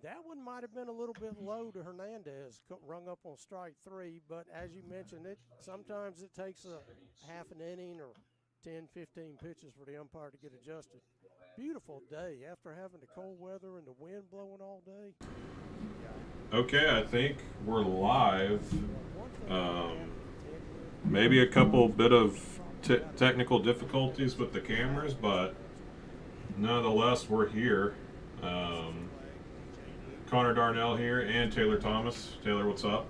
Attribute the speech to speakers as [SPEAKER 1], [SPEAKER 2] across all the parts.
[SPEAKER 1] That one might have been a little bit low to Hernandez, rung up on strike three. But as you mentioned, it sometimes it takes a half an inning or 10, 15 pitches for the umpire to get adjusted. Beautiful day after having the cold weather and the wind blowing all day.
[SPEAKER 2] Okay, I think we're live.
[SPEAKER 1] One thing that I
[SPEAKER 2] Um,
[SPEAKER 1] have to contend with,
[SPEAKER 2] Maybe a couple bit of
[SPEAKER 1] we got a
[SPEAKER 2] technical difficulties with the cameras, but nonetheless, we're here. Um, Connor Darnell here and Taylor Thomas. Taylor, what's up?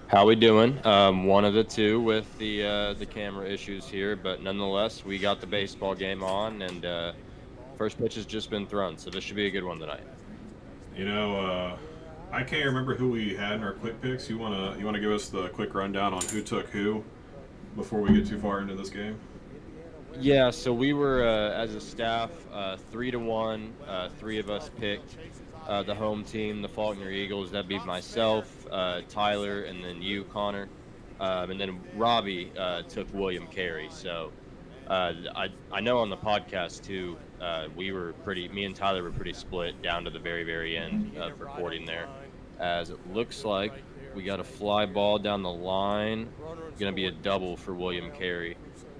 [SPEAKER 3] How we doing? One of the two with the camera issues here, but nonetheless, we got the baseball game on, and first pitch has just been thrown, so this should be a good one tonight.
[SPEAKER 2] You know, I can't remember who we had in our quick picks. You wanna give us the quick rundown on who took who before we get too far into this game?
[SPEAKER 3] Yeah, so we were as a staff 3-1. Three of us picked the home team, the Faulkner Eagles. That'd be myself, Tyler, and then you, Connor, and then Robbie took William Carey. So I know on the podcast too, me and Tyler were pretty split down to the very, very end of recording there. As it looks like we got a fly ball down the line. Going to be a double for William Carey.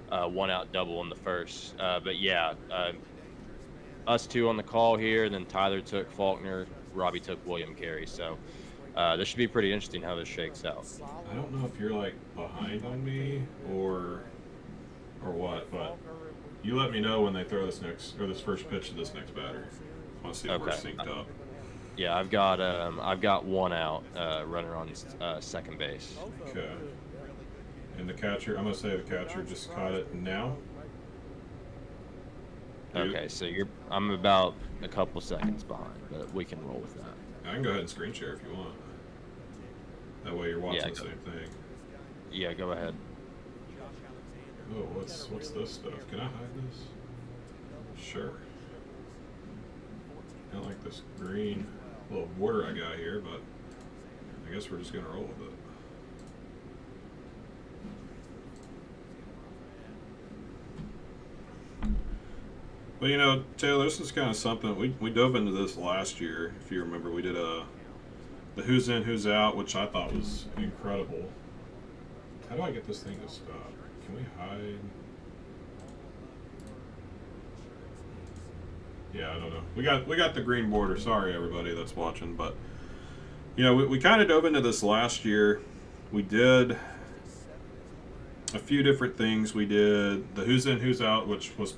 [SPEAKER 3] One out double in the first. But yeah, us two on the call here, and then Tyler took Faulkner, Robbie took William Carey. So this should be pretty interesting how this shakes out.
[SPEAKER 2] I don't know if you're like behind on me or what, but you let me know when they throw this first pitch to this next batter. I want to see if we're
[SPEAKER 3] Okay.
[SPEAKER 2] synced up.
[SPEAKER 3] Yeah, I've got one out, runner on second base.
[SPEAKER 2] Okay. And the catcher, I'm gonna say the catcher just caught it now.
[SPEAKER 3] Okay, so I'm about a couple seconds behind, but we can roll with that.
[SPEAKER 2] I can go ahead and screen share if you want. That way you're watching
[SPEAKER 3] Yeah,
[SPEAKER 2] the same thing.
[SPEAKER 3] Yeah, go ahead.
[SPEAKER 2] Oh, what's this stuff? Can I hide this? Sure. I don't like this green little border I got here, but I guess we're just gonna roll with it. Well, you know, Taylor, this is kind of something we dove into this last year. If you remember, we did the who's in, who's out, which I thought was incredible. How do I get this thing to stop? Can we hide? Yeah, I don't know. We got the green border. Sorry, everybody that's watching, but you know, we kind of dove into this last year. We did a few different things. We did the who's in, who's out, which was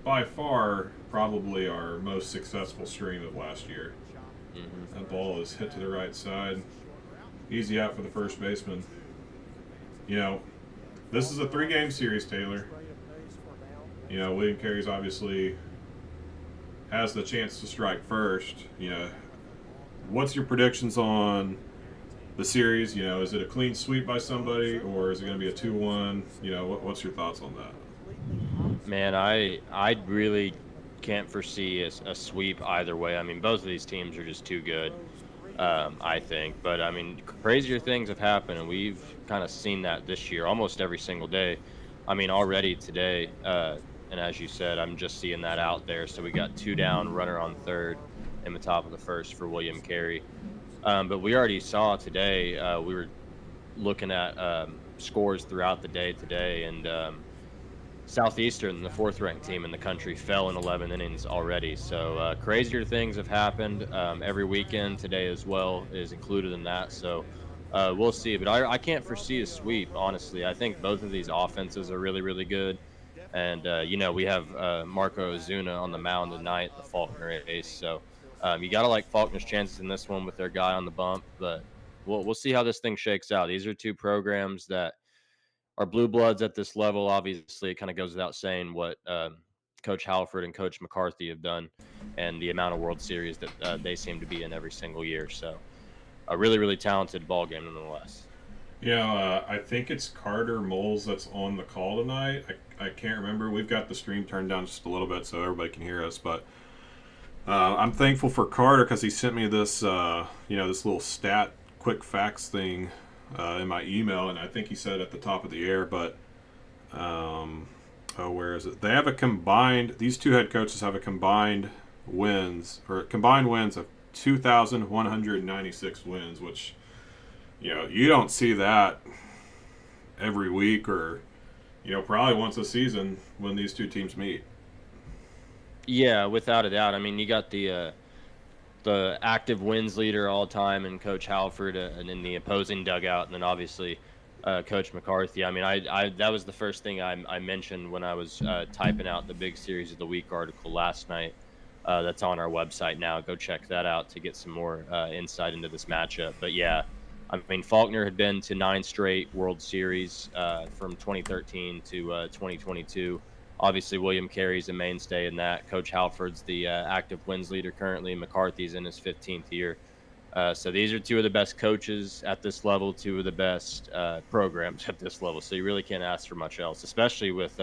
[SPEAKER 2] by far probably our most successful stream of last year. That ball is hit to the right side. Easy out for the first baseman. You know, this is a 3-game series, Taylor. You know, William Carey's obviously has the chance to strike first. You know, what's your predictions on the series? You know, is it a clean sweep by somebody, or is it going to be a 2-1? You know, what's your thoughts on that?
[SPEAKER 3] Man, I really can't foresee a sweep either way. I mean, both of these teams are just too good, I think. But I mean, crazier things have happened, and we've kind of seen that this year, almost every single day. I mean, already today, and as you said, I'm just seeing that out there. So we got 2 down, runner on third, in the top of the first for William Carey. But we already saw today. We were looking at scores throughout the day today, and Southeastern, the 4th-ranked team in the country, fell in 11 innings already. So crazier things have happened every weekend. Today as well is included in that. So we'll see. But I can't foresee a sweep, honestly. I think both of these offenses are really, really good. And, you know, we have Marco Ozuna on the mound tonight, the Faulkner ace. So you got to like Faulkner's chances in this one with their guy on the bump. But we'll see how this thing shakes out. These are two programs that are blue bloods at this level. Obviously, it kind of goes without saying what Coach Halford and Coach McCarthy have done and the amount of World Series that they seem to be in every single year. So a really, really talented ball game nonetheless.
[SPEAKER 2] You know, I think it's Carter Moles that's on the call tonight. I can't remember. We've got the stream turned down just a little bit so everybody can hear us. But I'm thankful for Carter because he sent me this, this little stat quick facts thing in my email, and I think he said at the top of the air. But where is it? They have a combined. These two head coaches have a combined wins of 2,196 wins, which, you don't see that every week or, probably once a season when these two teams meet.
[SPEAKER 3] Yeah, without a doubt. I mean, you got the active wins leader all time and Coach Halford, and in the opposing dugout, and then obviously Coach McCarthy. I mean, I that was the first thing I mentioned when I was typing out the Big Series of the Week article last night. That's on our website now. Go check that out to get some more insight into this matchup. But yeah, I mean, Faulkner had been to 9 straight World Series from 2013 to 2022. Obviously, William Carey's a mainstay in that. Coach Halford's the active wins leader currently. McCarthy's in his 15th year. So these are two of the best coaches at this level, two of the best programs at this level. So you really can't ask for much else, especially with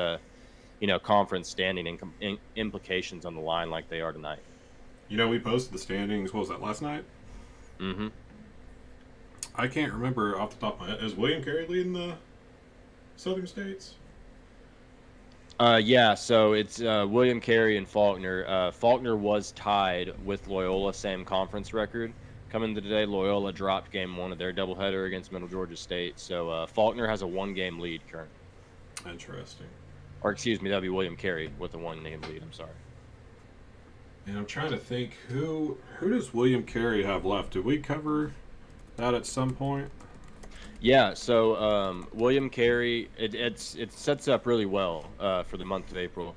[SPEAKER 3] conference standing and implications on the line like they are tonight.
[SPEAKER 2] We posted the standings. What was that, last night?
[SPEAKER 3] Mm-hmm.
[SPEAKER 2] I can't remember off the top of my head. Is William Carey leading the Southern States?
[SPEAKER 3] Yeah, so it's William Carey and Faulkner. Faulkner was tied with Loyola, same conference record. Coming to today, Loyola dropped game 1 of their doubleheader against Middle Georgia State. So Faulkner has a 1-game lead currently.
[SPEAKER 2] Interesting.
[SPEAKER 3] Or excuse me, that'd be William Carey with a 1-game lead. I'm sorry.
[SPEAKER 2] And I'm trying to think, who does William Carey have left? Did we cover that at some point?
[SPEAKER 3] Yeah, so William Carey, it sets up really well for the month of April.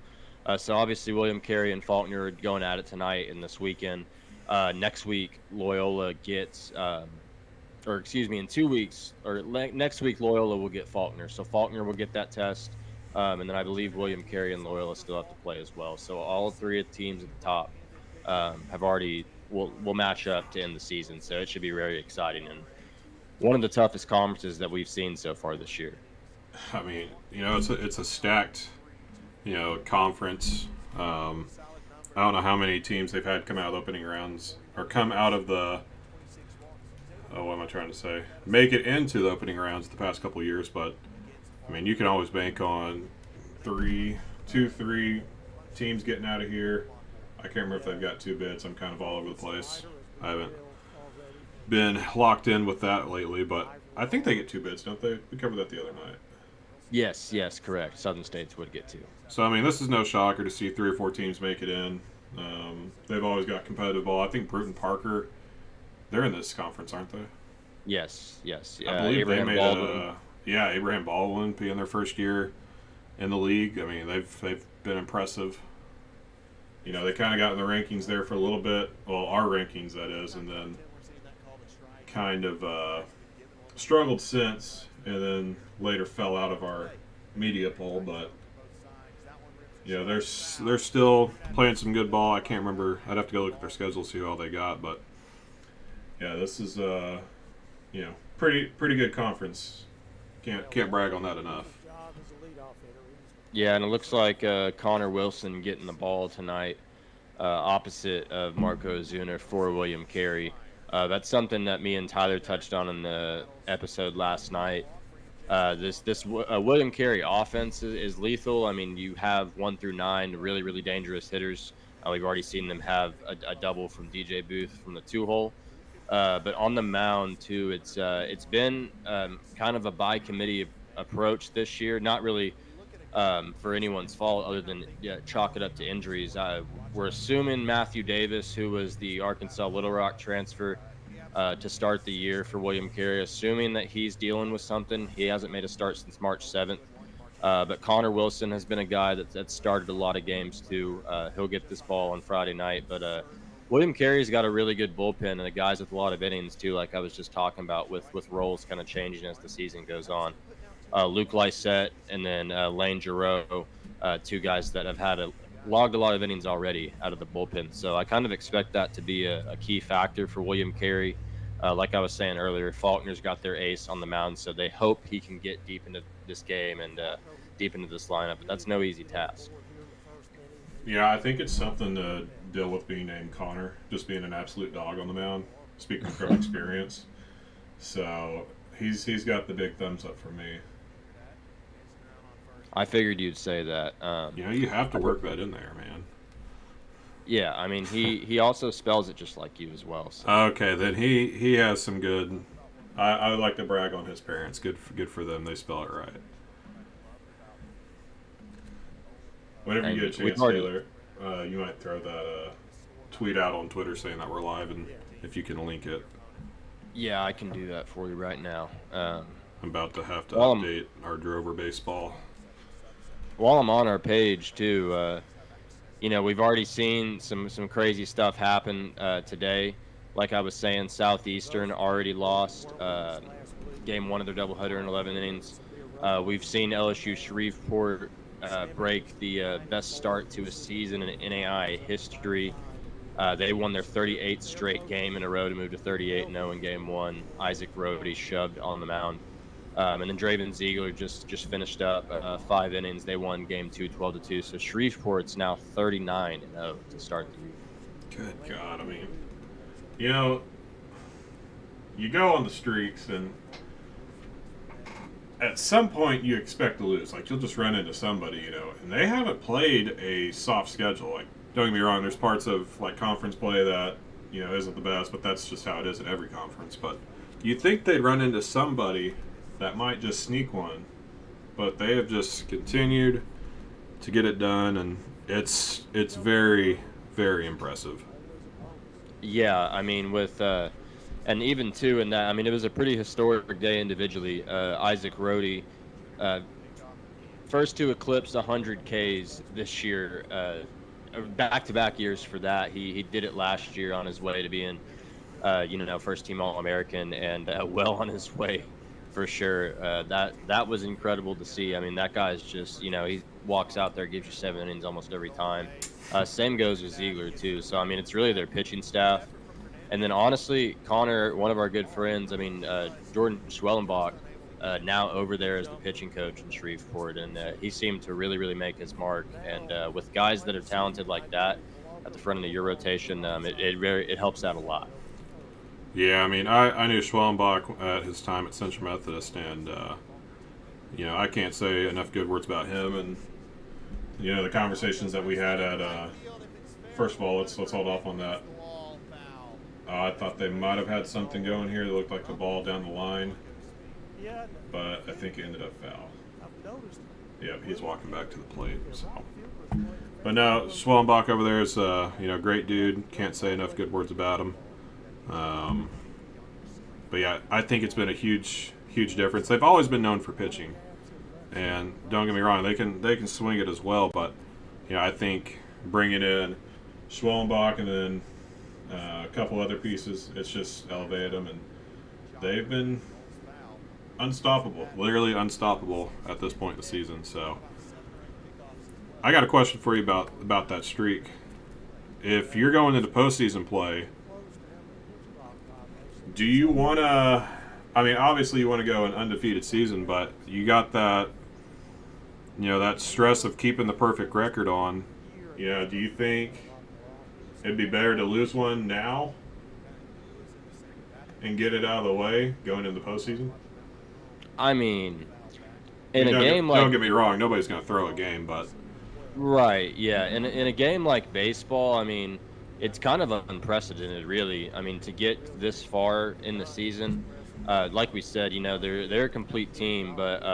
[SPEAKER 3] So obviously William Carey and Faulkner are going at it tonight and this weekend. Next week, Loyola gets, in 2 weeks, or next week, Loyola will get Faulkner. So Faulkner will get that test, and then I believe William Carey and Loyola still have to play as well. So all 3 of the teams at the top have already will match up to end the season. So it should be very exciting and one of the toughest conferences that we've seen so far this year.
[SPEAKER 2] I mean, it's a stacked, conference. I don't know how many teams they've had come out of the opening rounds or come out of the. Oh, what am I trying to say? Make it into the opening rounds the past couple of years, but I mean, you can always bank on 3 teams getting out of here. I can't remember if they've got 2 bids. I'm kind of all over the place. I haven't been locked in with that lately, but I think they get 2 bids, don't they? We covered that the other night.
[SPEAKER 3] Yes, correct. Southern States would get 2.
[SPEAKER 2] So, I mean, this is no shocker to see 3 or 4 teams make it in. They've always got competitive ball. I think Bruton Parker, they're in this conference, aren't they?
[SPEAKER 3] Yes.
[SPEAKER 2] I believe
[SPEAKER 3] Abraham
[SPEAKER 2] they made
[SPEAKER 3] Baldwin.
[SPEAKER 2] Abraham Baldwin being their first year in the league. I mean, they've been impressive. They kind of got in the rankings there for a little bit. Well, our rankings, that is, and then kind of struggled since, and then later fell out of our media poll. But they're still playing some good ball. I can't remember. I'd have to go look at their schedule, see who all they got. But yeah, this is pretty good conference. Can't brag on that enough.
[SPEAKER 3] Yeah, and it looks like Connor Wilson getting the ball tonight, opposite of Marco Zuna for William Carey. That's something that me and Tyler touched on in the episode last night. This William Carey offense is lethal. I mean, you have 1 through 9 really, really dangerous hitters. We've already seen them have a double from DJ Booth from the 2-hole. But on the mound, too, it's been kind of a by-committee approach this year. Not really for anyone's fault other than chalk it up to injuries. We're assuming Matthew Davis, who was the Arkansas Little Rock transfer to start the year for William Carey, assuming that he's dealing with something. He hasn't made a start since March 7th. But Connor Wilson has been a guy that started a lot of games, too. He'll get this ball on Friday night. But William Carey's got a really good bullpen and the guys with a lot of innings, too, like I was just talking about with roles kind of changing as the season goes on. Luke Lysette and then Lane Giroux, 2 guys that have logged a lot of innings already out of the bullpen. So I kind of expect that to be a key factor for William Carey. Like I was saying earlier, Faulkner's got their ace on the mound, so they hope he can get deep into this game and deep into this lineup. But that's no easy task.
[SPEAKER 2] Yeah, I think it's something to deal with being named Connor, just being an absolute dog on the mound, speaking from experience. So he's got the big thumbs up for me.
[SPEAKER 3] I figured you'd say that.
[SPEAKER 2] You have to work that in there, man.
[SPEAKER 3] Yeah, I mean he also spells it just like you as well. So
[SPEAKER 2] Okay, then he has some good. I would like to brag on his parents. Good for them. They spell it right. Whenever you
[SPEAKER 3] and
[SPEAKER 2] get a
[SPEAKER 3] we've
[SPEAKER 2] chance,
[SPEAKER 3] already
[SPEAKER 2] Taylor, you might throw that tweet out on Twitter saying that we're live, and if you can link it.
[SPEAKER 3] yeah, I can do that for you right now.
[SPEAKER 2] I'm about to have to
[SPEAKER 3] While I'm
[SPEAKER 2] update our Drover baseball.
[SPEAKER 3] while I'm on our page too, we've already seen some crazy stuff happen today. Like I was saying, Southeastern already lost game one of their doubleheader in 11 innings. We've seen LSU Shreveport break the best start to a season in NAIA history. They won their 38th straight game in a row to move to 38-0 in game one. Isaac Rohde shoved on the mound. And then Draven Ziegler just finished up 5 innings. They won game two, 12-2. So Shreveport's now 39-0 to start the year.
[SPEAKER 2] Good God, I mean, you know, you go on the streaks, and at some point you expect to lose. Like, you'll just run into somebody, and they haven't played a soft schedule. Like, don't get me wrong, there's parts of, like, conference play that, isn't the best, but that's just how it is in every conference. But you'd think they'd run into somebody that might just sneak one, but they have just continued to get it done, and it's very, very impressive.
[SPEAKER 3] Yeah, I mean, and even too in that, I mean, it was a pretty historic day individually. Isaac Rohde, uh, first to eclipse 100 Ks this year, back-to-back years for that. He did it last year on his way to being, first team All-American, and well on his way for sure. That was incredible to see. I mean, that guy's just, he walks out there, gives you 7 innings almost every time. Same goes with Ziegler too. So I mean, it's really their pitching staff. And then honestly, Connor, one of our good friends, I mean, Jordan Schwellenbach, now over there as the pitching coach in Shreveport, and he seemed to really, really make his mark. And with guys that are talented like that at the front of your rotation, it helps out a lot.
[SPEAKER 2] Yeah, I mean, I knew Schwellenbach at his time at Central Methodist, and I can't say enough good words about him. And the conversations that we had at first of all, let's hold off on that. I thought they might have had something going here that looked like the ball down the line, but I think it ended up foul. Yep, he's walking back to the plate. So, but no, Schwellenbach over there is great dude. Can't say enough good words about him. But yeah, I think it's been a huge difference. They've always been known for pitching, and don't get me wrong, they can swing it as well. But I think bringing in Schwellenbach and then a couple other pieces, it's just elevated them, and they've been unstoppable, literally unstoppable at this point in the season. So I got a question for you about that streak. If you're going into postseason play, do you want to, I mean, obviously you want to go an undefeated season, but you got that, that stress of keeping the perfect record on. Do you think it'd be better to lose one now and get it out of the way going into the postseason?
[SPEAKER 3] I mean, don't
[SPEAKER 2] get me wrong, nobody's going to throw a game, but
[SPEAKER 3] right, yeah, in a game like baseball, I mean, it's kind of unprecedented, really. I mean, to get this far in the season, like we said, they're a complete team. But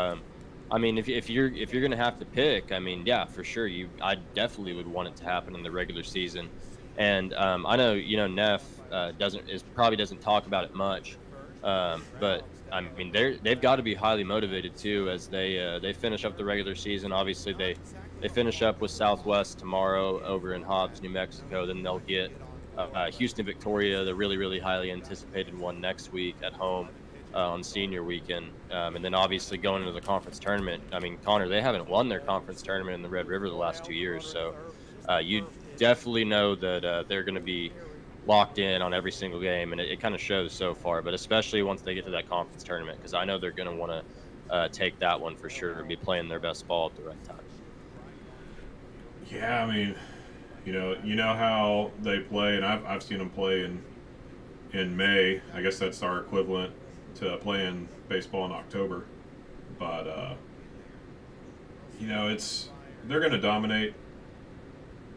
[SPEAKER 3] I mean, if you're gonna have to pick, I mean, yeah, for sure, I definitely would want it to happen in the regular season. And I know Neff probably doesn't talk about it much, but I mean they've got to be highly motivated too as they finish up the regular season. Obviously they finish up with Southwest tomorrow over in Hobbs, New Mexico. Then they'll get Houston Victoria, the really, really highly anticipated one, next week at home on senior weekend. And then obviously going into the conference tournament. I mean, Connor, they haven't won their conference tournament in the Red River the last 2 years. So you definitely know that they're going to be locked in on every single game. And it kind of shows so far, but especially once they get to that conference tournament, because I know they're going to want to take that one for sure and be playing their best ball at the right time.
[SPEAKER 2] Yeah, I mean, you know how they play, and I've seen them play in May. I guess that's our equivalent to playing baseball in October. But they're going to dominate.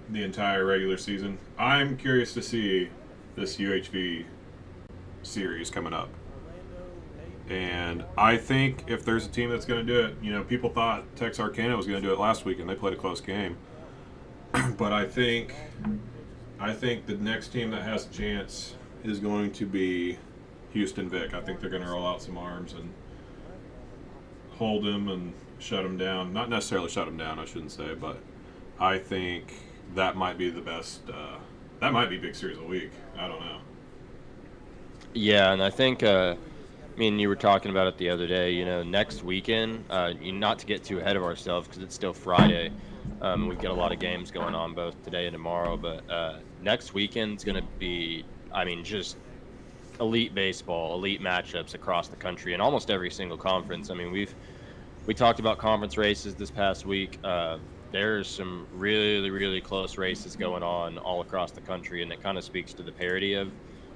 [SPEAKER 2] the entire regular season. I'm curious to see this UHV series coming up. And I think if there's a team that's going to do it, you know, people thought Texarkana was going to do it last week, and they played a close game. But I think the next team that has a chance is going to be Houston Vic. I think they're going to roll out some arms and hold him and shut him down. Not necessarily shut him down, I shouldn't say, but I think that might be the best. That might be Big Series of the Week. I don't know.
[SPEAKER 3] Yeah, and I think, I mean, you were talking about it the other day, you know, next weekend, not to get too ahead of ourselves because it's still Friday. We've got a lot of games going on both today and tomorrow, but next weekend's going to be, I mean, just elite baseball, elite matchups across the country in almost every single conference. I mean, we talked about conference races this past week. There's some really, really close races going on all across the country, and it kind of speaks to the parity of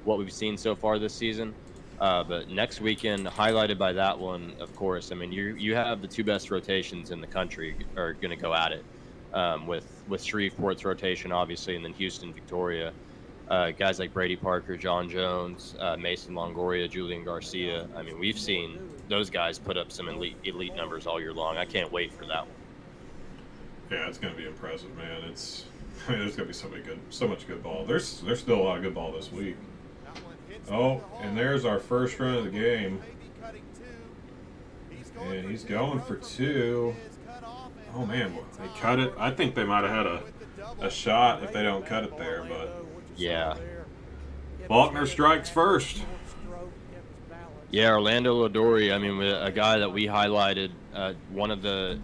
[SPEAKER 3] what we've seen so far this season. But next weekend, highlighted by that one, of course, I mean, you have the two best rotations in the country are going to go at it, with Shreveport's rotation, obviously, and then Houston, Victoria. Guys like Brady Parker, John Jones, Mason Longoria, Julian Garcia. I mean, we've seen those guys put up some elite numbers all year long. I can't wait for that one.
[SPEAKER 2] Yeah, it's going to be impressive, man. There's going to be so much good ball. There's still a lot of good ball this week. Oh, and there's our first run of the game. And he's going for two. Oh, man, they cut it. I think they might have had a shot if they don't cut it there, but
[SPEAKER 3] yeah.
[SPEAKER 2] Faulkner strikes first.
[SPEAKER 3] Yeah, Orlando Lodori, I mean, a guy that we highlighted, one of the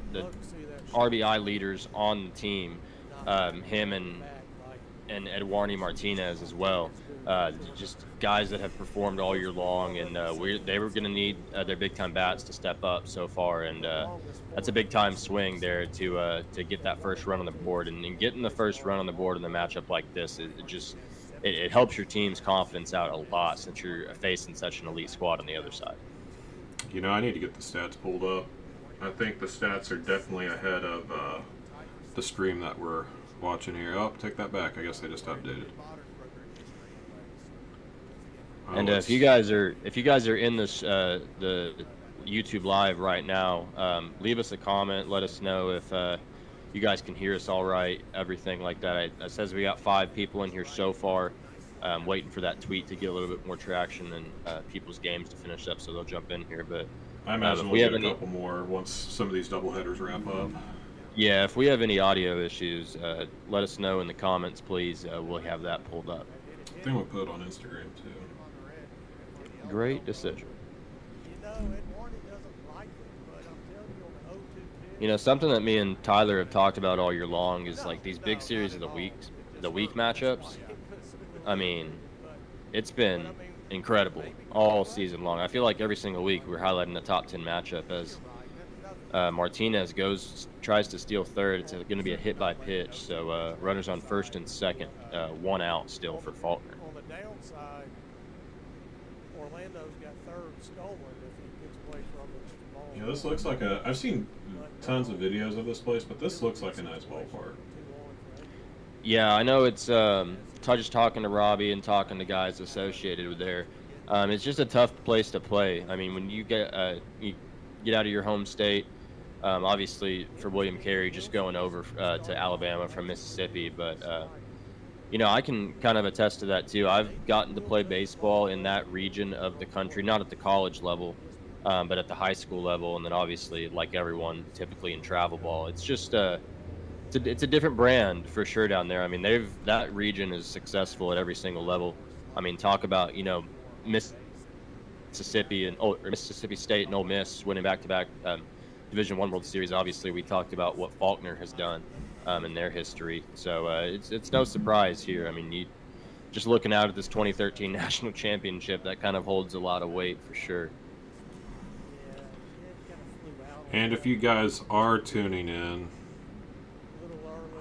[SPEAKER 3] RBI leaders on the team, him and Eduardo Martinez as well. Just guys that have performed all year long, and they were going to need their big-time bats to step up so far, and that's a big-time swing there to get that first run on the board. And getting the first run on the board in a matchup like this, it helps your team's confidence out a lot since you're facing such an elite squad on the other side.
[SPEAKER 2] You know, I need to get the stats pulled up. I think the stats are definitely ahead of the stream that we're watching here. Oh, take that back. I guess they just updated.
[SPEAKER 3] And if you guys are in this the YouTube live right now, leave us a comment. Let us know if you guys can hear us all right. Everything like that. It says we got 5 people in here so far. Waiting for that tweet to get a little bit more traction and people's games to finish up, so they'll jump in here. But
[SPEAKER 2] I imagine we'll get a couple more once some of these doubleheaders wrap up.
[SPEAKER 3] Yeah, if we have any audio issues, let us know in the comments, please. We'll have that pulled up.
[SPEAKER 2] I think we'll put it on Instagram too.
[SPEAKER 3] Great decision. You know, something that me and Tyler have talked about all year long is like these big series of the week matchups. I mean, it's been incredible all season long. I feel like every single week we're highlighting the top 10 matchup as Martinez tries to steal third. It's going to be a hit by pitch, so runners on first and second, 1 out still for Faulkner.
[SPEAKER 1] On the downside, Orlando's got third stolen if he gets away from the ball.
[SPEAKER 2] Yeah, this looks like I've seen tons of videos of this place, but this looks like a nice ballpark.
[SPEAKER 3] Yeah, I know it's just talking to Robbie and talking to guys associated with there. It's just a tough place to play. I mean, when you get out of your home state, obviously for William Carey, just going over to Alabama from Mississippi, but you know, I can kind of attest to that too. I've gotten to play baseball in that region of the country, not at the college level, but at the high school level, and then obviously, like everyone, typically in travel ball. It's just it's a different brand for sure down there. I mean, that region is successful at every single level. I mean, talk about, you know, Mississippi State and Ole Miss winning back-to-back Division I World Series. Obviously, we talked about what Faulkner has done in their history, so it's no surprise here. I mean, just looking out at this 2013 national championship, that kind of holds a lot of weight for sure.
[SPEAKER 2] And if you guys are tuning in,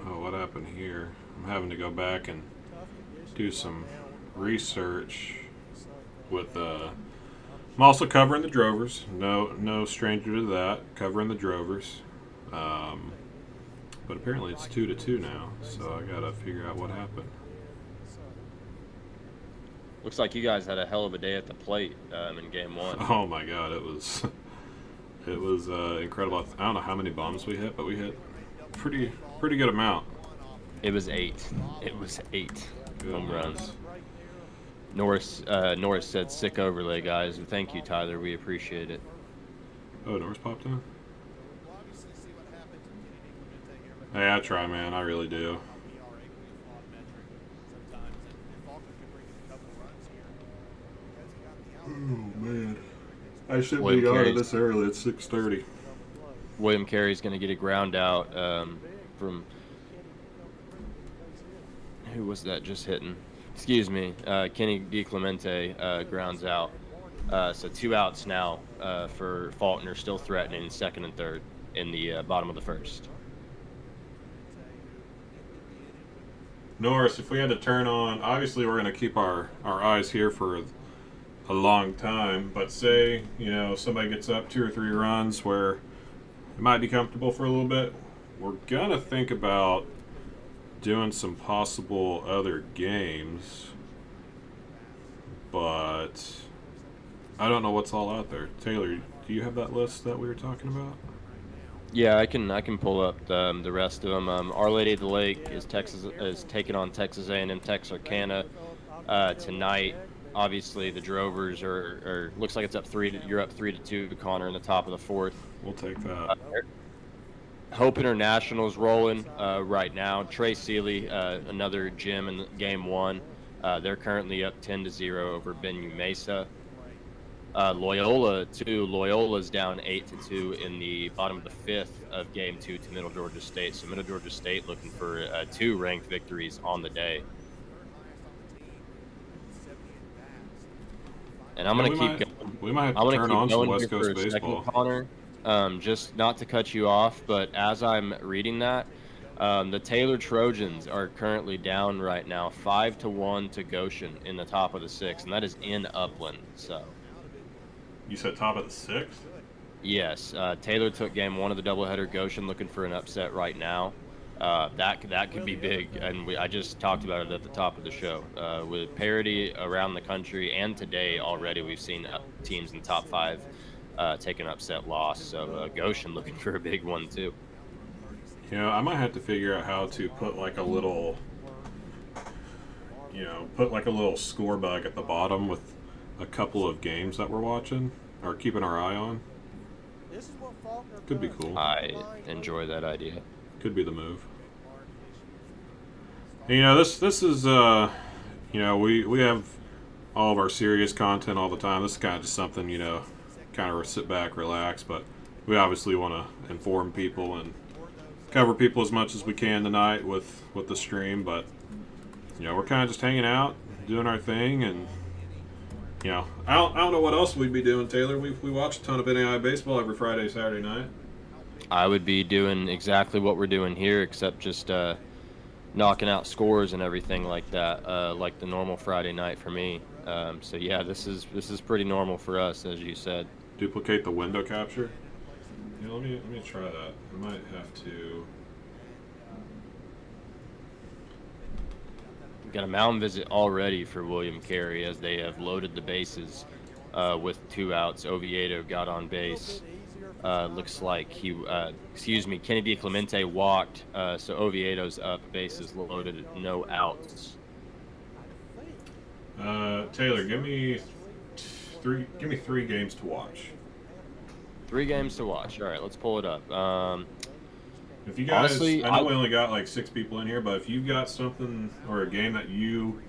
[SPEAKER 2] oh, what happened here? I'm having to go back and do some research with I'm also covering the Drovers. No stranger to that, covering the Drovers. But apparently it's 2-2 now, so I gotta figure out what happened.
[SPEAKER 3] Looks like you guys had a hell of a day at the plate in game 1.
[SPEAKER 2] Oh my god, it was incredible. I don't know how many bombs we hit, but we hit pretty good amount.
[SPEAKER 3] It was 8. It was 8
[SPEAKER 2] Good
[SPEAKER 3] home
[SPEAKER 2] runs.
[SPEAKER 3] runs. Norris said, "Sick overlay, guys." Thank you, Tyler. We appreciate it.
[SPEAKER 2] Oh, Norris popped in? Hey, I try, man. I really do. Oh, man. I should
[SPEAKER 3] William
[SPEAKER 2] be on
[SPEAKER 3] Carey's-
[SPEAKER 2] this early. It's 6:30.
[SPEAKER 3] William Carey's going to get a ground out from who was that just hitting? Excuse me, Kenny DiClemente grounds out. So 2 outs now for Faulkner, still threatening 2nd and 3rd in the bottom of the 1st.
[SPEAKER 2] Norris, if we had to turn on, obviously we're going to keep our eyes here for a long time, but say, somebody gets up 2 or 3 runs where it might be comfortable for a little bit, we're going to think about doing some possible other games, but I don't know what's all out there. Taylor, do you have that list that we were talking about?
[SPEAKER 3] Yeah, I can pull up the rest of them. Our Lady of the Lake is taking on Texas A&M Texarkana tonight. Obviously, the Drovers are looks like it's up 3. You're up 3-2 to Connor in the top of the 4th.
[SPEAKER 2] We'll take that.
[SPEAKER 3] Hope International's rolling right now. Trey Seeley, another gym in game 1. They're currently up 10-0 over Benue Mesa. Loyola too. Loyola's down 8-2 in the bottom of the 5th of game 2 to Middle Georgia State. So Middle Georgia State looking for 2 ranked victories on the day. And I'm going to keep going.
[SPEAKER 2] We might have to turn on some West Coast baseball.
[SPEAKER 3] Connor, just not to cut you off, but as I'm reading that, the Taylor Trojans are currently down right now 5-1 to Goshen in the top of the 6th, and that is in Upland. So.
[SPEAKER 2] You said top of the 6th?
[SPEAKER 3] Yes, Taylor took game 1 of the doubleheader. Goshen looking for an upset right now. That could be big, and I just talked about it at the top of the show. With parity around the country and today already, we've seen teams in the top 5 take an upset loss. So Goshen looking for a big one too.
[SPEAKER 2] I might have to figure out how to put like a little, score bug at the bottom with a couple of games that we're watching or keeping our eye on. Could be cool.
[SPEAKER 3] I enjoy that idea.
[SPEAKER 2] Could be the move. This is we have all of our serious content all the time. This is kind of just something, kind of sit back, relax, but we obviously want to inform people and cover people as much as we can tonight with the stream, but we're kind of just hanging out, doing our thing, and I don't know what else we'd be doing, Taylor. We watch a ton of NAIA baseball every Friday, Saturday night.
[SPEAKER 3] I would be doing exactly what we're doing here, except just knocking out scores and everything like that, like the normal Friday night for me. So yeah, this is pretty normal for us, as you said.
[SPEAKER 2] Duplicate the window capture. Let me try that. I might have to.
[SPEAKER 3] Got a mound visit already for William Carey as they have loaded the bases with 2 outs. Oviedo got on base. Looks like Kenny DiClemente walked, so Oviedo's up, bases loaded, no outs.
[SPEAKER 2] Taylor, give me 3 games to watch.
[SPEAKER 3] 3 games to watch. All right, let's pull it up.
[SPEAKER 2] If you guys,
[SPEAKER 3] honestly,
[SPEAKER 2] I know we only got like 6 people in here, but if you've got something or a game that you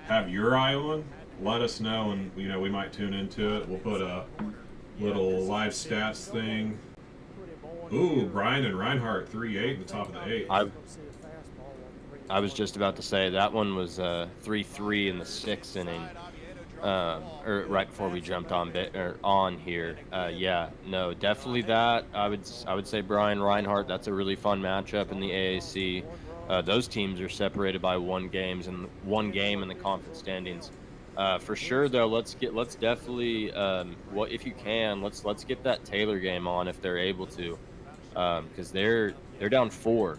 [SPEAKER 2] have your eye on, let us know, and we might tune into it. We'll put a little live stats thing. Ooh, Brian and Reinhardt 3-8 in the top of the 8th.
[SPEAKER 3] I was just about to say that one was 3-3 in the 6th inning, or right before we jumped on here. Yeah, no, definitely that. I would say Brian Reinhardt. That's a really fun matchup in the AAC. Those teams are separated by 1 game in the conference standings. For sure, though, let's definitely if you can, let's get that Taylor game on if they're able to, because they're They're down 4.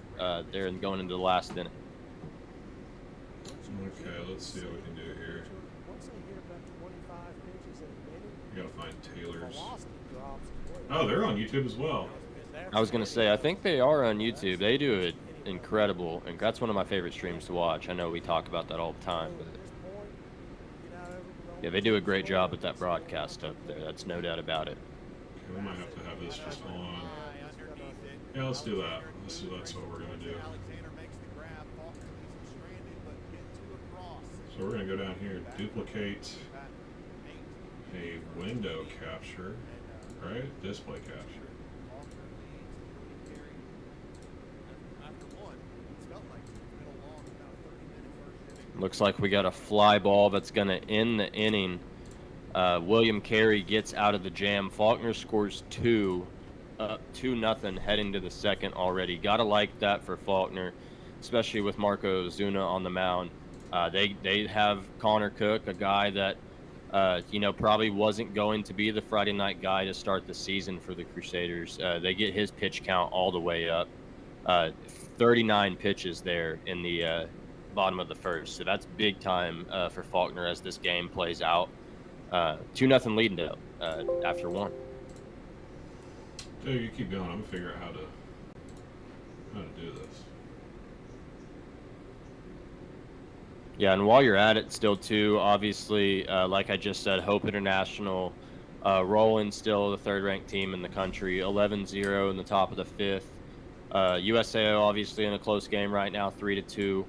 [SPEAKER 3] They're going into the last inning.
[SPEAKER 2] Okay, let's see what we can do here. We gotta find Taylor's. Oh, they're on YouTube as well.
[SPEAKER 3] I was gonna say, I think they are on YouTube. They do it incredible, and that's one of my favorite streams to watch. I know we talk about that all the time, but yeah, they do a great job at that broadcast up there. That's no doubt about it.
[SPEAKER 2] Okay, we might have to have this just on. Yeah, let's do that. That's what we're gonna do. So we're gonna go down here, duplicate a window capture, right? Display capture.
[SPEAKER 3] Looks like we got a fly ball that's going to end the inning. William Carey gets out of the jam. Faulkner scores 2, up 2-0, heading to the second already. Got to like that for Faulkner, especially with Marco Zuna on the mound. They have Connor Cook, a guy that probably wasn't going to be the Friday night guy to start the season for the Crusaders. They get his pitch count all the way up. 39 pitches there in the bottom of the first. So that's big time for Faulkner as this game plays out. 2-0 lead though after 1.
[SPEAKER 2] Dude, you keep going. I'm gonna figure out how to do this.
[SPEAKER 3] Yeah, and while you're at it still too, obviously, like I just said, Hope International rolling still the 3rd-ranked team in the country, 11-0 in the top of the 5th. USAO obviously in a close game right now, 3-2.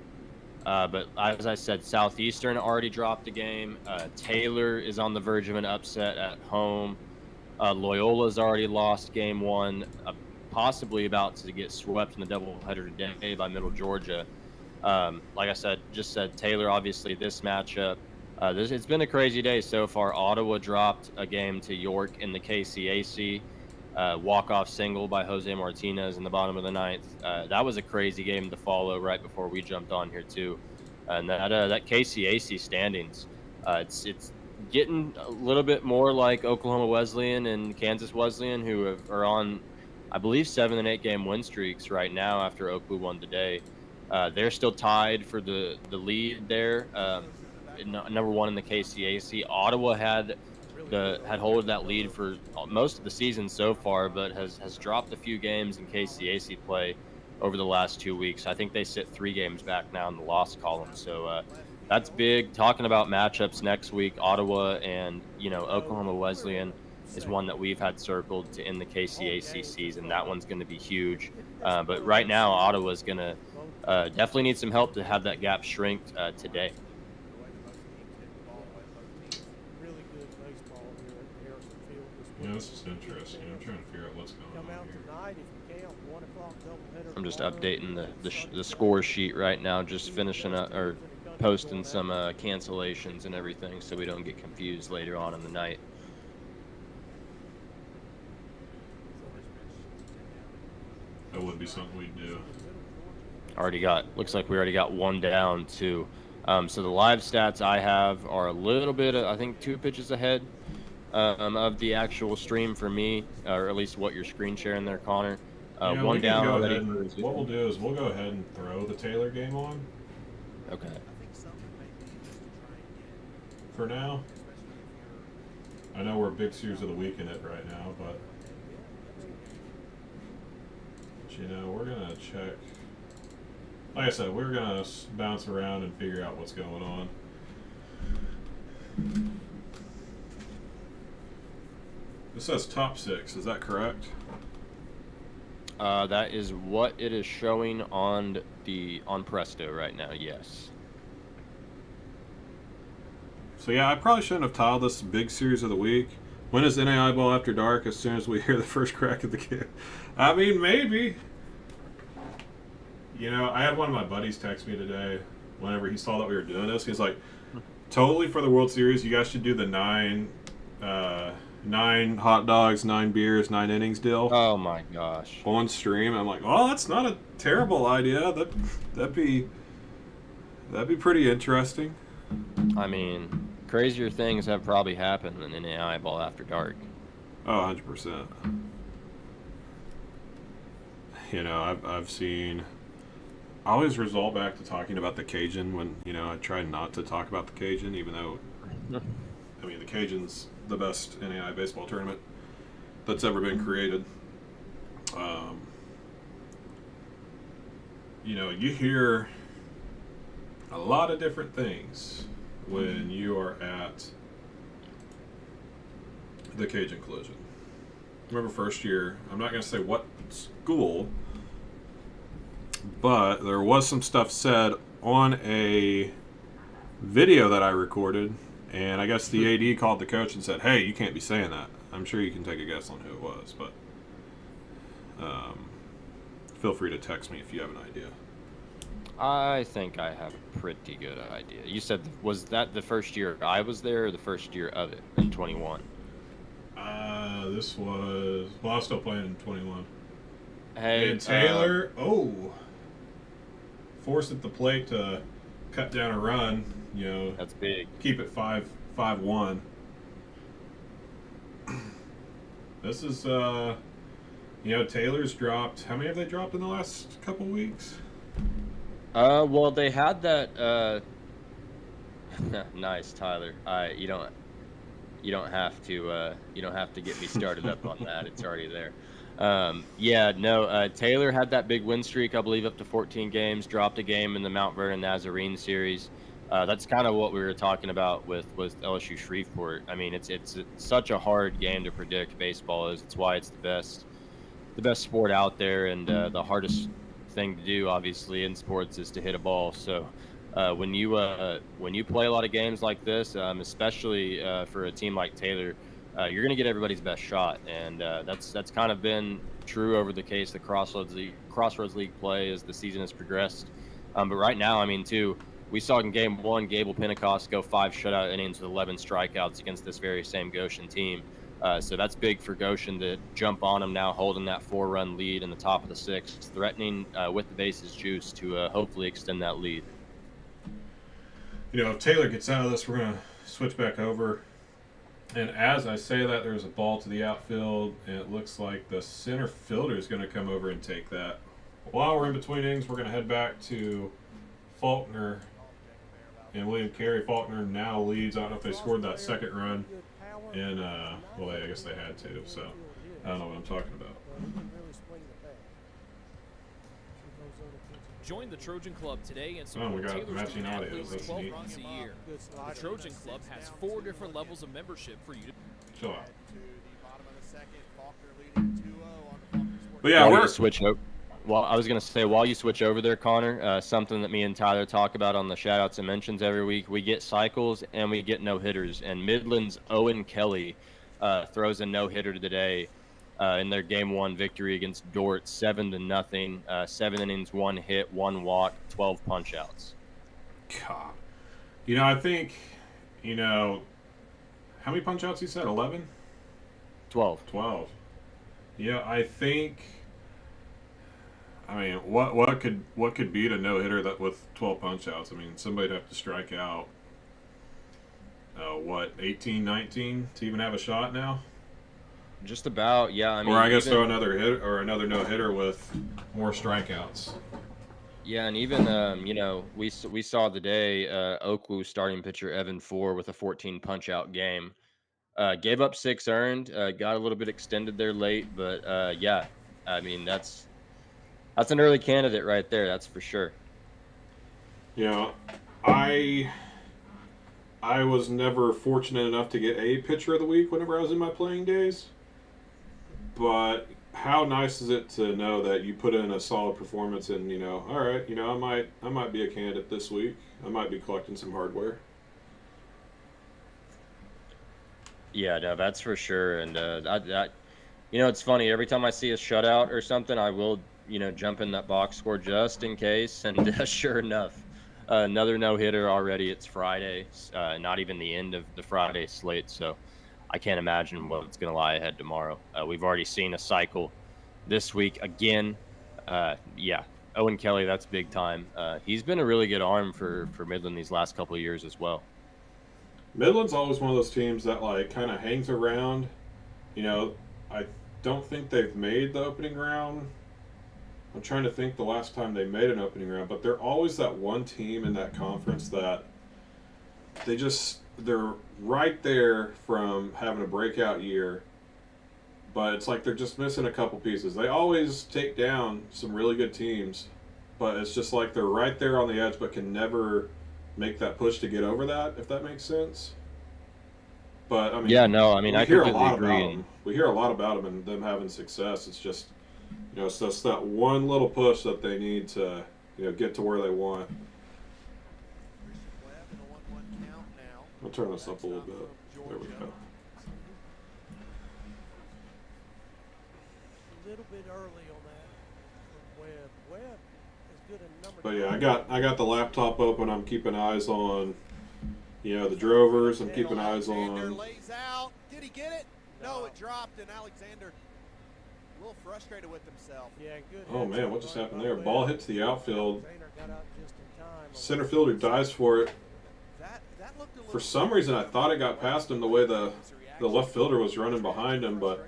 [SPEAKER 3] But as I said, Southeastern already dropped a game. Taylor is on the verge of an upset at home. Loyola's already lost game 1, possibly about to get swept in the doubleheader today by Middle Georgia. Like I said, Taylor, obviously, this matchup. It's been a crazy day so far. Ottawa dropped a game to York in the KCAC. Walk-off single by Jose Martinez in the bottom of the 9th. That was a crazy game to follow right before we jumped on here, too. And that KCAC standings, it's getting a little bit more like Oklahoma Wesleyan and Kansas Wesleyan, who are on, I believe, 7 and 8 game win streaks right now after Oaklew won today. They're still tied for the lead there, number 1 in the KCAC. Ottawa had hold of that lead for most of the season so far, but has dropped a few games in KCAC play over the last 2 weeks. I think they sit 3 games back now in the loss column. So that's big. Talking about matchups next week, Ottawa and Oklahoma Wesleyan is one that we've had circled to end the KCAC season. That one's going to be huge. But right now, Ottawa's going to definitely need some help to have that gap shrink today.
[SPEAKER 2] Yeah, this is interesting. I'm trying to figure out what's going on here.
[SPEAKER 3] I'm just updating the score sheet right now, just finishing up or posting some cancellations and everything so we don't get confused later on in the night.
[SPEAKER 2] That would be something we'd do.
[SPEAKER 3] Looks like we already got 1 down too. So the live stats I have are a little bit, I think 2 pitches ahead of the actual stream for me, or at least what you're screen sharing there, Connor. 1 down already.
[SPEAKER 2] What we'll do is we'll go ahead and throw the Taylor game on.
[SPEAKER 3] Okay.
[SPEAKER 2] For now. I know we're big series of the week in it right now, but we're gonna check. Like I said, we're gonna bounce around and figure out what's going on. This says top 6. Is that correct?
[SPEAKER 3] That is what it is showing on Presto right now. Yes.
[SPEAKER 2] So yeah, I probably shouldn't have tiled this big series of the week. When is NAIA Ball After Dark? As soon as we hear the first crack of the game. I mean, maybe. I had one of my buddies text me today whenever he saw that we were doing this. He's like, totally for the World Series, you guys should do the 9 hot dogs, 9 beers, 9 innings deal.
[SPEAKER 3] Oh my gosh.
[SPEAKER 2] On stream. I'm like, oh, that's not a terrible idea. That'd be pretty interesting.
[SPEAKER 3] I mean, crazier things have probably happened in NAIA Ball After Dark.
[SPEAKER 2] Oh, 100%. You know, I've seen. I always result back to talking about the Cajun when, you know, I try not to talk about the Cajun, even though, I mean, the Cajun's the best NAIA baseball tournament that's ever been created. You know, you hear a lot of different things when you are at the Cajun Collision. Remember first year, I'm not going to say what school, but there was some stuff said on a video that I recorded, and I guess the AD called the coach and said, "Hey, you can't be saying that." I'm sure you can take a guess on who it was, but feel free to text me if you have an idea.
[SPEAKER 3] I think I have a pretty good idea. You said, was that the first year I was there or the first year of it in 21?
[SPEAKER 2] This was, well, I was still playing in 21.
[SPEAKER 3] Hey,
[SPEAKER 2] And Taylor, forced at the plate to cut down a run, you know,
[SPEAKER 3] that's big.
[SPEAKER 2] keep it 5-1. This is, you know, Taylor's dropped, how many have they dropped in the last couple weeks?
[SPEAKER 3] Well, they had that. Nice, Tyler. You don't have to get me started up on that. It's already there. Yeah, no. Taylor had that big win streak, I believe, up to 14 games. Dropped a game in the Mount Vernon Nazarene series. That's kind of what we were talking about with LSU Shreveport. I mean, it's such a hard game to predict. Baseball is. It's why it's the best sport out there, and the hardest thing to do, obviously, in sports is to hit a ball. So when you play a lot of games like this, especially for a team like Taylor, you're going to get everybody's best shot, and that's kind of been true over the case the Crossroads League play as the season has progressed. But right now, I mean, too, we saw in Game 1 Gable Pentecost go 5 shutout innings with 11 strikeouts against this very same Goshen team. So that's big for Goshen to jump on them now, holding that 4-run lead in the top of the 6th, threatening with the bases juice to hopefully extend that lead.
[SPEAKER 2] You know, if Taylor gets out of this, we're going to switch back over. And as I say that, there's a ball to the outfield, and it looks like the center fielder is going to come over and take that. While we're in between innings, we're going to head back to Faulkner and William Carey. Faulkner now leads. I don't know if they scored that second run. And, well, I guess they had to, so I don't know what I'm talking about.
[SPEAKER 4] Join the Trojan Club today and
[SPEAKER 2] Oh,
[SPEAKER 4] support
[SPEAKER 2] we got
[SPEAKER 4] Taylor's
[SPEAKER 2] matching
[SPEAKER 4] student
[SPEAKER 2] audio.
[SPEAKER 4] athletes
[SPEAKER 2] That's
[SPEAKER 4] 12
[SPEAKER 2] neat.
[SPEAKER 4] months a year. The Trojan Club has 4 different levels of membership for you to
[SPEAKER 2] Chill out.
[SPEAKER 5] To the bottom of the second, Faulkner leading 2-0 on the Faulkner Sports.
[SPEAKER 2] But yeah,
[SPEAKER 3] While
[SPEAKER 2] we're
[SPEAKER 3] you switch over, well, I was going to say, while you switch over there, Connor, something that me and Tyler talk about on the shoutouts and mentions every week, we get cycles and we get no-hitters. And Midland's Owen Kelly throws a no-hitter today in their Game 1 victory against Dort, 7-0. 7 innings, 1 hit, 1 walk, 12 punch-outs.
[SPEAKER 2] God. You know, I think, you know, how many punch outs you said? 11?
[SPEAKER 3] 12.
[SPEAKER 2] 12. Yeah, I think. I mean, what could beat a no hitter that with 12 punch outs? I mean, somebody'd have to strike out. 18, 19 to even have a shot now?
[SPEAKER 3] Just about, yeah. I mean,
[SPEAKER 2] Or I guess throw another hit or another no hitter with more strikeouts.
[SPEAKER 3] Yeah, and even you know, we saw today Oakwu starting pitcher Evan Four with a 14 punch out game. Gave up 6 earned, got a little bit extended there late, but yeah, I mean that's an early candidate right there, that's for sure.
[SPEAKER 2] Yeah, I was never fortunate enough to get a pitcher of the week whenever I was in my playing days. But how nice is it to know that you put in a solid performance and, you know, all right, you know, I might be a candidate this week. I might be collecting some hardware.
[SPEAKER 3] Yeah, no, that's for sure. And that you know, it's funny, every time I see a shutout or something, I will, you know, jump in that box score just in case. And sure enough, another no-hitter already. It's Friday, not even the end of the Friday slate. So I can't imagine what's going to lie ahead tomorrow. We've already seen a cycle this week again. Yeah, Owen Kelly, that's big time. He's been a really good arm for Midland these last couple of years as well.
[SPEAKER 2] Midland's always one of those teams that, like, kind of hangs around. You know, I don't think they've made the opening round I'm trying to think the last time they made an opening round, but they're always that one team in that conference that they're right there from having a breakout year, but it's like they're just missing a couple pieces. They always take down some really good teams, but it's just like they're right there on the edge, but can never make that push to get over that, if that makes sense. But I mean,
[SPEAKER 3] Yeah, no, I mean,
[SPEAKER 2] we
[SPEAKER 3] I
[SPEAKER 2] hear a
[SPEAKER 3] completely
[SPEAKER 2] lot
[SPEAKER 3] agree.
[SPEAKER 2] about them. We hear a lot about them and them having success. It's just, it's just that one little push that they need to, get to where they want.
[SPEAKER 5] Christian Webb in a 1-1 count now.
[SPEAKER 2] I'll turn this up a little bit. There we go.
[SPEAKER 1] A little bit early on that from Webb. Webb is good in number.
[SPEAKER 2] But yeah, I got the laptop open. I'm keeping eyes on, the Drovers. I'm keeping eyes
[SPEAKER 5] Alexander
[SPEAKER 2] on.
[SPEAKER 5] lays out. Did he get it? No, it dropped, and Alexander a little frustrated with himself.
[SPEAKER 1] Yeah, good.
[SPEAKER 2] Oh man, what just happened there? Ball hits the outfield.
[SPEAKER 1] Alexander got out just in time.
[SPEAKER 2] Center fielder dives for it.
[SPEAKER 5] That looked a little.
[SPEAKER 2] For some reason, I thought it got past him the way the left fielder was running behind him, but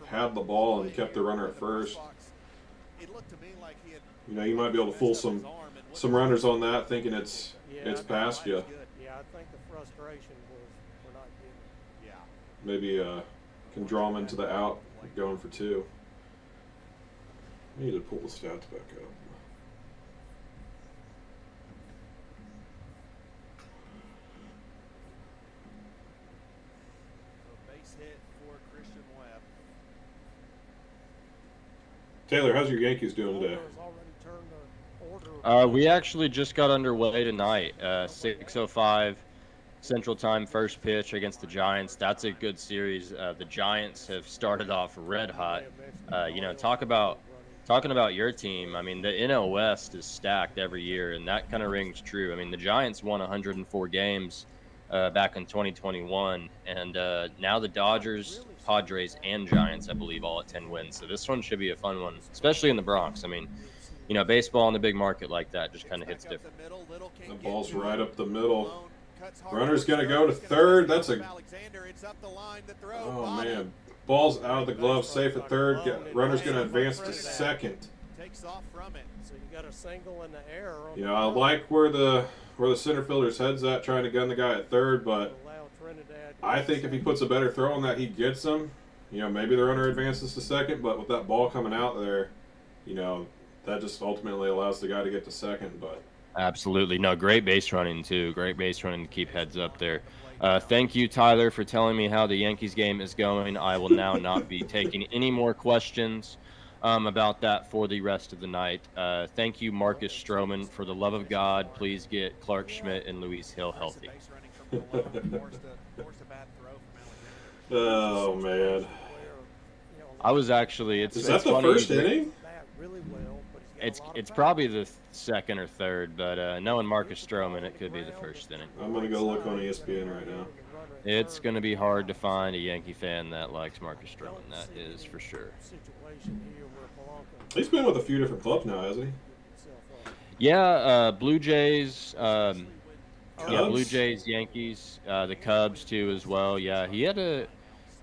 [SPEAKER 2] had the ball and kept the runner at first.
[SPEAKER 5] It looked to me like he had.
[SPEAKER 2] You might be able to fool some runners on that, thinking it's past you.
[SPEAKER 1] Yeah, I think the frustration was we're not getting.
[SPEAKER 5] Yeah.
[SPEAKER 2] Maybe can draw him into the out, going for 2. I need to pull the stats back up.
[SPEAKER 5] A base hit for Christian Webb.
[SPEAKER 2] Taylor, how's your Yankees doing today?
[SPEAKER 1] Faulkner's already turned the order.
[SPEAKER 3] We actually just got underway tonight. 6:05 Central Time, first pitch against the Giants. That's a good series. The Giants have started off red hot. Talking about your team, I mean, the NL West is stacked every year, and that kind of rings true. I mean, the Giants won 104 games back in 2021, and now the Dodgers, Padres, and Giants, I believe, all at 10 wins. So this one should be a fun one, especially in the Bronx. I mean, baseball in the big market like that just kind of hits different.
[SPEAKER 2] The ball's right up the middle. Runner's going to go to third. That's a... Oh, man. Ball's out of the glove, safe at third. Runner's going to advance to second.
[SPEAKER 5] Takes off from it.
[SPEAKER 1] So you got a single in the air.
[SPEAKER 2] I like where the center fielder's head's at, trying to gun the guy at third, but I think if he puts a better throw on that, he gets him. Maybe the runner advances to second, but with that ball coming out there, that just ultimately allows the guy to get to second. But
[SPEAKER 3] absolutely. No, great base running, too. Great base running to keep heads up there. Thank you, Tyler, for telling me how the Yankees game is going. I will now not be taking any more questions about that for the rest of the night. Thank you, Marcus Stroman. For the love of God, please get Clark Schmidt and Luis Hill healthy.
[SPEAKER 2] Oh, man.
[SPEAKER 3] I was actually...
[SPEAKER 2] Is that the first inning?
[SPEAKER 3] It's probably the second or third, but knowing Marcus Stroman, it could be the first inning.
[SPEAKER 2] I'm going to go look on ESPN right now.
[SPEAKER 3] It's going to be hard to find a Yankee fan that likes Marcus Stroman. That is for sure.
[SPEAKER 2] He's been with a few different clubs now, hasn't he?
[SPEAKER 3] Yeah, Blue Jays.
[SPEAKER 2] Cubs?
[SPEAKER 3] Blue Jays, Yankees, the Cubs too as well. Yeah, he had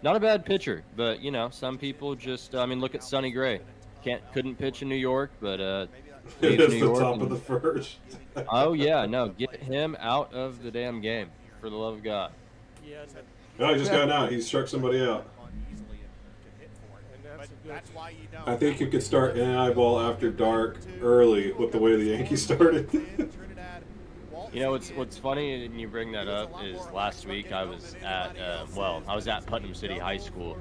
[SPEAKER 3] not a bad pitcher, but some people just. I mean, look at Sonny Gray. Couldn't pitch in New York, but
[SPEAKER 2] it's the top of the first.
[SPEAKER 3] Oh yeah, no, get him out of the damn game for the love of God.
[SPEAKER 2] No, he just got out. He struck somebody out. I think you could start NAIA ball after dark early with the way the Yankees started.
[SPEAKER 3] What's funny, and you bring that up, is last week I was at Putnam City High School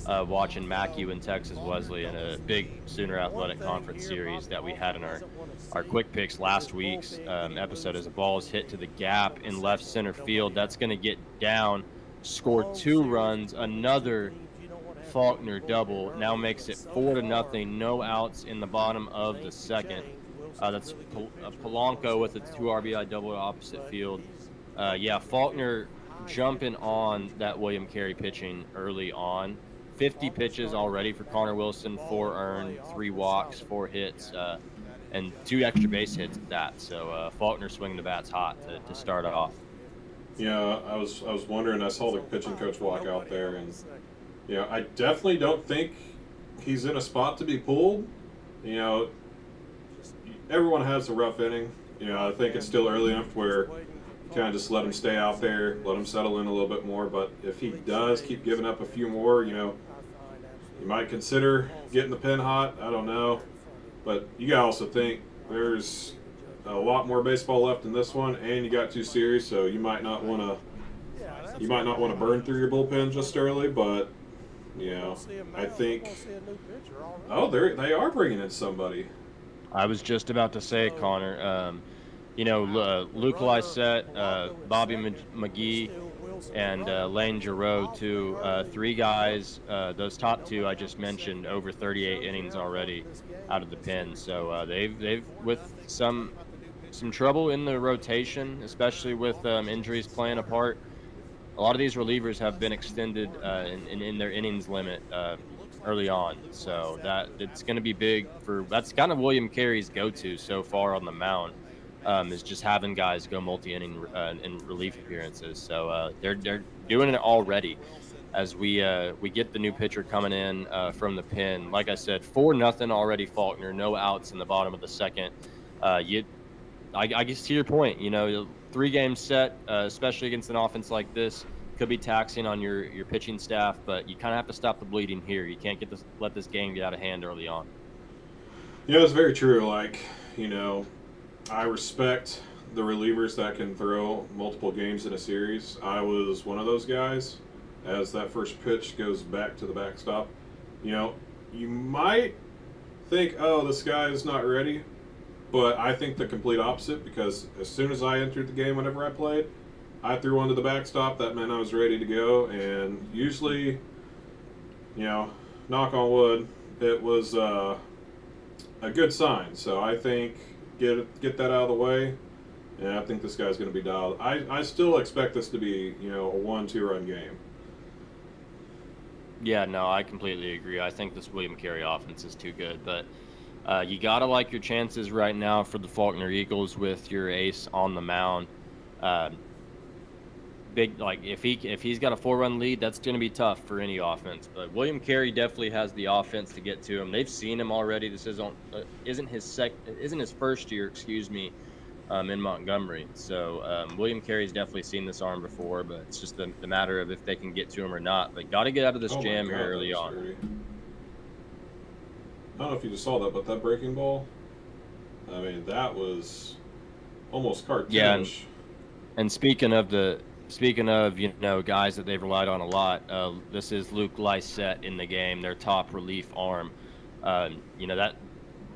[SPEAKER 3] watching MACU and Texas Wesleyan, a big Sooner Athletic Conference series that we had in our Quick Picks last week's episode. As a ball is hit to the gap in left center field, that's going to get down, score 2 runs, another Faulkner double, now makes it 4-0, no outs in the bottom of the second. That's Polanco with a 2 RBI double opposite field. Faulkner jumping on that William Carey pitching early on. 50 pitches already for Connor Wilson, 4 earned, 3 walks, 4 hits, and 2 extra base hits at that. So Faulkner swinging the bats hot to start off.
[SPEAKER 2] Yeah, I was wondering. I saw the pitching coach walk out there, and I definitely don't think he's in a spot to be pulled. everyone has a rough inning. I think it's still early enough where you kind of just let him stay out there, let him settle in a little bit more. But if he does keep giving up a few more, you might consider getting the pin hot. I don't know. But you got to also think there's a lot more baseball left in this one, and you got 2 series, so you might not want to burn through your bullpen just early. But I think they are bringing in somebody.
[SPEAKER 3] I was just about to say, Connor. Luke Lysette, Bobby McGee, and Lane Giroux, 3 guys. Those top 2 I just mentioned, over 38 innings already out of the pen. So they've with some trouble in the rotation, especially with injuries playing a part. A lot of these relievers have been extended in their innings limit early on, so that it's going to be big that's kind of William Carey's go-to so far on the mound. Is just having guys go multi-inning in relief appearances. So they're doing it already as we get the new pitcher coming in from the pen. Like I said, 4-0 already Faulkner, no outs in the bottom of the second. I guess to your point, 3-game set, especially against an offense like this, could be taxing on your pitching staff, but you kind of have to stop the bleeding here. You can't let this game get out of hand early on.
[SPEAKER 2] It's very true. I respect the relievers that can throw multiple games in a series. I was one of those guys. As that first pitch goes back to the backstop, you might think, oh, this guy is not ready. But I think the complete opposite, because as soon as I entered the game, whenever I played, I threw one to the backstop. That meant I was ready to go. And usually, knock on wood, it was a good sign. So I think get that out of the way, and I think this guy's going to be dialed. I still expect this to be, a 1-2 run game.
[SPEAKER 3] Yeah, no, I completely agree. I think this William Carey offense is too good, but you got to like your chances right now for the Faulkner Eagles with your ace on the mound. If he's got a 4-run lead, that's going to be tough for any offense. But William Carey definitely has the offense to get to him. They've seen him already. This isn't his first year, in Montgomery. So William Carey's definitely seen this arm before, but it's just the matter of if they can get to him or not. They got to get out of this jam here early on.
[SPEAKER 2] Scary. I don't know if you just saw that, but that breaking ball, that was almost cartoonish.
[SPEAKER 3] Yeah, and speaking of guys that they've relied on a lot, this is Luke Lysette in the game, their top relief arm. That,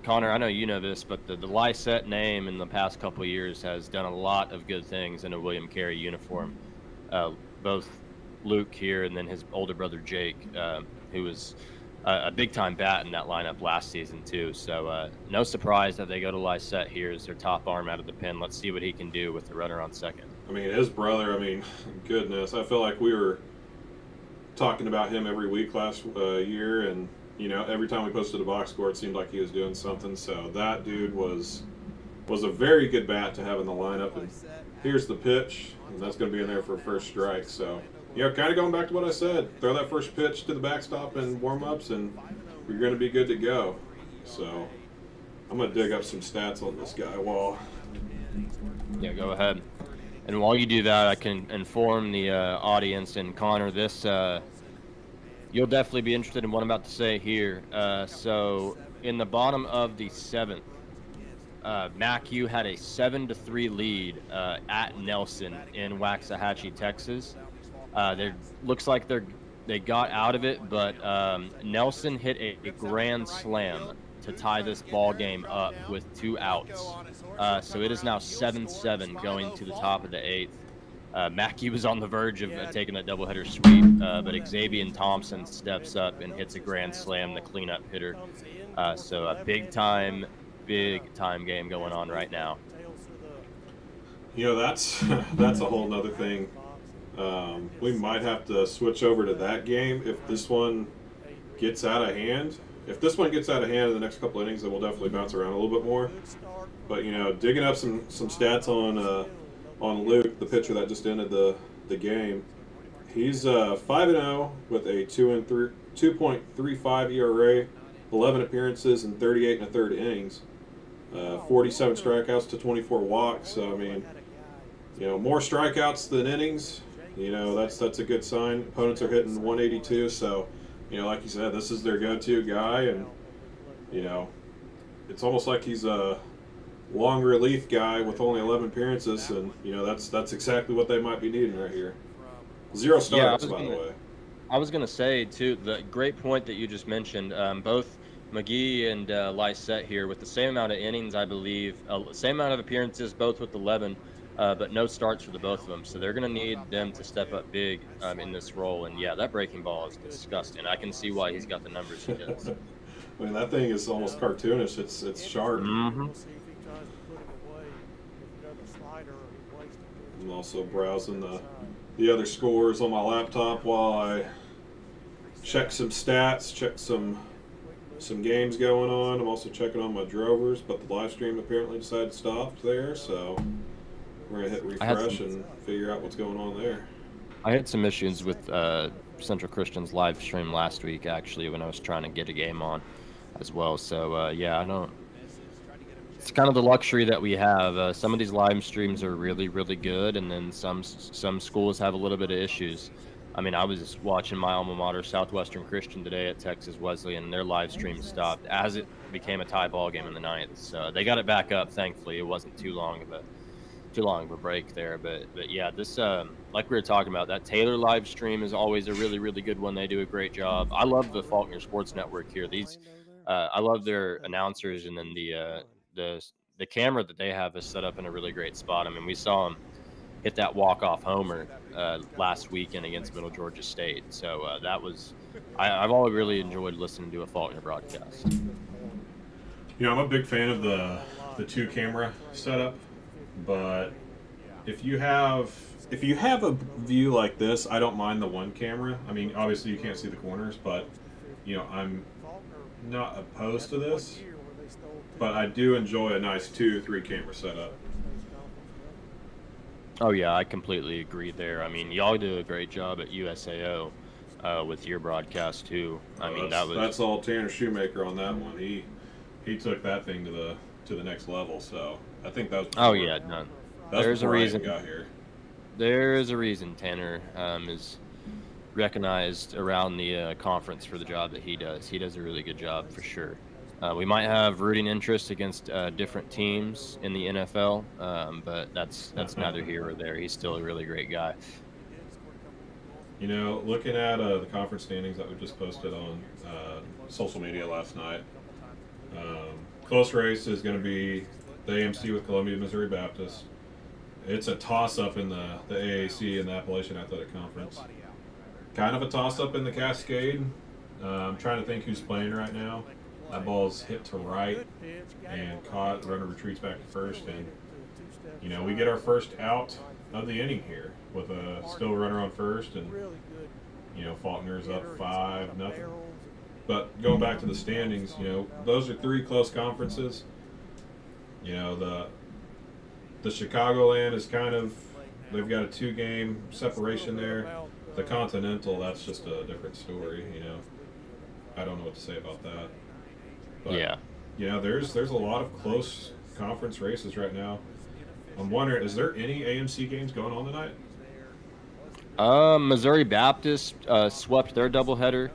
[SPEAKER 3] Connor, I know you know this, but the Lysette name in the past couple of years has done a lot of good things in a William Carey uniform. Both Luke here and then his older brother Jake, who was a big-time bat in that lineup last season too. So no surprise that they go to Lysette here as their top arm out of the pen. Let's see what he can do with the runner on second.
[SPEAKER 2] His brother, goodness, I feel like we were talking about him every week last year, and every time we posted a box score, it seemed like he was doing something. So that dude was a very good bat to have in the lineup. And here's the pitch, and that's going to be in there for a first strike. So, kind of going back to what I said, throw that first pitch to the backstop and warm-ups, and you're going to be good to go. So I'm going to dig up some stats on this guy while...
[SPEAKER 3] Yeah, go ahead. And while you do that, I can inform the audience and Connor this. You'll definitely be interested in what I'm about to say here. So in the bottom of the 7th, MacU had a 7-3 lead at Nelson in Waxahachie, Texas. Looks like they got out of it, but Nelson hit a grand slam to tie this ball game up with 2 outs. So it is now 7-7 going to the top of the 8th. Mackey was on the verge of taking that doubleheader sweep, but Xavier Thompson steps up and hits a grand slam, the cleanup hitter. So a big time game going on right now.
[SPEAKER 2] That's a whole nother thing. We might have to switch over to that game if this one gets out of hand. If this one gets out of hand in the next couple innings, then we'll definitely bounce around a little bit more. But digging up some stats on Luke, the pitcher that just ended the game, he's 5-0 with a 2.35 ERA, 11 appearances, and 38 1/3 innings. 47 strikeouts to 24 walks. So I mean, more strikeouts than innings. That's a good sign. Opponents are hitting 182, so like you said, this is their go-to guy, and it's almost like he's a long relief guy with only 11 appearances, and that's exactly what they might be needing right here. 0 starts, by the way.
[SPEAKER 3] I was gonna say too, the great point that you just mentioned. Both McGee and Lysette here with the same amount of innings, I believe, same amount of appearances, both with 11. But no starts for the both of them, so they're going to need them to step up big in this role. And yeah, that breaking ball is disgusting. I can see why he's got the numbers he does.
[SPEAKER 2] I mean, that thing is almost cartoonish. It's sharp.
[SPEAKER 3] Mm-hmm.
[SPEAKER 2] I'm also browsing the other scores on my laptop while I check some stats, check some games going on. I'm also checking on my drovers, but the live stream apparently decided to stop there, so we're going to hit refresh and figure out what's going on there.
[SPEAKER 3] I had some issues with Central Christian's live stream last week, actually, when I was trying to get a game on as well. So, yeah, I don't... It's kind of the luxury that we have. Some of these live streams are really, really good, and then some schools have a little bit of issues. I mean, I was watching my alma mater, Southwestern Christian, today at Texas Wesleyan, and their live stream stopped as it became a tie ball game in the ninth. So they got it back up, thankfully. It wasn't too long of a break there, but yeah, this like we were talking about, that Taylor live stream is always a really, really good one. They do a great job. I love the Faulkner Sports Network here. I love their announcers, and then the camera that they have is set up in a really great spot. I mean, we saw them hit that walk-off homer last weekend against Middle Georgia State, so I've always really enjoyed listening to a Faulkner broadcast.
[SPEAKER 2] I'm a big fan of the 2-camera setup. But if you have a view like this, I don't mind the 1 camera. I mean, obviously you can't see the corners, but I'm not opposed to this. But I do enjoy a nice 2-3 camera setup.
[SPEAKER 3] Oh yeah, I completely agree there. I mean, y'all do a great job at USAO with your broadcast too. That's all Tanner Shoemaker on that one. He took that thing to the next level. So I think that was. Oh yeah, no. There's a reason.
[SPEAKER 2] Got here.
[SPEAKER 3] There is a reason Tanner is recognized around the conference for the job that he does. He does a really good job for sure. We might have rooting interest against different teams in the NFL, but that's neither here or there. He's still a really great guy.
[SPEAKER 2] Looking at the conference standings that we just posted on social media last night, close race is going to be the AMC with Columbia Missouri Baptist. It's a toss-up in the AAC and the Appalachian Athletic Conference. Kind of a toss-up in the Cascade. I'm trying to think who's playing right now. That ball's hit to right and caught. The runner retreats back to first, and we get our first out of the inning here with a still runner on first, and Faulkner's up 5-0. But going back to the standings, those are 3 close conferences. The Chicagoland is they've got a 2-game separation there. The Continental, that's just a different story. I don't know what to say about that. But,
[SPEAKER 3] yeah.
[SPEAKER 2] There's a lot of close conference races right now. I'm wondering, is there any AMC games going on tonight?
[SPEAKER 3] Missouri Baptist swept their doubleheader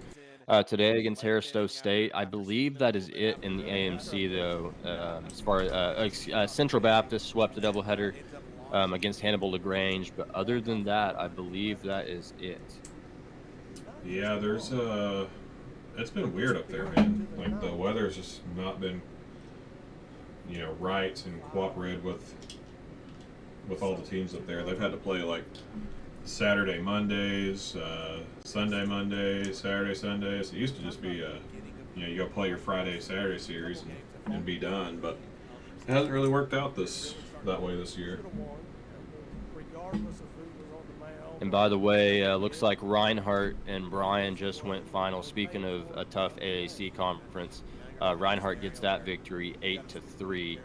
[SPEAKER 3] today against Harris-Stowe State. I believe that is it in the AMC, though. As far as Central Baptist swept the doubleheader against Hannibal LaGrange, but other than that, I believe that is it.
[SPEAKER 2] Yeah, it's been weird up there, man. Like, the weather's just not been, right and cooperated with all the teams up there. They've had to play like Saturday Mondays, Sunday Mondays, Saturday Sundays. It used to just be you go play your Friday Saturday series and be done, but it hasn't really worked out that way this year.
[SPEAKER 3] And by the way, looks like Reinhardt and Bryan just went final. Speaking of a tough AAC conference, Reinhardt gets that victory 8-3.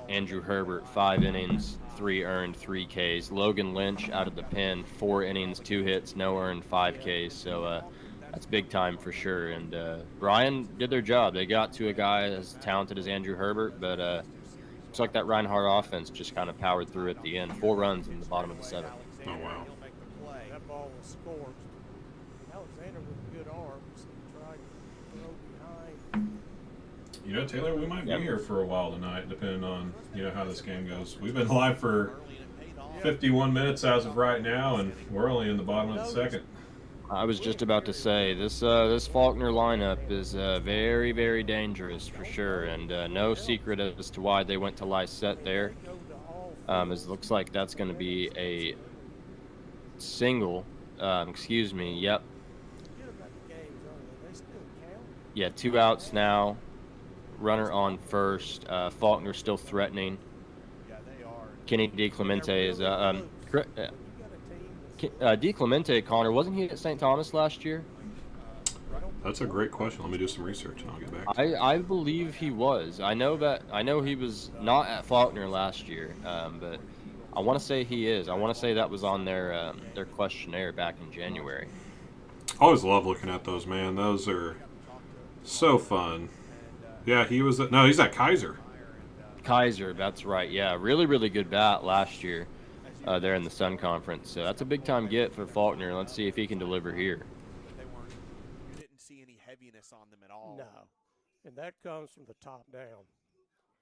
[SPEAKER 3] Andrew Herbert, 5 innings, 3 earned, 3 Ks. Logan Lynch out of the pen, 4 innings, 2 hits, no earned, 5 Ks. So That's big time for sure. And Ryan did their job. They got to a guy as talented as Andrew Herbert, but looks like that Reinhardt offense just kind of powered through at the end. 4 runs in the bottom of the 7th.
[SPEAKER 2] Oh, wow.
[SPEAKER 1] That ball was scorched. Alexander with good arms tried to throw behind.
[SPEAKER 2] You know, Taylor, we might be here for a while tonight, depending on, you know, how this game goes. We've been live for 51 minutes as of right now, and we're only in the bottom of the 2nd.
[SPEAKER 3] I was just about to say, this Faulkner lineup is very, very dangerous for sure, and no secret as to why they went to Lysette there. It looks like that's going to be a single. Excuse me. Yep. Yeah, 2 outs now. Runner on first. Faulkner still threatening. Kenny DiClemente is DiClemente, Connor, wasn't he at St. Thomas last year?
[SPEAKER 2] That's a great question. Let me do some research and I'll get back.
[SPEAKER 3] I believe he was. I know he was not at Faulkner last year, but I want to say he is. I want to say that was on their questionnaire back in January.
[SPEAKER 2] I always love looking at those, man. Those are so fun. Yeah, he's at Kaiser.
[SPEAKER 3] Kaiser, that's right. Yeah, really, really good bat last year there in the Sun Conference. So that's a big-time get for Faulkner. Let's see if he can deliver here.
[SPEAKER 5] You didn't see any heaviness on them at all.
[SPEAKER 1] No, and that comes from the top down.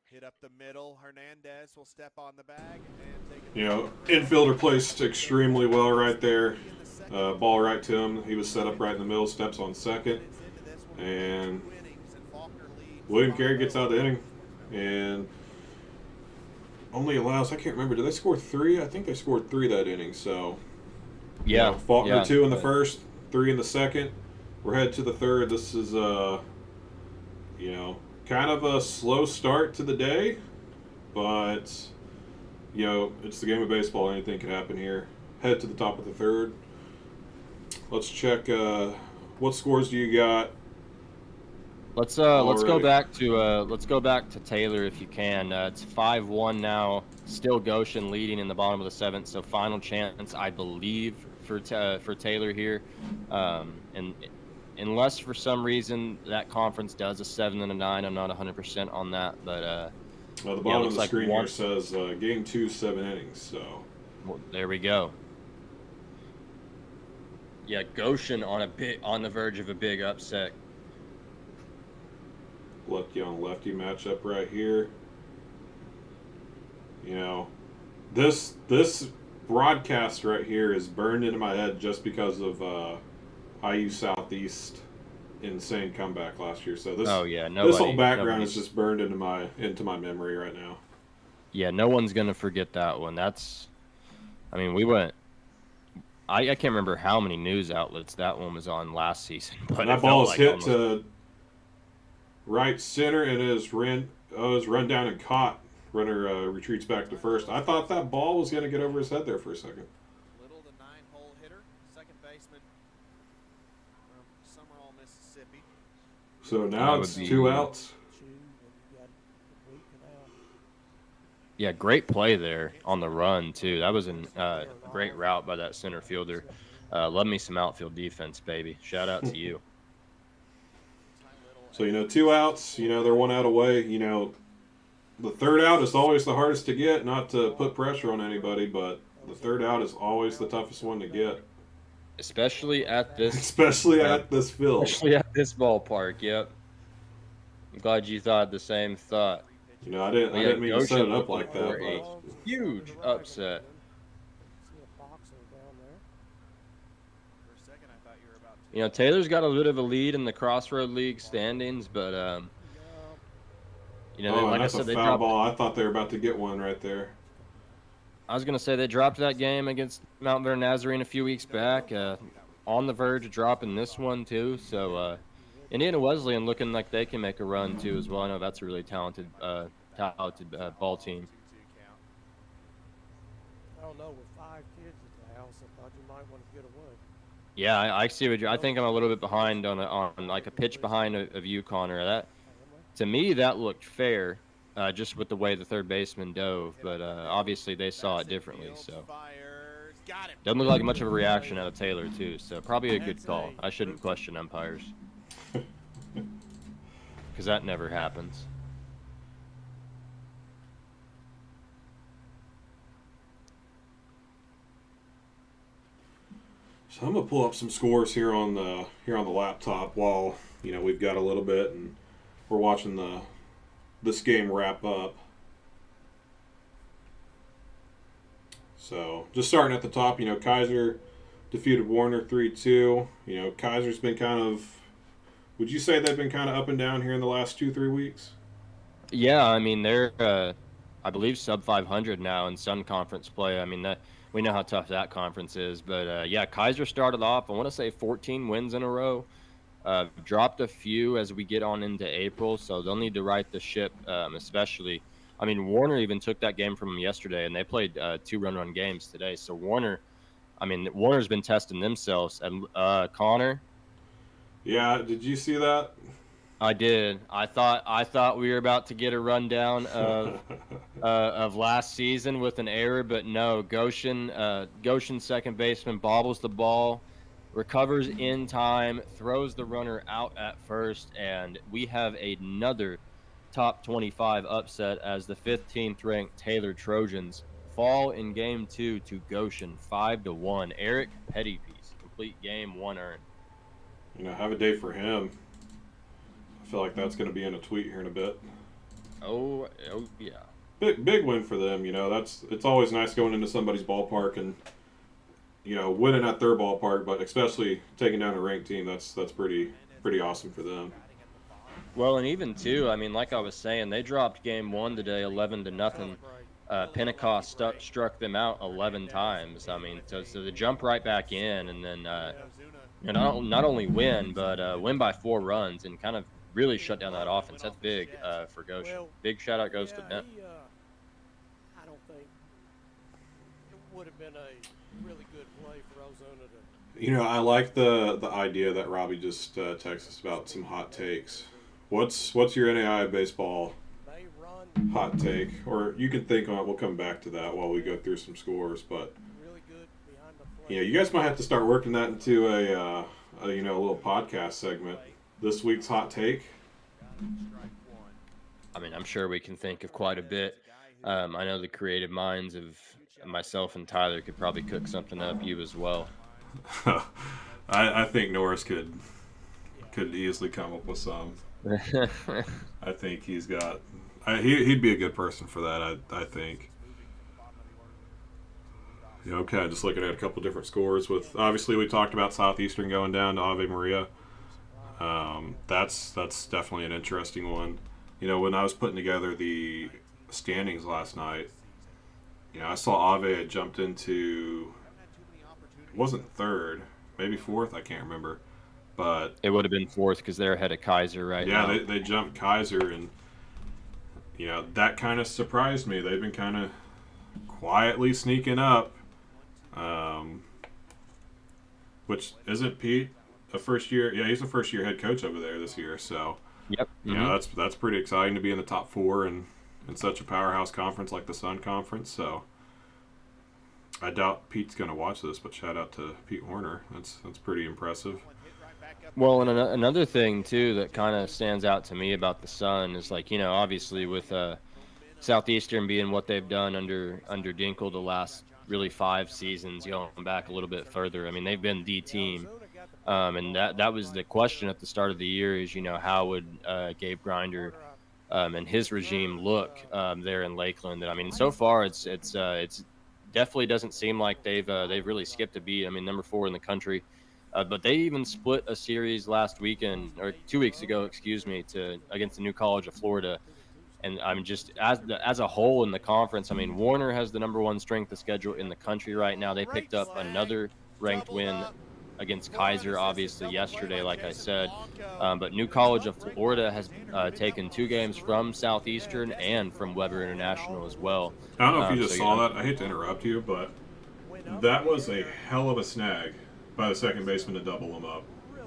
[SPEAKER 5] Hit up the middle. Hernandez will step on the bag and take it.
[SPEAKER 2] You know, infielder placed extremely well right there. Ball right to him. He was set up right in the middle, steps on second. And William Carey gets out of the inning and only allows, I can't remember, did they score 3? I think they scored 3 that inning. So,
[SPEAKER 3] yeah.
[SPEAKER 2] You know, Faulkner 2 in the first, 3 in the second. We're headed to the 3rd. This is, you know, kind of a slow start to the day, but, you know, it's the game of baseball. Anything can happen here. Head to the top of the 3rd. Let's check, what scores do you got?
[SPEAKER 3] Let's go back to Taylor if you can. It's 5-1 now. Still Goshen leading in the bottom of the 7th. So final chance, I believe, for Taylor here. And unless for some reason that conference does a 7 and a 9, I'm not 100% on that. But
[SPEAKER 2] the bottom of the screen here says game 2, 7 innings. So
[SPEAKER 3] well, there we go. Yeah, Goshen on the verge of a big upset.
[SPEAKER 2] Lefty on lefty matchup right here. You know, this broadcast right here is burned into my head just because of IU Southeast insane comeback last year. So this this whole background is just burned into my memory right now.
[SPEAKER 3] Yeah, no one's gonna forget that one. We went. I can't remember how many news outlets that one was on last season. But
[SPEAKER 2] and that ball is hit to right center and is run down and caught. Runner retreats back to first. I thought that ball was going to get over his head there for a second.
[SPEAKER 5] Little, the 9-hole hitter, second baseman from Summerall, Mississippi.
[SPEAKER 2] So now it's 2 outs.
[SPEAKER 3] Yeah, great play there on the run too. That was a great route by that center fielder. Love me some outfield defense, baby. Shout out to you.
[SPEAKER 2] So, you know, 2 outs, you know, they're 1 out away. You know, the 3rd out is always the hardest to get, not to put pressure on anybody, but the 3rd out is always the toughest one to get.
[SPEAKER 3] Especially at this
[SPEAKER 2] at this field.
[SPEAKER 3] Especially at this ballpark, yep. I'm glad you thought the same thought.
[SPEAKER 2] You know, I didn't mean to set it up like that,
[SPEAKER 3] but a huge upset. You know, Taylor's got a bit of a lead in the Crossroad League standings, but you know, like I said, they dropped
[SPEAKER 2] ball. I thought they were about to get one right there.
[SPEAKER 3] I was gonna say they dropped that game against Mount Vernon Nazarene a few weeks back, on the verge of dropping this one too. So Indiana Wesleyan looking like they can make a run too as well. I know that's a really talented ball team.
[SPEAKER 1] I don't know, with 5 kids at the house, I thought you might want to get away.
[SPEAKER 3] Yeah, I see what I think I'm a little bit behind on like a pitch behind of you, Connor. That to me that looked fair, just with the way the third baseman dove, but obviously they saw it differently. So Doesn't look like much of a reaction out of Taylor, too, so probably a good call. I shouldn't question umpires. Because that never happens.
[SPEAKER 2] So I'm gonna pull up some scores here on the laptop while we've got a little bit and we're watching this game wrap up. So just starting at the top, Kaiser defeated Warner 3-2. Kaiser's been kind of, would you say they've been kind of up and down here in the last 2-3 weeks?
[SPEAKER 3] Yeah, I mean they're I believe sub 500 now in Sun Conference play. I mean we know how tough that conference is, but yeah, Kaiser started off, I want to say 14 wins in a row. Dropped a few as we get on into April, so they'll need to right the ship, especially. I mean, Warner even took that game from them yesterday, and they played 2 run games today. So Warner's been testing themselves. And Connor.
[SPEAKER 2] Yeah, did you see that?
[SPEAKER 3] I did. I thought we were about to get a rundown of last season with an error, but no. Goshen second baseman bobbles the ball, recovers in time, throws the runner out at first, and we have another top 25 upset as the 15th ranked Taylor Trojans fall in game 2 to Goshen 5-1. Eric Pettypiece, complete game, 1 earned.
[SPEAKER 2] Have a day for him. I feel like that's going to be in a tweet here in a bit.
[SPEAKER 3] Oh yeah.
[SPEAKER 2] Big win for them. It's always nice going into somebody's ballpark and winning at their ballpark, but especially taking down a ranked team. That's pretty awesome for them.
[SPEAKER 3] Well, and even too, I mean, like I was saying, they dropped game 1 today, 11-0. Pentecost struck them out 11 times. I mean, so they jump right back in, and then not only win, but win by 4 runs and kind of really shut down that offense. That's big for Goshen. Big shout out goes to them.
[SPEAKER 1] I don't think it would have been a really good play for Ozuna to.
[SPEAKER 2] I like the idea that Robbie just texted us about some hot takes. What's your NAIA baseball hot take? Or you can think on it. We'll come back to that while we go through some scores. But you guys might have to start working that into a little podcast segment. This week's hot take.
[SPEAKER 3] I mean, I'm sure we can think of quite a bit. I know the creative minds of myself and Tyler could probably cook something up. You as well.
[SPEAKER 2] I think Norris could easily come up with some. I think he's got. He'd be a good person for that. I think. Okay, just looking at a couple different scores. With obviously we talked about Southeastern going down to Ave Maria. That's definitely an interesting one. When I was putting together the standings last night, I saw Ave had jumped into. It wasn't third, maybe fourth. I can't remember. But
[SPEAKER 3] it would have been 4th because they're ahead of Kaiser now.
[SPEAKER 2] Yeah, they jumped Kaiser, and that kind of surprised me. They've been kind of quietly sneaking up. Which isn't Pete a first year? Yeah, he's a first year head coach over there this year. So
[SPEAKER 3] yep,
[SPEAKER 2] that's pretty exciting to be in the top 4 in such a powerhouse conference like the Sun Conference. So I doubt Pete's going to watch this, but shout out to Pete Horner. That's pretty impressive.
[SPEAKER 3] Well, and another thing, too, that kind of stands out to me about the Sun is, obviously with Southeastern being what they've done under Dinkle the last really 5 seasons, going back a little bit further. I mean, they've been the team. And that was the question at the start of the year is, how would Gabe Grinder and his regime look there in Lakeland? And, I mean, so far it's definitely doesn't seem like they've really skipped a beat. I mean, number 4 in the country. But they even split a series last weekend, or 2 weeks ago, against the New College of Florida. And I'm just as a whole in the conference. I mean, Warner has the number 1 strength of schedule in the country right now. They picked up another ranked win against Kaiser, obviously yesterday, like I said. But New College of Florida has taken 2 games from Southeastern and from Weber International as well.
[SPEAKER 2] I don't know if you just saw that. I hate to interrupt you, but that was a hell of a snag by the second baseman to double him up.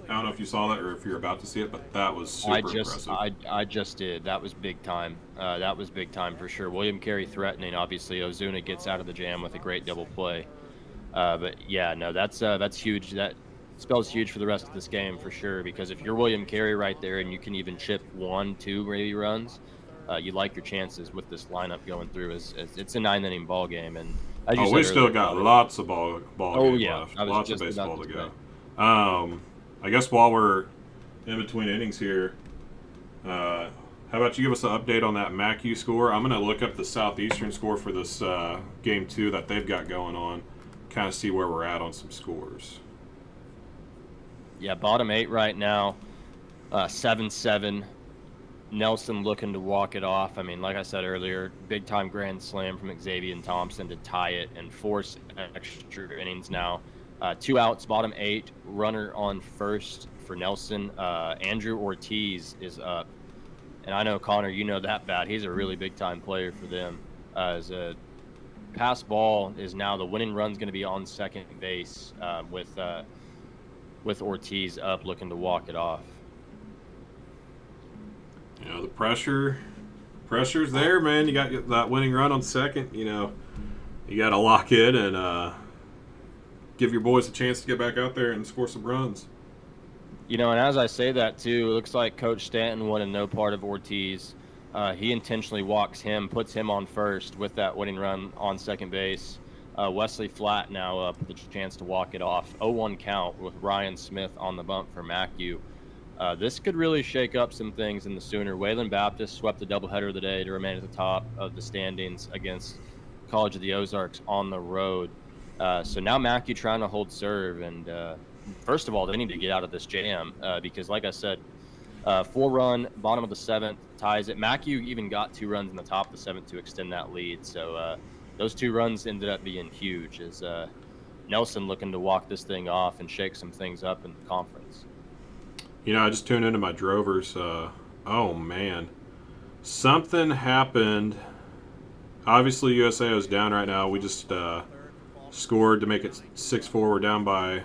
[SPEAKER 2] I don't know if you saw that or if you're about to see it, but that was super impressive.
[SPEAKER 3] I just did. That was big time. That was big time for sure. William Carey threatening. Obviously, Ozuna gets out of the jam with a great double play. But yeah, no, that's huge. That spells huge for the rest of this game for sure. Because if you're William Carey right there and you can even chip 1, 2 maybe runs, you like your chances with this lineup going through. As it's a 9-inning ball game, and as you
[SPEAKER 2] Oh,
[SPEAKER 3] said
[SPEAKER 2] we still
[SPEAKER 3] earlier,
[SPEAKER 2] got
[SPEAKER 3] Bobby,
[SPEAKER 2] lots of ball
[SPEAKER 3] oh
[SPEAKER 2] game
[SPEAKER 3] yeah,
[SPEAKER 2] left.
[SPEAKER 3] I was
[SPEAKER 2] Lots of
[SPEAKER 3] just about
[SPEAKER 2] baseball
[SPEAKER 3] to
[SPEAKER 2] to
[SPEAKER 3] say.
[SPEAKER 2] go. I guess while we're in between innings here, how about you give us an update on that MACU score? I'm going to look up the Southeastern score for this game 2 that they've got going on, kind of see where we're at on some scores.
[SPEAKER 3] Yeah, bottom 8 right now, 7-7. Nelson looking to walk it off. I mean, like I said earlier, big-time grand slam from Xavier and Thompson to tie it and force extra innings now. 2 outs, bottom 8, runner on first for Nelson. Andrew Ortiz is up. And I know, Connor, you know that bat. He's a really big-time player for them. As a pass ball is now the winning run's going to be on second base with Ortiz up looking to walk it off.
[SPEAKER 2] You know, the pressure's there, man. You got that winning run on second. You know, you got to lock in and give your boys a chance to get back out there and score some runs.
[SPEAKER 3] You know, and as I say that, too, it looks like Coach Stanton wanted no part of Ortiz. He intentionally walks him, puts him on first with that winning run on second base. Wesley Flatt now up with a chance to walk it off. 0-1 count with Ryan Smith on the bump for MACU. This could really shake up some things in the Sooner. Waylon Baptist swept the doubleheader of the day to remain at the top of the standings against College of the Ozarks on the road. So now MACU trying to hold serve. And first of all, they need to get out of this jam because, like I said, 4-run, bottom of the 7th, ties it. MACU even got 2 runs in the top of the 7th to extend that lead. So those 2 runs ended up being huge as Nelson looking to walk this thing off and shake some things up in the conference.
[SPEAKER 2] You know, I just tuned into my Drovers. Oh, man. Something happened. Obviously, USA is down right now. We just scored to make it 6-4. We're down by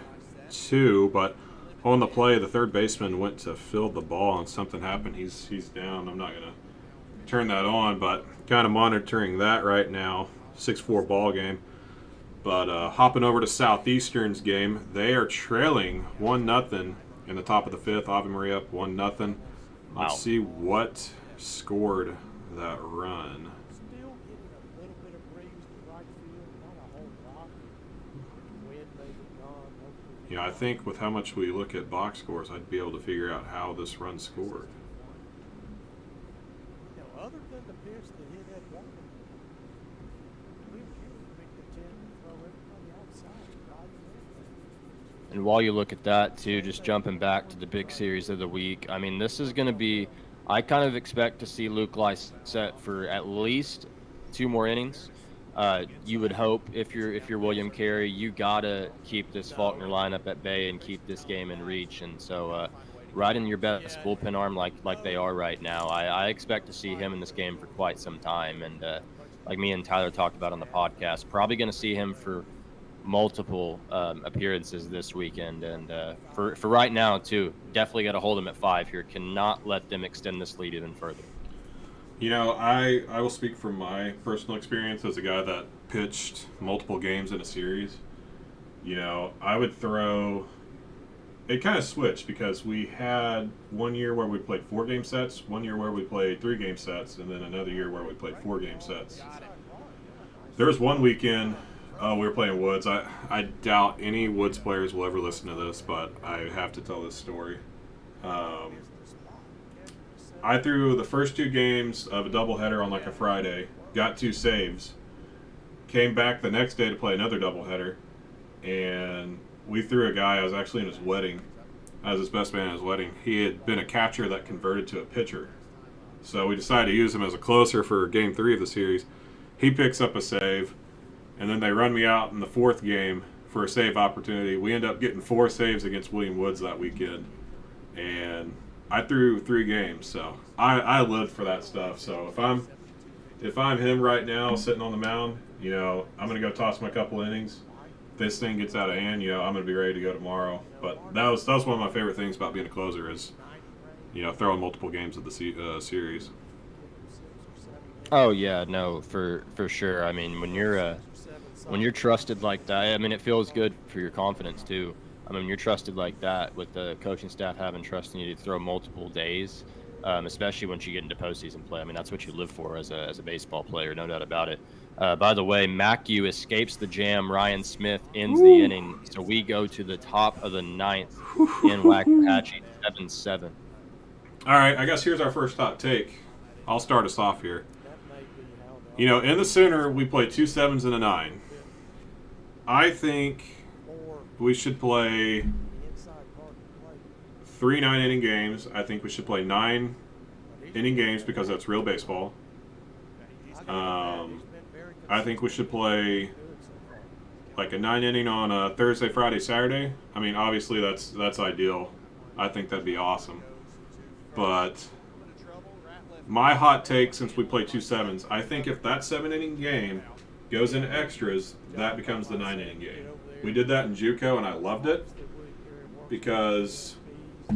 [SPEAKER 2] 2. But on the play, the third baseman went to field the ball, and something happened. He's down. I'm not going to turn that on, but kind of monitoring that right now. 6-4 ball game. But hopping over to Southeastern's game, they are trailing 1-0. In the top of the 5th, Ave Maria up 1-0.
[SPEAKER 3] Wow.
[SPEAKER 2] Let's see what scored that run.
[SPEAKER 1] Still getting a little bit of breeze to right field, not a whole lot. Wind may be gone.
[SPEAKER 2] Yeah, I think with how much we look at box scores, I'd be able to figure out how this run scored.
[SPEAKER 1] You know, other than the pitch that hit that ball, we were big content to throw everybody outside, right?
[SPEAKER 3] And while you look at that, too, just jumping back to the big series of the week, I mean, this is going to be – I kind of expect to see Luke Lice set for at least 2 more innings. You would hope if you're William Carey, you got to keep this Faulkner lineup at bay and keep this game in reach. And so riding your best bullpen arm like they are right now, I expect to see him in this game for quite some time. And like me and Tyler talked about on the podcast, probably going to see him for – multiple appearances this weekend, and for right now too, definitely got to hold them at 5 here. Cannot let them extend this lead even further.
[SPEAKER 2] You know, I will speak from my personal experience as a guy that pitched multiple games in a series. You know, I would throw it kind of switched because we had 1 year where we played 4-game sets, 1 year where we played 3-game sets, and then another year where we played 4-game sets. There was one weekend we were playing Woods. I doubt any Woods players will ever listen to this, but I have to tell this story. I threw the first 2 games of a doubleheader on like a Friday, got 2 saves, came back the next day to play another doubleheader, and we threw a guy. I was actually in his wedding. I was his best man at his wedding. He had been a catcher that converted to a pitcher. So we decided to use him as a closer for game 3 of the series. He picks up a save. And then they run me out in the 4th game for a save opportunity. We end up getting 4 saves against William Woods that weekend. And I threw 3 games, so I lived for that stuff. So if I'm him right now sitting on the mound, you know, I'm going to go toss my couple innings. If this thing gets out of hand, you know, I'm going to be ready to go tomorrow. But that was one of my favorite things about being a closer is, you know, throwing multiple games of the series.
[SPEAKER 3] Oh yeah, no, for sure. I mean, when you're when you're trusted like that, I mean, it feels good for your confidence too. I mean, you're trusted like that with the coaching staff having trust in you to throw multiple days, especially once you get into postseason play. I mean, that's what you live for as a baseball player, no doubt about it. By the way, Mackey escapes the jam. Ryan Smith ends the inning, so we go to the top of the ninth in Waxahachie, 7-7.
[SPEAKER 2] All right, I guess here's our first hot take. I'll start us off here. You know, in the center, we play 2 7s and a 9. I think we should play 3 9-inning games. I think we should play 9-inning games because that's real baseball. I think we should play like a 9-inning on a Thursday, Friday, Saturday. I mean, obviously that's ideal. I think that'd be awesome. But my hot take, since we play 2 7s, I think if that 7-inning game goes into extras, that becomes the 9-inning game. We did that in JUCO, and I loved it because,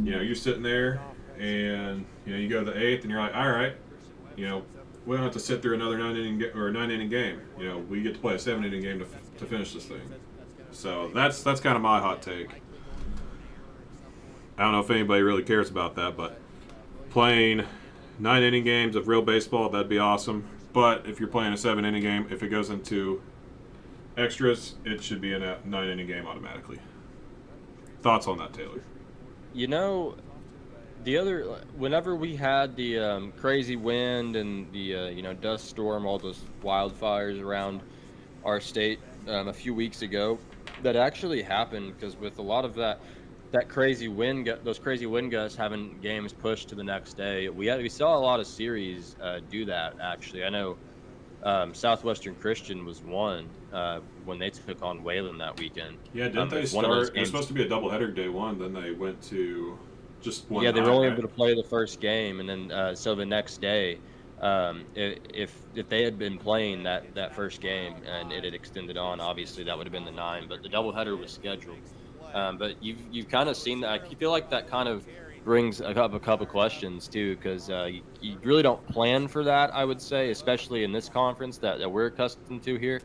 [SPEAKER 2] you know, you're sitting there and, you know, you go to the 8th and you're like, all right, you know, we don't have to sit through another 9-inning game. You know, we get to play a 7-inning game to finish this thing. So that's kind of my hot take. I don't know if anybody really cares about that, but playing 9-inning games of real baseball, that'd be awesome. But if you're playing a 7-inning game, if it goes into extras, it should be a 9-inning game automatically. Thoughts on that, Taylor?
[SPEAKER 3] You know, whenever we had the crazy wind and the dust storm, all those wildfires around our state a few weeks ago, that actually happened because with a lot of that crazy wind, those crazy wind gusts having games pushed to the next day, we saw a lot of series do that. Actually, I know Southwestern Christian was one when they took on Wayland that weekend.
[SPEAKER 2] Yeah, didn't they start? It was supposed to be a doubleheader day one. Then they went to just one.
[SPEAKER 3] Yeah, they were
[SPEAKER 2] night,
[SPEAKER 3] only
[SPEAKER 2] right?
[SPEAKER 3] able to play the first game, and then so the next day, if they had been playing that first game and it had extended on, obviously that would have been the 9. But the doubleheader was scheduled. But you've kind of seen that. I feel like that kind of brings up a couple questions too, because you really don't plan for that, I would say, especially in this conference that we're accustomed to here.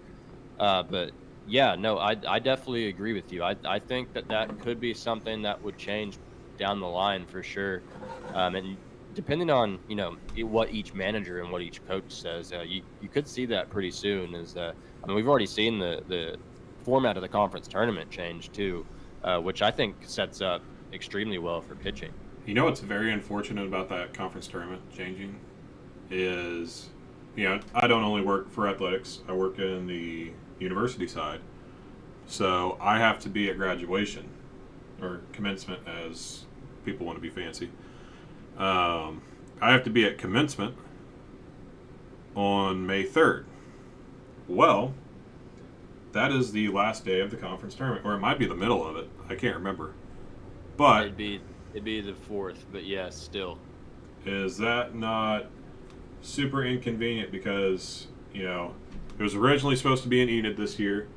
[SPEAKER 3] But yeah, no, I definitely agree with you. I think that could be something that would change down the line for sure. And depending on what each manager and what each coach says, you could see that pretty soon. I mean, we've already seen the format of the conference tournament change too. Which I think sets up extremely well for pitching.
[SPEAKER 2] You know what's very unfortunate about that conference tournament changing is, I don't only work for athletics. I work in the university side. So I have to be at graduation, or commencement as people want to be fancy. I have to be at commencement on May 3rd. Well, that is the last day of the conference tournament, or it might be the middle of it. I can't remember. But
[SPEAKER 3] it'd be the 4th, but yes, still.
[SPEAKER 2] Is that not super inconvenient because, it was originally supposed to be in Enid this year.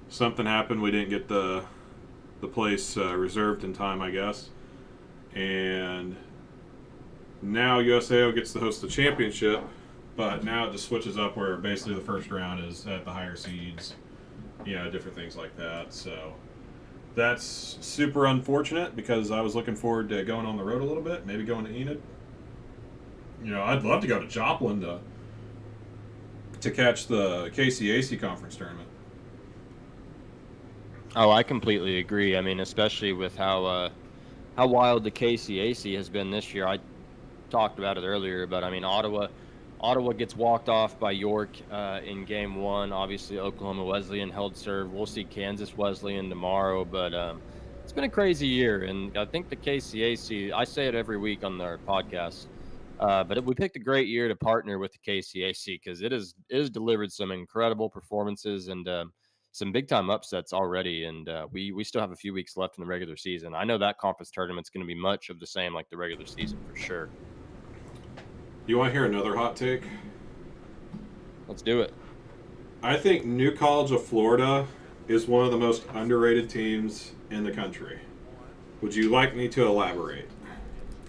[SPEAKER 2] Something happened. We didn't get the place reserved in time, I guess. And now USAO gets to host the championship, but now it just switches up where basically the first round is at the higher seeds. Different things like that. So that's super unfortunate because I was looking forward to going on the road a little bit, maybe going to Enid. I'd love to go to Joplin to catch the KCAC conference tournament.
[SPEAKER 3] Oh, I completely agree. I mean, especially with how wild the KCAC has been this year. I talked about it earlier, but I mean, Ottawa gets walked off by York in Game 1. Obviously, Oklahoma Wesleyan held serve. We'll see Kansas Wesleyan tomorrow, but it's been a crazy year. And I think the KCAC, I say it every week on our podcast, but we picked a great year to partner with the KCAC because it has delivered some incredible performances and some big-time upsets already. And we still have a few weeks left in the regular season. I know that conference tournament's going to be much of the same like the regular season for sure.
[SPEAKER 2] You want to hear another hot take?
[SPEAKER 3] Let's do it.
[SPEAKER 2] I think New College of Florida is one of the most underrated teams in the country. Would you like me to elaborate?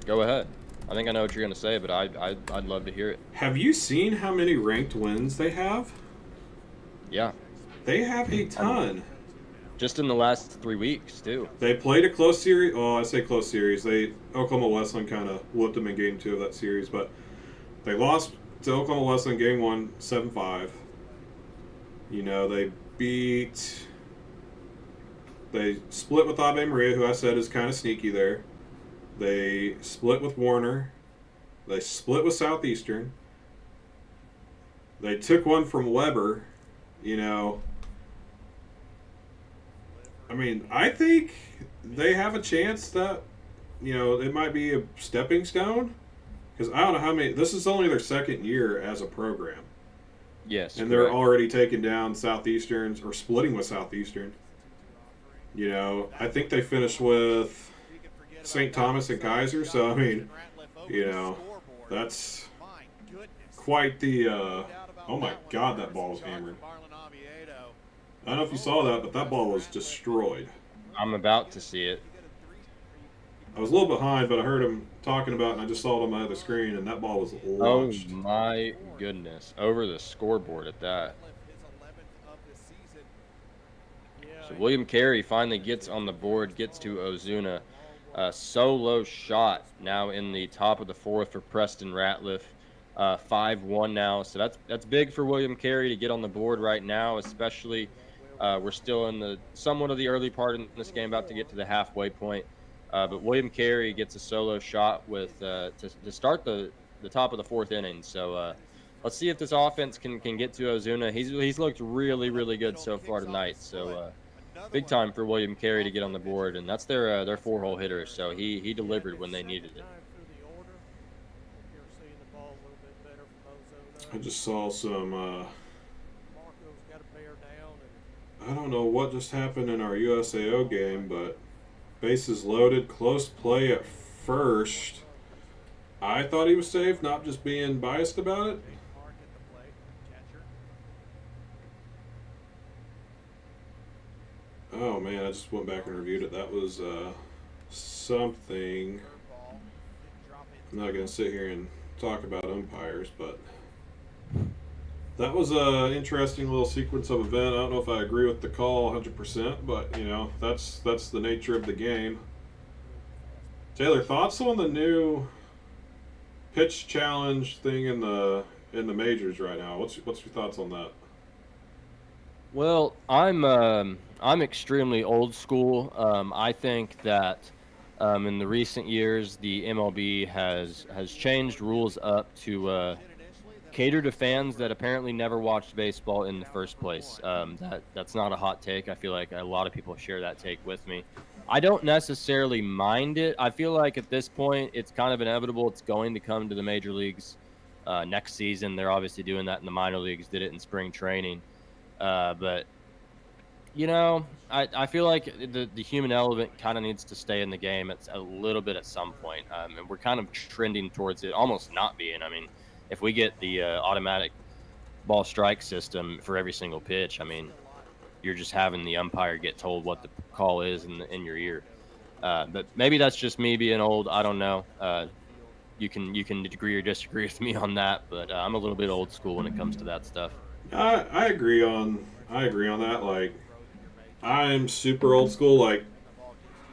[SPEAKER 3] Go ahead. I think I know what you're going to say, but I'd love to hear it.
[SPEAKER 2] Have you seen how many ranked wins they have?
[SPEAKER 3] Yeah.
[SPEAKER 2] They have a ton.
[SPEAKER 3] Just in the last 3 weeks, too.
[SPEAKER 2] They played a close series. Oh, I say close series. Oklahoma Wesleyan kind of whooped them in game 2 of that series, but they lost to Oklahoma Wesleyan game 1, 7-5. You know, they split with Ave Maria, who I said is kind of sneaky there. They split with Warner. They split with Southeastern. They took one from Weber, you know. I mean, I think they have a chance that, you know, it might be a stepping stone. Because I don't know how many. This is only their second year as a program.
[SPEAKER 3] Yes.
[SPEAKER 2] And they're already taking down Southeasterns or splitting with Southeastern. You know, I think they finished with St. Thomas and Kaiser. So, I mean, you know, that's quite the. Oh my God, that ball was hammered. I don't know if you saw that, but that ball was destroyed.
[SPEAKER 3] I'm about to see it.
[SPEAKER 2] I was a little behind, but I heard him talking about it, and I just saw it on my other screen, and that ball was launched.
[SPEAKER 3] Oh my goodness. Over the scoreboard at that. So William Carey finally gets on the board, gets to Ozuna. Solo shot now in the top of the 4th for Preston Ratliff. 5-1 now. So that's big for William Carey to get on the board right now, especially we're still in the somewhat of the early part in this game, about to get to the halfway point. But William Carey gets a solo shot with to start the top of the 4th inning. So let's see if this offense can get to Ozuna. He's looked really, really good so far tonight. So big time for William Carey to get on the board, and that's their 4-hole hitter. So he delivered when they needed it.
[SPEAKER 2] I just saw some. I don't know what just happened in our USAO game, but bases loaded, close play at first. I thought he was safe, not just being biased about it. Oh man, I just went back and reviewed it. That was something. I'm not going to sit here and talk about umpires, but that was an interesting little sequence of event. I don't know if I agree with the call 100%, but you know, that's the nature of the game. Taylor, thoughts on the new pitch challenge thing in the majors right now? What's your thoughts on that?
[SPEAKER 3] Well, I'm extremely old school. I think that in the recent years, the MLB has changed rules up to cater to fans that apparently never watched baseball in the first place. That's not a hot take. I feel like a lot of people share that take with me. I don't necessarily mind it. I feel like at this point, it's kind of inevitable. It's going to come to the major leagues next season. They're obviously doing that in the minor leagues, did it in spring training. But, you know, I feel like the human element kind of needs to stay in the game a little bit at some point. And we're kind of trending towards it almost not being. I mean, if we get the automatic ball strike system for every single pitch, I mean, you're just having the umpire get told what the call is in your ear. But maybe that's just me being old. I don't know. You can agree or disagree with me on that, but I'm a little bit old school when it comes to that stuff.
[SPEAKER 2] I agree on that. Like, I'm super old school. Like,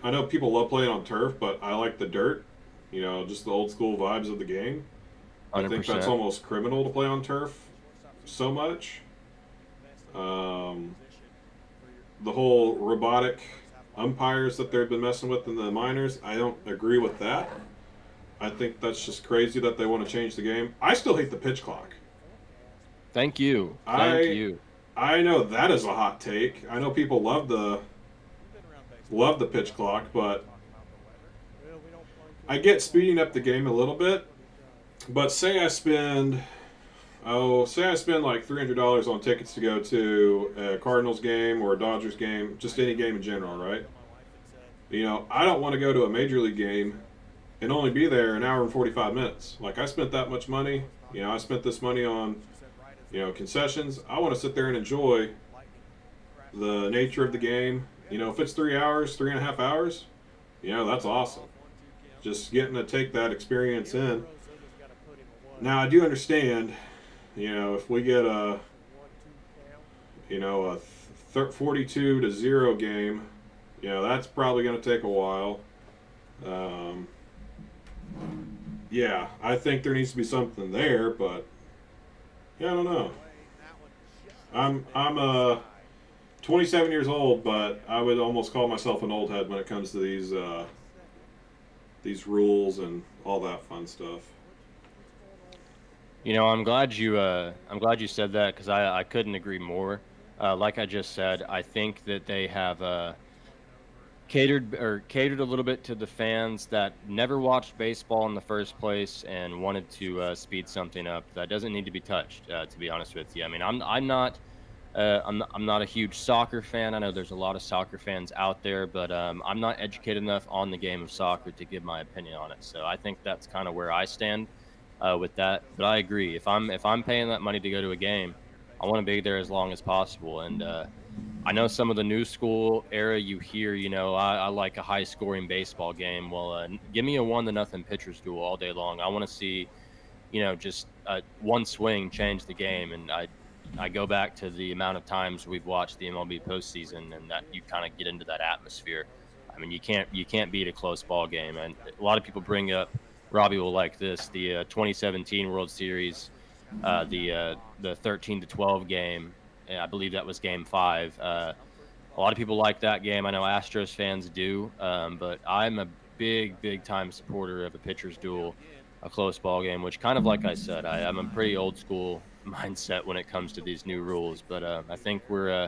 [SPEAKER 2] I know people love playing on turf, but I like the dirt. You know, just the old school vibes of the game.
[SPEAKER 3] 100%.
[SPEAKER 2] I think that's almost criminal to play on turf so much. The whole robotic umpires that they've been messing with in the minors, I don't agree with that. I think that's just crazy that they want to change the game. I still hate the pitch clock.
[SPEAKER 3] Thank you. Thank you.
[SPEAKER 2] I know that is a hot take. I know people love the pitch clock, but I get speeding up the game a little bit. But say I spend like $300 on tickets to go to a Cardinals game or a Dodgers game, just any game in general, right? You know, I don't want to go to a major league game and only be there an hour and 45 minutes. Like, I spent that much money. You know, I spent this money on, you know, concessions. I want to sit there and enjoy the nature of the game. You know, if it's 3 hours, 3.5 hours, you know, that's awesome. Just getting to take that experience in. Now, I do understand, you know, if we get a 42-0 game, that's probably going to take a while. Yeah, I think there needs to be something there, but yeah, I don't know. I'm 27 years old, but I would almost call myself an old head when it comes to these rules and all that fun stuff.
[SPEAKER 3] I'm glad you said that, because I couldn't agree more. Like I just said, I think that they have catered a little bit to the fans that never watched baseball in the first place and wanted to speed something up that doesn't need to be touched. To be honest with you, I mean, I'm not a huge soccer fan. I know there's a lot of soccer fans out there, but I'm not educated enough on the game of soccer to give my opinion on it. So I think that's kind of where I stand with that. But I agree. If I'm paying that money to go to a game, I want to be there as long as possible. And I know some of the new school era, you hear, I like a high scoring baseball game. Well, give me a 1-0 pitcher's duel all day long. I want to see, just one swing change the game. And I go back to the amount of times we've watched the MLB postseason, and that you kind of get into that atmosphere. I mean, you can't beat a close ball game. And a lot of people bring up, Robbie will like this, the 2017 World Series, the 13-12 game. I believe that was Game 5. A lot of people like that game. I know Astros fans do, but I'm a big time supporter of a pitcher's duel, a close ball game, which kind of like I said, I'm a pretty old school mindset when it comes to these new rules. But I think we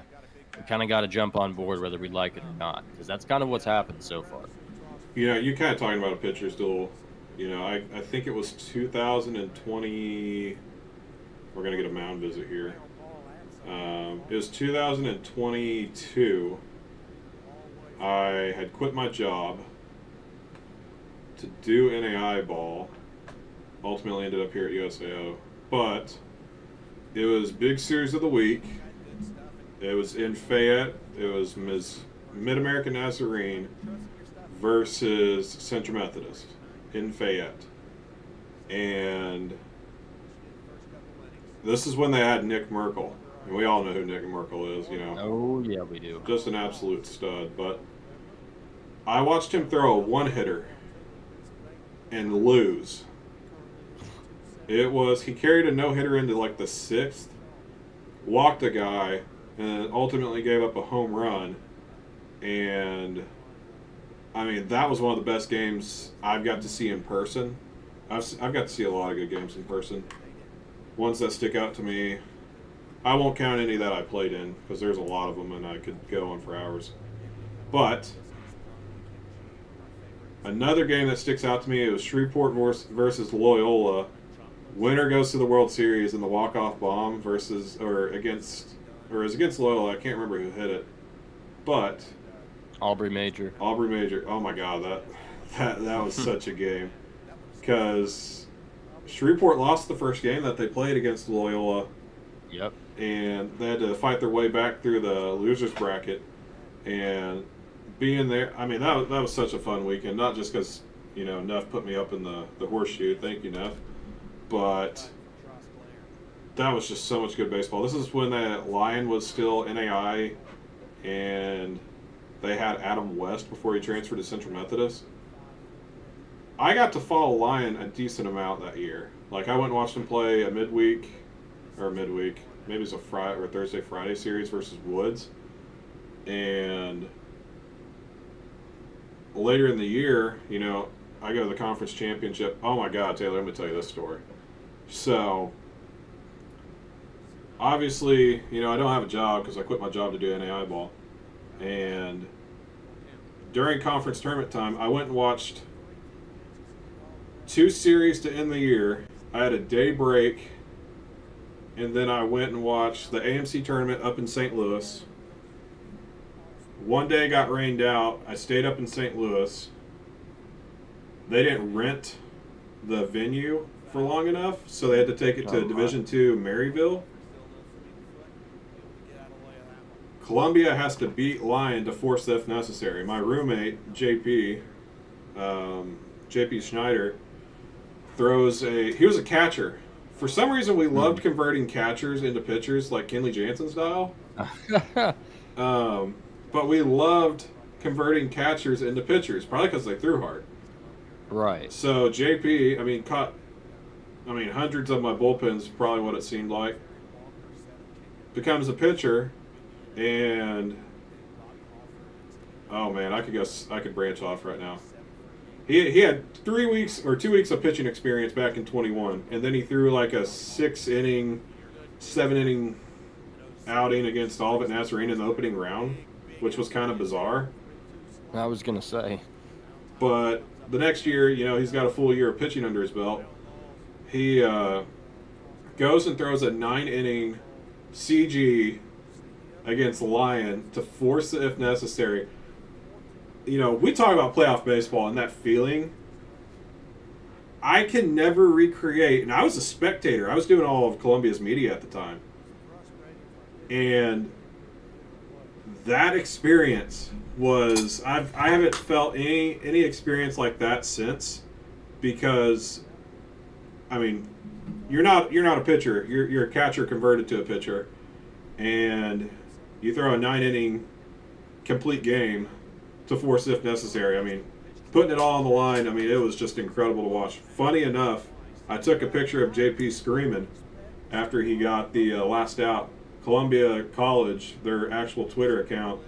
[SPEAKER 3] kind of got to jump on board whether we like it or not, because that's kind of what's happened so far.
[SPEAKER 2] You're kind of talking about a pitcher's duel. I think it was 2020. We're going to get a mound visit here. It was 2022. I had quit my job to do NAI ball. Ultimately ended up here at USAO. But it was big series of the week. It was in Fayette. It was Mid-American Nazarene versus Central Methodist in Fayette. And this is when they had Nick Merkel. And we all know who Nick Merkel is,
[SPEAKER 3] Oh, yeah, we do.
[SPEAKER 2] Just an absolute stud. But I watched him throw a one-hitter and lose. He carried a no-hitter into like the 6th, walked a guy, and ultimately gave up a home run. And, I mean, that was one of the best games I've got to see in person. I've got to see a lot of good games in person. Ones that stick out to me, I won't count any that I played in, because there's a lot of them and I could go on for hours. But another game that sticks out to me, it was Shreveport versus Loyola. Winner goes to the World Series in the walk-off bomb against Loyola. I can't remember who hit it, but
[SPEAKER 3] Aubrey Major.
[SPEAKER 2] Oh my God, that was such a game, because Shreveport lost the first game that they played against Loyola.
[SPEAKER 3] Yep.
[SPEAKER 2] And they had to fight their way back through the losers bracket, and being there, I mean, that was such a fun weekend. Not just because Neff put me up in the horseshoe. Thank you, Neff. But that was just so much good baseball. This is when that Lion was still NAI, and they had Adam West before he transferred to Central Methodist. I got to follow Lion a decent amount that year. Like, I went and watched him play a midweek, maybe it's a Friday or Thursday-Friday series versus Woods. And later in the year, I go to the conference championship. Oh my God, Taylor, let me tell you this story. So, obviously, I don't have a job because I quit my job to do NAI ball. And during conference tournament time, I went and watched 2 series to end the year. I had a day break, and then I went and watched the AMC tournament up in St. Louis. One day got rained out. I stayed up in St. Louis. They didn't rent the venue for long enough, so they had to take it to Division II Maryville. Columbia has to beat Lion to force if necessary. My roommate, JP Schneider, he was a catcher. For some reason, we loved converting catchers into pitchers, like Kenley Jansen style. But we loved converting catchers into pitchers, probably because they threw hard.
[SPEAKER 3] Right.
[SPEAKER 2] So JP, caught hundreds of my bullpens, probably what it seemed like. Becomes a pitcher, and oh man, I could branch off right now. He had 3 weeks or 2 weeks of pitching experience back in 21, and then he threw like a 7 inning outing against Olivet Nazarene in the opening round, which was kind of bizarre.
[SPEAKER 3] I was gonna say.
[SPEAKER 2] But the next year, he's got a full year of pitching under his belt. He goes and throws a 9-inning CG against Lyon to force it if necessary. We talk about playoff baseball and that feeling. I can never recreate, and I was a spectator. I was doing all of Columbia's media at the time. And that experience was, I haven't felt any experience like that since, because you're not a pitcher. You're a catcher converted to a pitcher, and you throw a 9-inning complete game to force if necessary. Putting it all on the line. It was just incredible to watch. Funny enough, I took a picture of JP screaming after he got the last out. Columbia College, their actual Twitter account,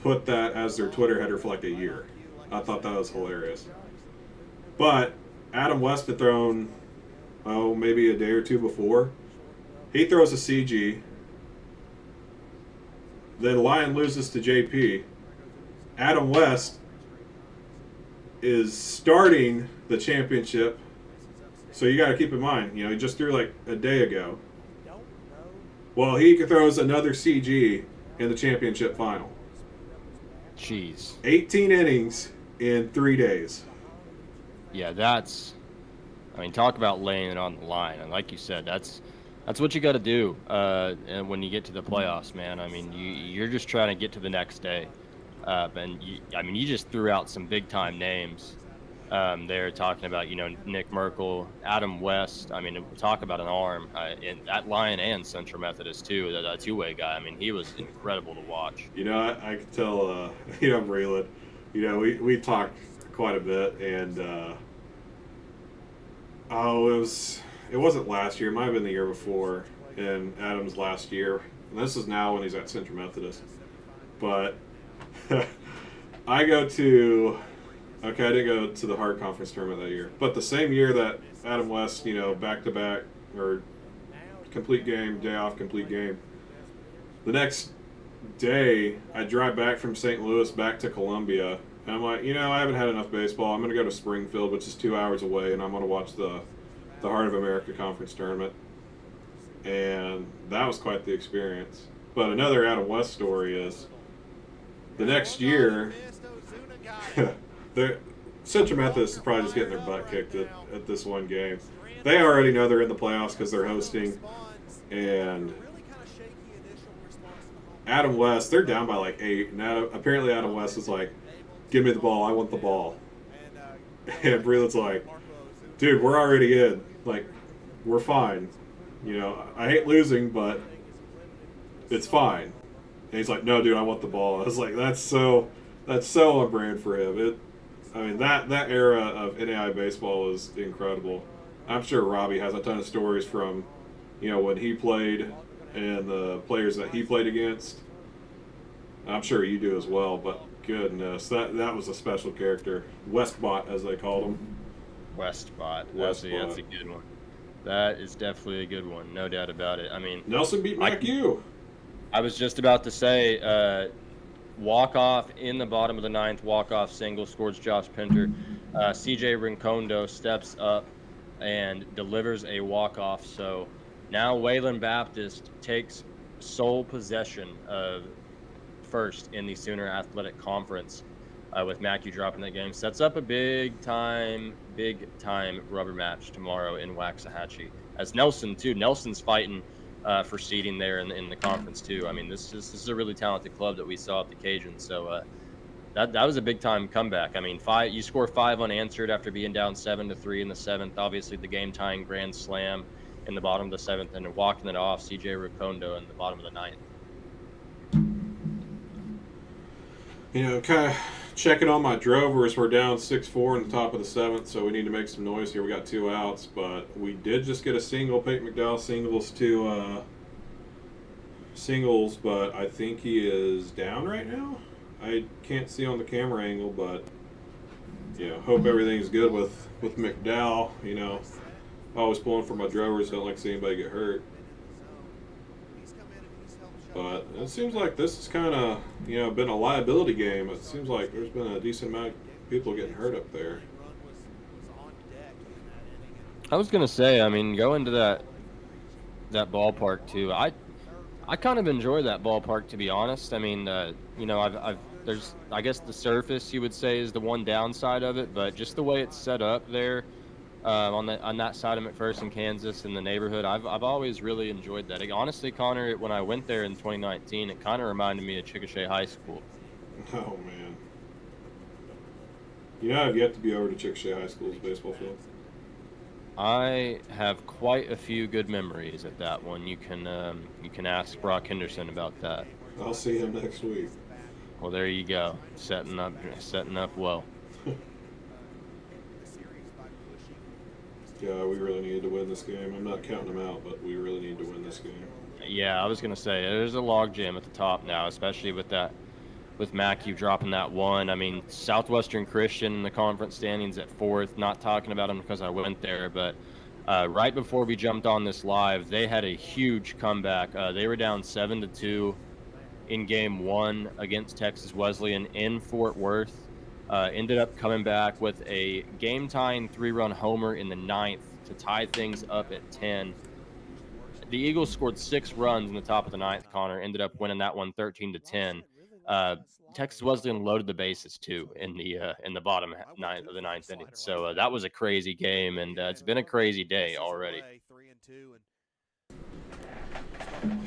[SPEAKER 2] put that as their Twitter header for like a year. I thought that was hilarious. But Adam West had thrown, maybe a day or two before. He throws a CG. Then Lyon loses to JP. Adam West is starting the championship. So you got to keep in mind, he just threw like a day ago. Well, he throws another CG in the championship final.
[SPEAKER 3] Jeez.
[SPEAKER 2] 18 innings in 3 days.
[SPEAKER 3] Yeah, talk about laying it on the line. And like you said, that's what you got to do and when you get to the playoffs, man. You're just trying to get to the next day. And you just threw out some big-time names. They're talking about, Nick Merkel, Adam West. Talk about an arm. At Lyon and Central Methodist, too, that two-way guy. He was incredible to watch.
[SPEAKER 2] I could tell, Braylon, we talked quite a bit, and, it wasn't last year. It might have been the year before, in Adam's last year. And this is now when he's at Central Methodist. But I didn't go to the Hart Conference tournament that year. But the same year that Adam West, back-to-back, or complete game, day off, complete game, the next day, I drive back from St. Louis back to Columbia, and I'm like, I haven't had enough baseball. I'm going to go to Springfield, which is 2 hours away, and I'm going to watch the Heart of America Conference tournament. And that was quite the experience. But another Adam West story is, the next year, Central Methodist is probably just getting their butt kicked at this one game. They already know they're in the playoffs because they're hosting. And Adam West, they're down by like 8. And apparently Adam West is like, give me the ball, I want the ball. And Breland's like, dude, we're already in. Like, we're fine. I hate losing, but it's fine. And he's like, no, dude, I want the ball. I was like, that's so on brand for him. That era of NAIA baseball was incredible. I'm sure Robbie has a ton of stories from, when he played and the players that he played against. I'm sure you do as well, but goodness, that was a special character. Westbot, as they called him.
[SPEAKER 3] Westbot. That's a good one. That is definitely a good one, no doubt about it.
[SPEAKER 2] Nelson beat Mac U.
[SPEAKER 3] I was just about to say, walk-off in the bottom of the 9th, walk-off single, scores Josh Pinter. CJ Rincondo steps up and delivers a walk-off. So now Wayland Baptist takes sole possession of first in the Sooner Athletic Conference with Mackey dropping that game. Sets up a big-time rubber match tomorrow in Waxahachie. As Nelson's fighting for seeding there in the conference too. This is a really talented club that we saw at the Cajuns. So that was a big time comeback. You score 5 unanswered after being down 7-3 in the 7th. Obviously the game tying grand slam in the bottom of the 7th, and walking it off CJ Rucondo in the bottom of the 9th.
[SPEAKER 2] You know, kind of checking on my drovers. We're down 6-4 in the top of the 7th, so we need to make some noise here. We got 2 outs, but we did just get a single. Peyton McDowell singles, but I think he is down right now. I can't see on the camera angle, but hope everything's good with McDowell. You know, always pulling for my drovers. Don't like to see anybody get hurt. But it seems like this has kind of, been a liability game. It seems like there's been a decent amount of people getting hurt up there.
[SPEAKER 3] I was gonna say, I mean, going to that ballpark too. I kind of enjoy that ballpark, to be honest. I mean, there's, I guess the surface, you would say, is the one downside of it, but just the way it's set up there on that side of McPherson, Kansas, in the neighborhood, I've always really enjoyed that. Honestly, Connor, when I went there in 2019, it kind of reminded me of Chickasha High School.
[SPEAKER 2] Oh man, I've yet to be over to Chickasha High School's baseball field.
[SPEAKER 3] I have quite a few good memories at that one. You can ask Brock Henderson about that.
[SPEAKER 2] I'll see him next week.
[SPEAKER 3] Well, there you go, setting up well.
[SPEAKER 2] Yeah, we really need to win this game. I'm not counting them out, but we really need to win this game.
[SPEAKER 3] Yeah, I was gonna say there's a logjam at the top now, especially with Mackey dropping that one. I mean, Southwestern Christian in the conference standings at 4th. Not talking about them because I went there, but right before we jumped on this live, they had a huge comeback. They were down 7-2 in Game 1 against Texas Wesleyan in Fort Worth. Ended up coming back with a game-tying 3-run homer in the 9th to tie things up at 10. The Eagles scored 6 runs in the top of the 9th, Connor. Ended up winning that one 13-10. Texas Wesleyan loaded the bases too in the bottom ninth of the 9th inning. So that was a crazy game, and it's been a crazy day already.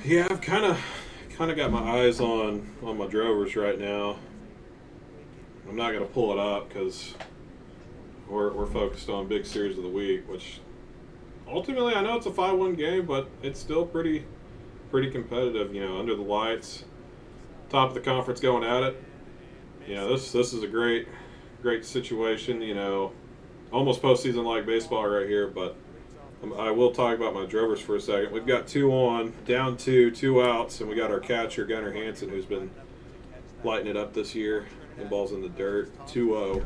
[SPEAKER 2] Yeah, I've kind of got my eyes on my drovers right now. I'm not going to pull it up because we're focused on big series of the week, which ultimately I know it's a 5-1 game, but it's still pretty competitive. Under the lights, top of the conference going at it. This is a great situation. Almost postseason like baseball right here. But I will talk about my drovers for a second. We've got 2 on, down 2 outs, and we got our catcher Gunnar Hansen, who's been lighting it up this year. The ball's in the dirt, 2-0.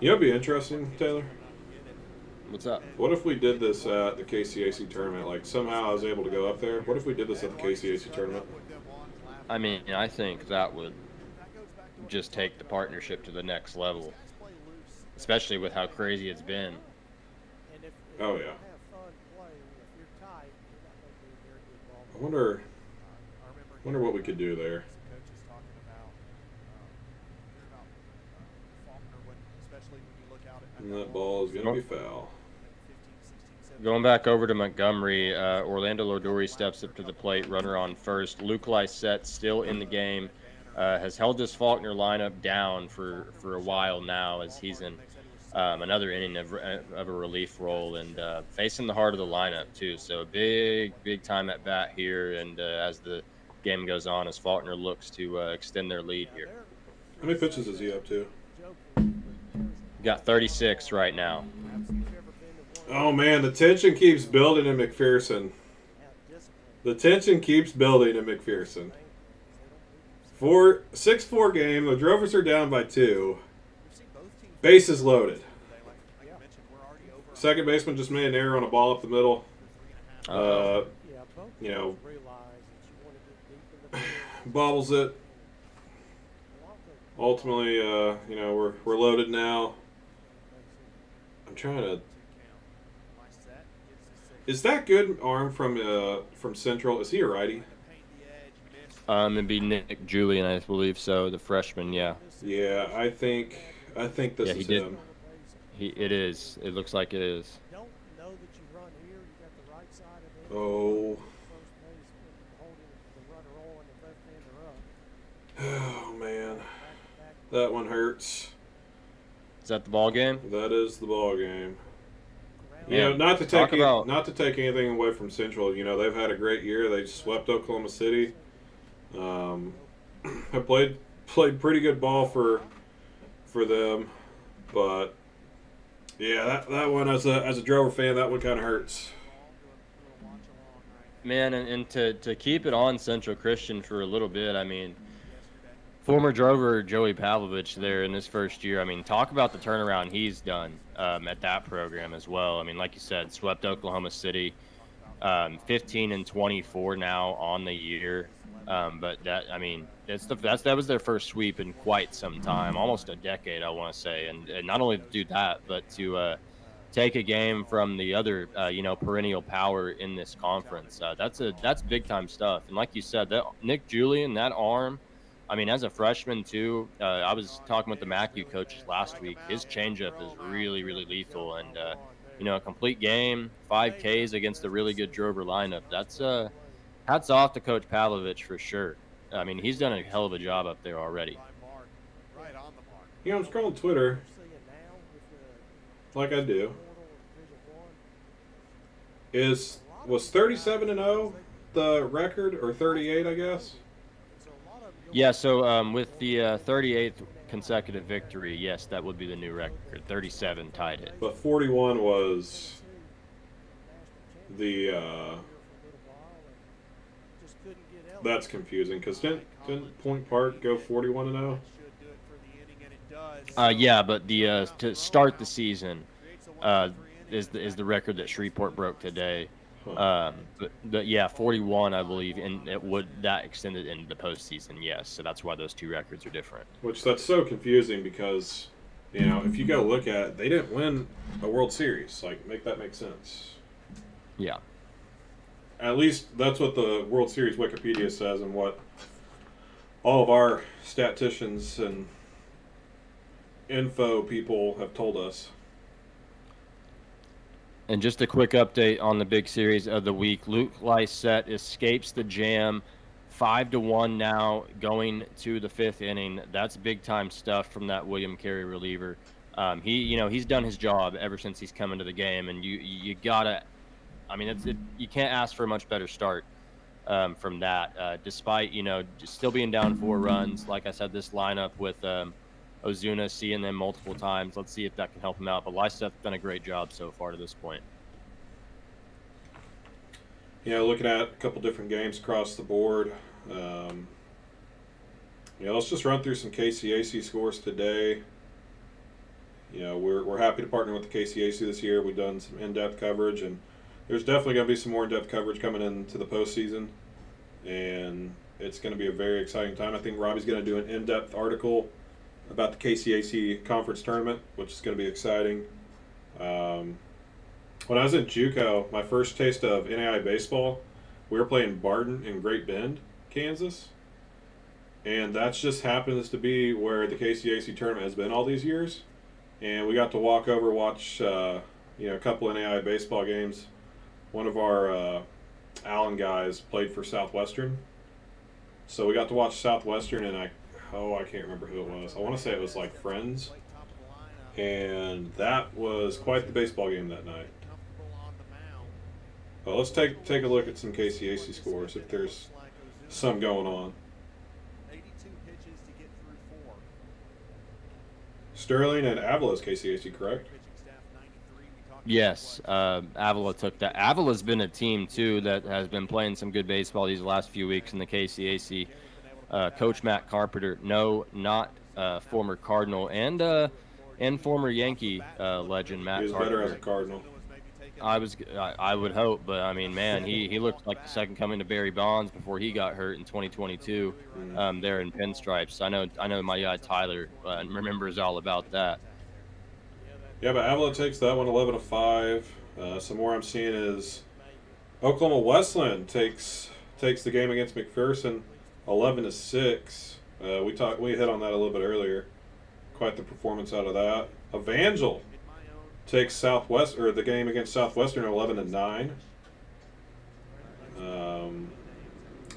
[SPEAKER 2] It'd be interesting, Taylor.
[SPEAKER 3] What's up?
[SPEAKER 2] What if we did this at the KCAC tournament? Like, somehow I was able to go up there. What if we did this at the KCAC tournament?
[SPEAKER 3] I mean, I think that would just take the partnership to the next level, especially with how crazy it's been.
[SPEAKER 2] Oh, yeah. I wonder what we could do there. And that ball is going to be foul.
[SPEAKER 3] Going back over to Montgomery, Orlando Lodori steps up to the plate, runner on first. Luke Lysette still in the game, has held this Faulkner lineup down for a while now as he's in another inning of a relief role and facing the heart of the lineup too. So big time at bat here, and as the game goes on, as Faulkner looks to extend their lead here.
[SPEAKER 2] How many pitches is he up to?
[SPEAKER 3] Got 36 right now.
[SPEAKER 2] Oh, man, the tension keeps building in McPherson. The tension keeps building in McPherson. 6-4 game. The Drovers are down by 2. Bases loaded. Second baseman just made an error on a ball up the middle. Bobbles it. Ultimately, we're loaded now. I'm trying to. Is that good arm from Central? Is he a righty?
[SPEAKER 3] It'd be Nick Julian, I believe so, the freshman. Yeah.
[SPEAKER 2] Yeah, I think this is him.
[SPEAKER 3] It is. It looks like it is.
[SPEAKER 2] Oh. Oh man, that one hurts.
[SPEAKER 3] Is that the ball game?
[SPEAKER 2] That is the ball game.
[SPEAKER 3] Yeah.
[SPEAKER 2] Not to take anything away from Central. They've had a great year. They swept Oklahoma City. I played pretty good ball for them, but yeah, that one as a Drover fan, that one kind of hurts.
[SPEAKER 3] Man, and to keep it on Central Christian for a little bit, I mean, former Drover Joey Pavlovich there in his first year, I mean, talk about the turnaround he's done at that program as well. I mean, like you said, swept Oklahoma City, 15-24 now on the year. But that, I mean, that was their first sweep in quite some time, almost a decade, I want to say. And not only to do that, but to take a game from the other, perennial power in this conference. That's big time stuff. And like you said, that Nick Julian, that arm, I mean, as a freshman too, I was talking with the MACU coaches last week. His changeup is really, really lethal, and a complete game, 5 Ks against a really good Drover lineup. That's hats off to Coach Pavlovich for sure. I mean, he's done a hell of a job up there already.
[SPEAKER 2] I'm scrolling Twitter like I do. Was 37-0 the record, or 38, I guess?
[SPEAKER 3] Yeah, so with the 38th consecutive victory, yes, that would be the new record. 37 tied it.
[SPEAKER 2] But 41 was the that's confusing, because didn't Point Park go 41-0?
[SPEAKER 3] Yeah, but the to start the season is the record that Shreveport broke today. But yeah, 41, I believe, and that extended into the postseason. Yes, so that's why those two records are different.
[SPEAKER 2] Which that's so confusing, because if you go look at it, they didn't win a World Series. Like, make that make sense.
[SPEAKER 3] Yeah.
[SPEAKER 2] At least that's what the World Series Wikipedia says, and what all of our statisticians and info people have told us.
[SPEAKER 3] And just a quick update on the big series of the week. Luke Lysette escapes the jam, 5-1 now, going to the 5th inning. That's big time stuff from that William Carey reliever. He's done his job ever since he's come into the game, and you gotta, I mean, you can't ask for a much better start from that. Despite just still being down 4 runs, like I said, this lineup with Ozuna, seeing them multiple times. Let's see if that can help him out. But Lysette's done a great job so far to this point.
[SPEAKER 2] Looking at a couple different games across the board. Let's just run through some KCAC scores today. We're happy to partner with the KCAC this year. We've done some in-depth coverage, and there's definitely going to be some more in-depth coverage coming into the postseason. And it's going to be a very exciting time. I think Robbie's going to do an in-depth article about the KCAC conference tournament, which is going to be exciting. When I was in JUCO, my first taste of NAIA baseball, we were playing Barton in Great Bend, Kansas. And that just happens to be where the KCAC tournament has been all these years. And we got to walk over, watch a couple NAIA baseball games. One of our Allen guys played for Southwestern. So we got to watch Southwestern, and I can't remember who it was. I want to say it was like Friends. And that was quite the baseball game that night. Well, let's take a look at some KCAC scores, if there's some going on. Sterling and Avila's KCAC, correct?
[SPEAKER 3] Yes, Avila took that. Avila's been a team, too, that has been playing some good baseball these last few weeks in the KCAC. Coach Matt Carpenter, not former Cardinal, and former Yankee legend Matt
[SPEAKER 2] He was
[SPEAKER 3] Carpenter.
[SPEAKER 2] better as a Cardinal.
[SPEAKER 3] I would hope, but I mean, man, he looked like the second coming to Barry Bonds before he got hurt in 2022 there in Pinstripes. I know my guy Tyler remembers all about that.
[SPEAKER 2] Yeah, but Avila takes that one 11-5. Some more I'm seeing is Oklahoma Westland takes the game against McPherson 11-6. We hit on that a little bit earlier. Quite the performance out of that. Evangel takes the game against Southwestern 11-9.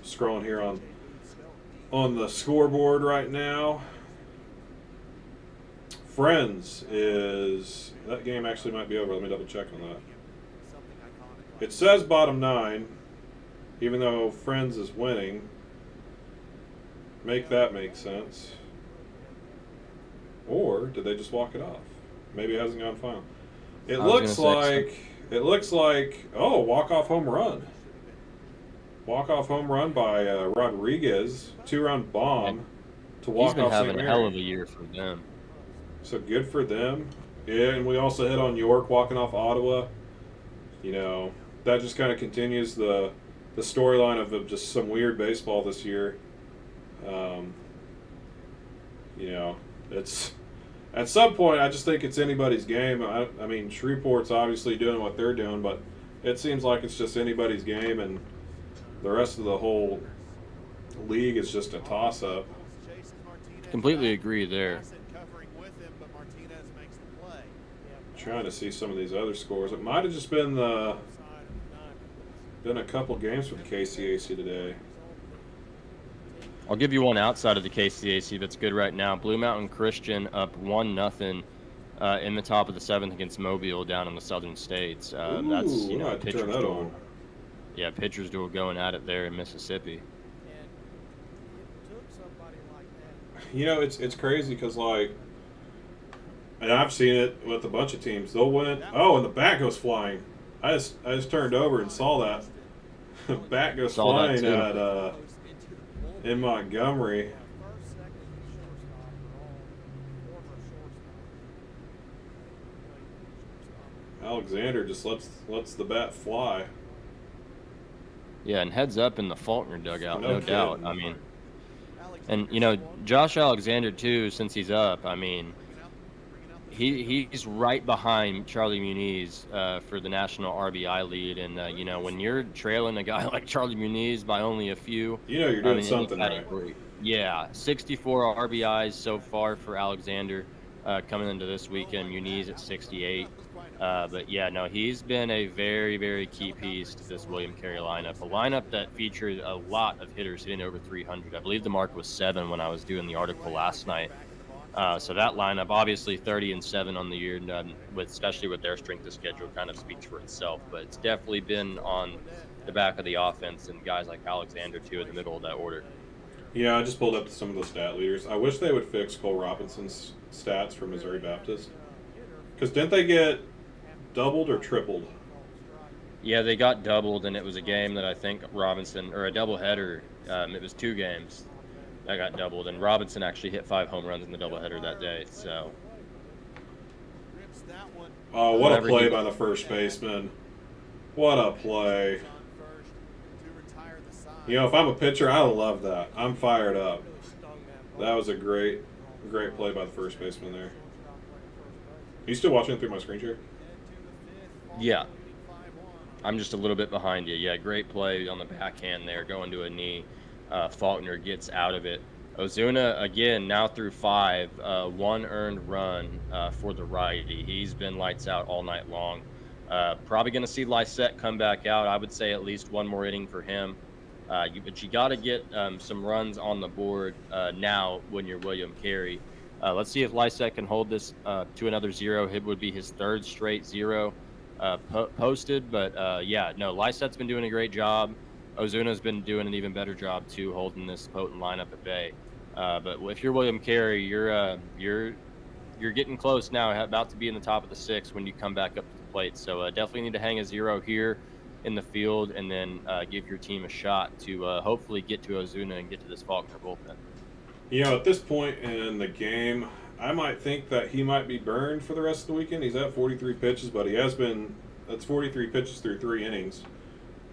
[SPEAKER 2] Scrolling here on the scoreboard right now. Friends is that game actually might be over. Let me double check on that. It says bottom 9, even though Friends is winning. make that make sense. Or did they just walk it off? Maybe it hasn't gone final. It looks like walk-off home run. Walk-off home run by Rodriguez. 2-run bomb to walk
[SPEAKER 3] He's been
[SPEAKER 2] off St.
[SPEAKER 3] having a
[SPEAKER 2] Mary.
[SPEAKER 3] hell of a year for them.
[SPEAKER 2] So good for them. Yeah, and we also hit on York walking off Ottawa. You know, that just kind of continues the storyline of just some weird baseball this year. You know, it's at some point I just think it's anybody's game. I mean, Shreveport's obviously doing what they're doing, but it seems like it's just anybody's game, and the rest of the whole league is just a toss-up.
[SPEAKER 3] Completely agree there.
[SPEAKER 2] Trying to see some of these other scores. It might have just been a couple games for the KCAC today.
[SPEAKER 3] I'll give you one outside of the KCAC that's good right now. Blue Mountain Christian up 1-0 in the top of the 7th against Mobile down in the Southern States. That's pitchers duel. Yeah, pitchers duel going at it there in Mississippi.
[SPEAKER 2] You know, it's crazy because and I've seen it with a bunch of teams. They'll win. Oh, and the bat goes flying. I just turned over and saw that. The bat goes flying at in Montgomery. Alexander just lets the bat fly.
[SPEAKER 3] Yeah, and heads up in the Faulkner dugout, no doubt. I mean, and Josh Alexander too, since he's up. I mean, he's right behind Charlie Muniz for the national RBI lead, and when you're trailing a guy like Charlie Muniz by only a few,
[SPEAKER 2] you're doing something right.
[SPEAKER 3] Yeah, 64 RBIs so far for Alexander coming into this weekend. Muniz at 68. But yeah, no, he's been a very, very key piece to this William Carey lineup. A lineup that featured a lot of hitters hitting over 300. I believe the mark was 7 when I was doing the article last night. So that lineup, obviously 30-7 on the year, especially with their strength of schedule, kind of speaks for itself. But it's definitely been on the back of the offense and guys like Alexander too in the middle of that order.
[SPEAKER 2] Yeah, I just pulled up some of the stat leaders. I wish they would fix Cole Robinson's stats for Missouri Baptist. Because didn't they get doubled or tripled?
[SPEAKER 3] Yeah, they got doubled, and it was a game that I think Robinson, or a doubleheader, it was 2 games that got doubled, and Robinson actually hit 5 home runs in the doubleheader that day. So,
[SPEAKER 2] oh, what a play by the first baseman! What a play! If I'm a pitcher, I love that. I'm fired up. That was a great play by the first baseman there. Are you still watching it through my screen share?
[SPEAKER 3] Yeah. I'm just a little bit behind you. Yeah, great play on the backhand there, going to a knee. Faulkner gets out of it. Ozuna, again, now through 5, 1 earned run for the righty. He's been lights out all night long. Probably going to see Lysette come back out. I would say at least 1 more inning for him. But you got to get some runs on the board now when you're William Carey. Let's see if Lysette can hold this to another 0. It would be his 3rd straight 0 posted. But, Lysette's been doing a great job. Ozuna's been doing an even better job, too, holding this potent lineup at bay. But if you're William Carey, you're getting close now, about to be in the top of the 6 when you come back up to the plate. So definitely need to hang a 0 here in the field, and then give your team a shot to hopefully get to Ozuna and get to this Faulkner bullpen.
[SPEAKER 2] At this point in the game, I might think that he might be burned for the rest of the weekend. He's at 43 pitches, but he has been. That's 43 pitches through 3 innings.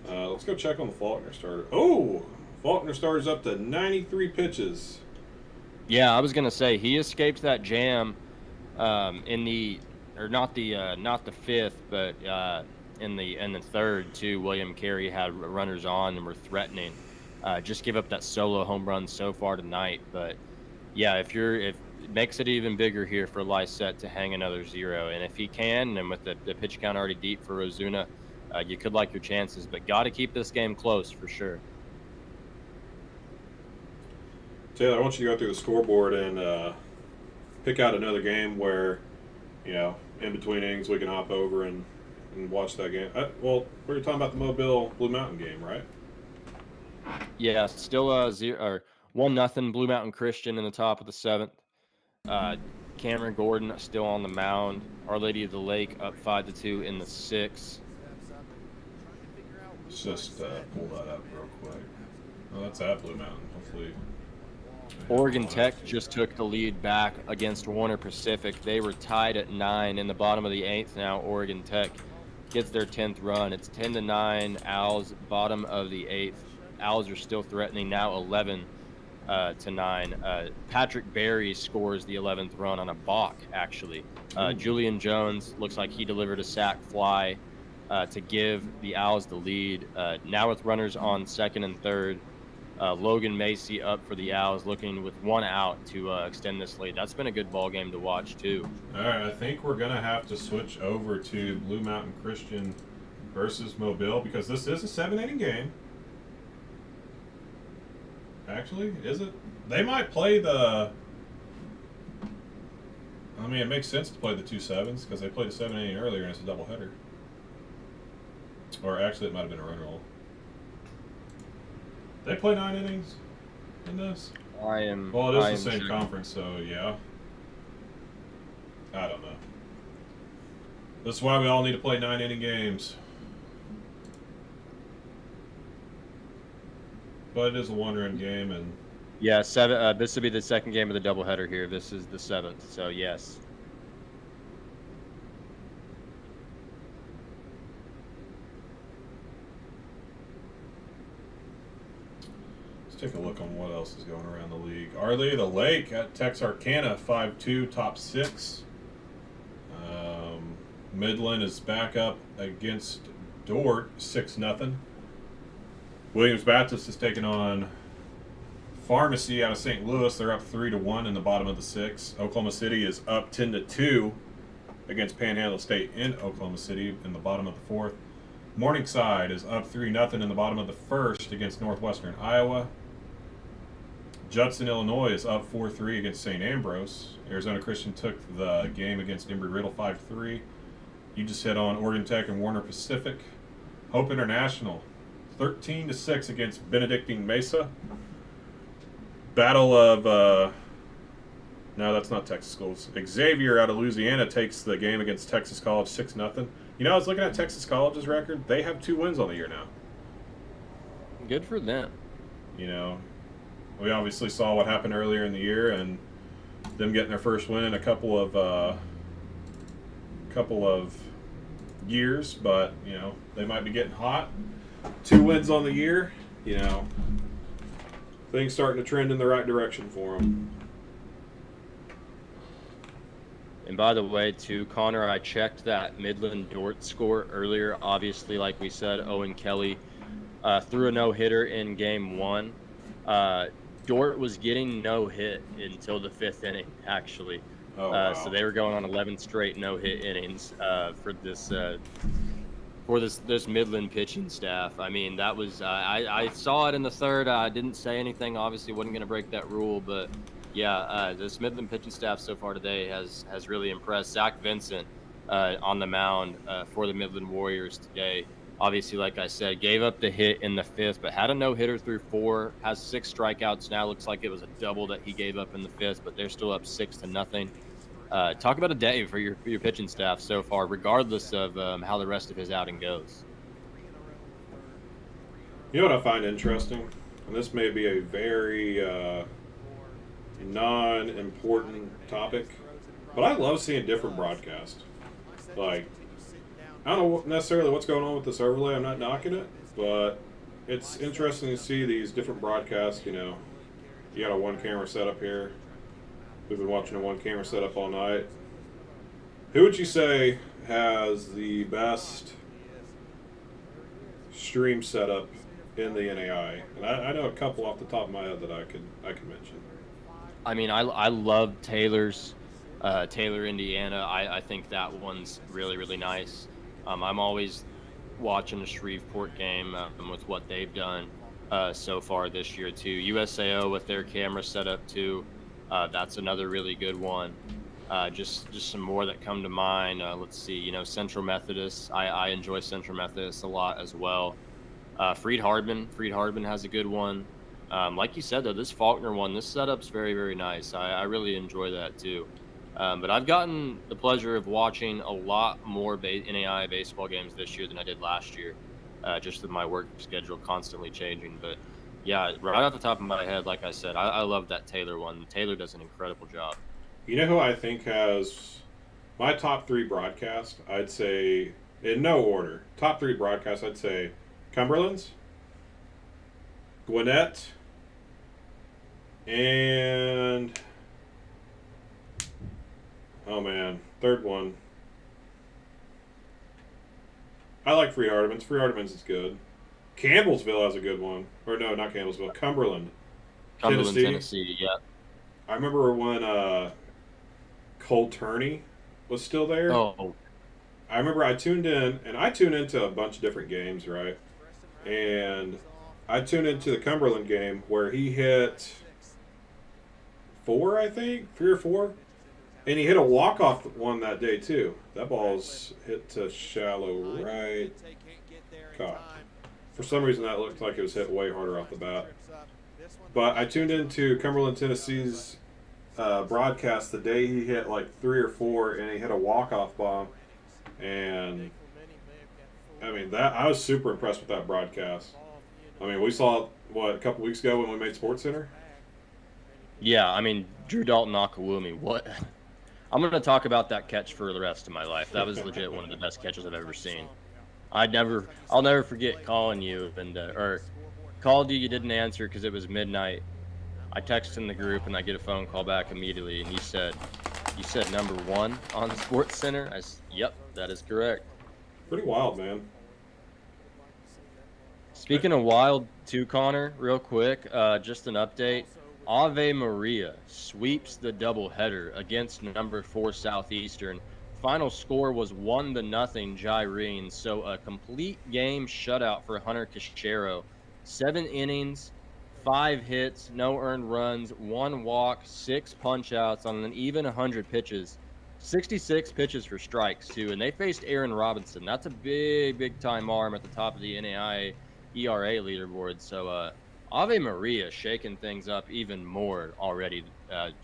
[SPEAKER 2] Let's go check on the Faulkner starter. Oh, Faulkner starter's up to 93 pitches. Yeah,
[SPEAKER 3] I was gonna say he escaped that jam in the, or not the 5th, but in the 3rd too. William Carey had runners on and were threatening. Just give up that solo home run so far tonight. But yeah, if it makes it even bigger here for Lysette to hang another 0, and if he can, and with the pitch count already deep for Ozuna, you could like your chances. But got to keep this game close for sure.
[SPEAKER 2] Taylor, I want you to go through the scoreboard and pick out another game where, in between innings we can hop over and watch that game. We were talking about the Mobile Blue Mountain game, right?
[SPEAKER 3] Yeah, still 1-0 1-0 Blue Mountain Christian in the top of the 7th. Cameron Gordon still on the mound. Our Lady of the Lake up 5-2 in the 6th.
[SPEAKER 2] Let's just pull that up real quick. Oh, that's at Blue Mountain. Hopefully.
[SPEAKER 3] Oregon Tech just took the lead back against Warner Pacific. They were tied at 9 in the bottom of the 8th. Now Oregon Tech gets their 10th run. It's 10-9. Owls, bottom of the 8th. Owls are still threatening now, 11-9. Patrick Berry scores the 11th run on a balk, actually. Julian Jones looks like he delivered a sac fly to give the Owls the lead. Now with runners on 2nd and 3rd, Logan Macy up for the Owls, looking with 1 out to extend this lead. That's been a good ball game to watch, too.
[SPEAKER 2] All right, I think we're going to have to switch over to Blue Mountain Christian versus Mobile because this is a 7-inning game. Actually, is it? They might play the... I mean, it makes sense to play the 2 7s because they played a 7-inning earlier and it's a doubleheader. Or actually, it might have been a run roll. They play 9 innings in this? Well, it is the same conference, so yeah. I don't know. That's why we all need to play 9-inning games. But it is a 1-run game, and
[SPEAKER 3] yeah, this would be the 2nd game of the doubleheader here. This is the 7th, so yes.
[SPEAKER 2] Let's take a look on what else is going around the league. Our Lady of the Lake at Texarkana, 5-2, top 6. Midland is back up against Dort, 6-0. Williams Baptist is taking on Pharmacy out of St. Louis. They're up 3-1 in the bottom of the 6th. Oklahoma City is up 10-2 against Panhandle State in Oklahoma City in the bottom of the 4th. Morningside is up 3-0 in the bottom of the 1st against Northwestern Iowa. Judson, Illinois is up 4-3 against St. Ambrose. Arizona Christian took the game against Embry-Riddle 5-3. You just hit on Oregon Tech and Warner Pacific. Hope International 13-6 against Benedictine Mesa. Battle of no, that's not Texas schools. Xavier out of Louisiana takes the game against Texas College 6-0. You know, I was looking at Texas College's record. They have 2 wins on the year now.
[SPEAKER 3] Good for them.
[SPEAKER 2] You know, we obviously saw what happened earlier in the year and them getting their first win in a couple of years, but you know, they might be getting hot. 2 wins on the year, you know, things starting to trend in the right direction for them.
[SPEAKER 3] And by the way, too, Connor, I checked that Midland Dort score earlier. Obviously, like we said, Owen Kelly threw a no-hitter in Game 1. Dort was getting no hit until the 5th inning, actually.
[SPEAKER 2] Oh, wow.
[SPEAKER 3] So they were going on 11 straight no-hit innings for this Midland pitching staff. I mean, that was I saw it in the 3rd. I didn't say anything. Obviously, wasn't going to break that rule, but yeah, this Midland pitching staff so far today has really impressed. Zach Vincent on the mound for the Midland Warriors today. Obviously, like I said, gave up the hit in the 5th, but had a no-hitter through 4, has 6 strikeouts now. Looks like it was a double that he gave up in the 5th, but they're still up 6-0. Talk about a day for your pitching staff so far, regardless of how the rest of his outing goes.
[SPEAKER 2] You know what I find interesting? And this may be a very non-important topic, but I love seeing different broadcasts. Like, I don't know necessarily what's going on with this overlay. I'm not knocking it, but it's interesting to see these different broadcasts. You know, you got a 1-camera setup here. We've been watching a 1-camera setup all night. Who would you say has the best stream setup in the NAIA? And I know a couple off the top of my head that I could mention.
[SPEAKER 3] I mean, I love Taylor's, Taylor, Indiana. I think that one's really, really nice. I'm always watching a Shreveport game with what they've done so far this year, too. USAO with their camera setup, too. That's another really good one. Just some more that come to mind. Let's see, you know, Central Methodist. I enjoy Central Methodist a lot as well. Freed Hardman has a good one. Like you said, though, this Faulkner one, this setup's very, very nice. I really enjoy that too. But I've gotten the pleasure of watching a lot more NAIA baseball games this year than I did last year, just with my work schedule constantly changing. But yeah, right off the top of my head, like I said, I love that Taylor one. Taylor does an incredible job.
[SPEAKER 2] You know who I think has my top 3 broadcasts? I'd say, in no order, top 3 broadcasts, I'd say Cumberland's, Gwinnett, and oh man, third one. I like Free Hardimans. Free Hardimans is good. Campbellsville has a good one. Or no, not Campbellsville. Cumberland,
[SPEAKER 3] Tennessee, yeah.
[SPEAKER 2] I remember when Cole Turney was still there.
[SPEAKER 3] Oh,
[SPEAKER 2] I remember I tuned in, and I tune into a bunch of different games, right? And I tuned into the Cumberland game where he hit 4, I think, 3 or 4, and he hit a walk-off one that day too. That ball's hit to shallow right. God. For some reason, that looked like it was hit way harder off the bat. But I tuned into Cumberland, Tennessee's broadcast the day he hit like 3 or 4, and he hit a walk-off bomb. And I mean, that I was super impressed with that broadcast. I mean, we saw what a couple weeks ago when we made Sports Center.
[SPEAKER 3] yeah. I mean, Drew Dalton Akawumi. What? I'm gonna talk about that catch for the rest of my life. That was legit one of the best catches I've ever seen. I'll never forget calling you or called you. You didn't answer because it was midnight. I texted in the group and I get a phone call back immediately, and you said number 1 on Sports Center. Yep, that is correct.
[SPEAKER 2] Pretty wild, man.
[SPEAKER 3] Speaking of wild, too, Connor, real quick, just an update. Ave Maria sweeps the doubleheader against number 4 Southeastern. Final score was 1-0 Gyrene, so a complete game shutout for Hunter Cachero. 7 innings, 5 hits, no earned runs, 1 walk, 6 punch-outs on an even 100 pitches. 66 pitches for strikes, too, and they faced Aaron Robinson. That's a big-time arm at the top of the NAIA ERA leaderboard. So Ave Maria shaking things up even more already,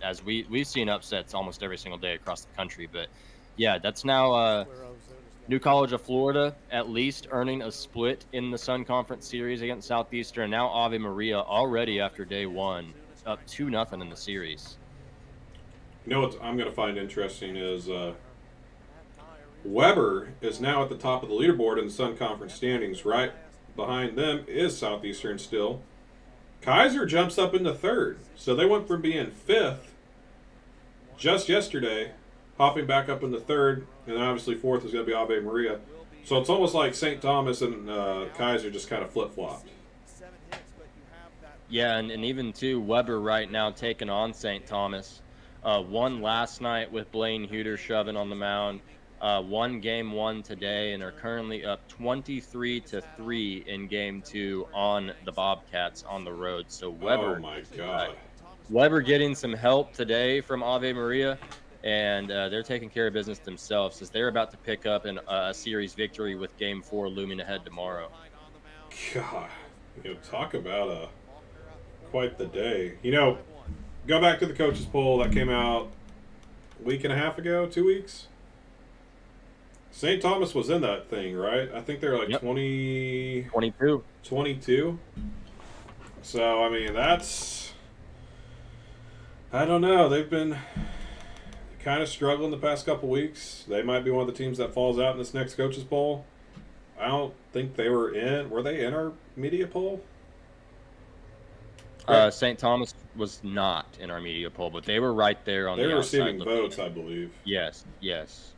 [SPEAKER 3] as we've seen upsets almost every single day across the country. But, yeah, that's now New College of Florida at least earning a split in the Sun Conference Series against Southeastern. Now Ave Maria already after day 1 up 2-0 in the series.
[SPEAKER 2] You know what I'm going to find interesting is Weber is now at the top of the leaderboard in the Sun Conference standings. Right behind them is Southeastern still. Kaiser jumps up into 3rd. So they went from being 5th just yesterday, hopping back up into 3rd, and then obviously 4th is going to be Ave Maria. So it's almost like St. Thomas and Kaiser just kind of flip-flopped.
[SPEAKER 3] Yeah, and even, too, Weber right now taking on St. Thomas. Won last night with Blaine Huter shoving on the mound. Won game 1 today and are currently up 23-3 in game 2 on the Bobcats on the road. So Weber,
[SPEAKER 2] oh my God.
[SPEAKER 3] Weber getting some help today from Ave Maria, and they're taking care of business themselves as they're about to pick up a series victory with game 4 looming ahead tomorrow.
[SPEAKER 2] God, talk about quite the day. Go back to the coaches poll that came out a week and a half ago, 2 weeks. St. Thomas was in that thing, right? I think they're like
[SPEAKER 3] Yep.
[SPEAKER 2] 22. So, I mean, I don't know. They've been kind of struggling the past couple weeks. They might be one of the teams that falls out in this next coaches poll. I don't think they were they in our media poll?
[SPEAKER 3] St. Thomas was not in our media poll, but they were right there on
[SPEAKER 2] they
[SPEAKER 3] the
[SPEAKER 2] were
[SPEAKER 3] outside
[SPEAKER 2] receiving
[SPEAKER 3] looking
[SPEAKER 2] votes,
[SPEAKER 3] in.
[SPEAKER 2] I believe.
[SPEAKER 3] Yes.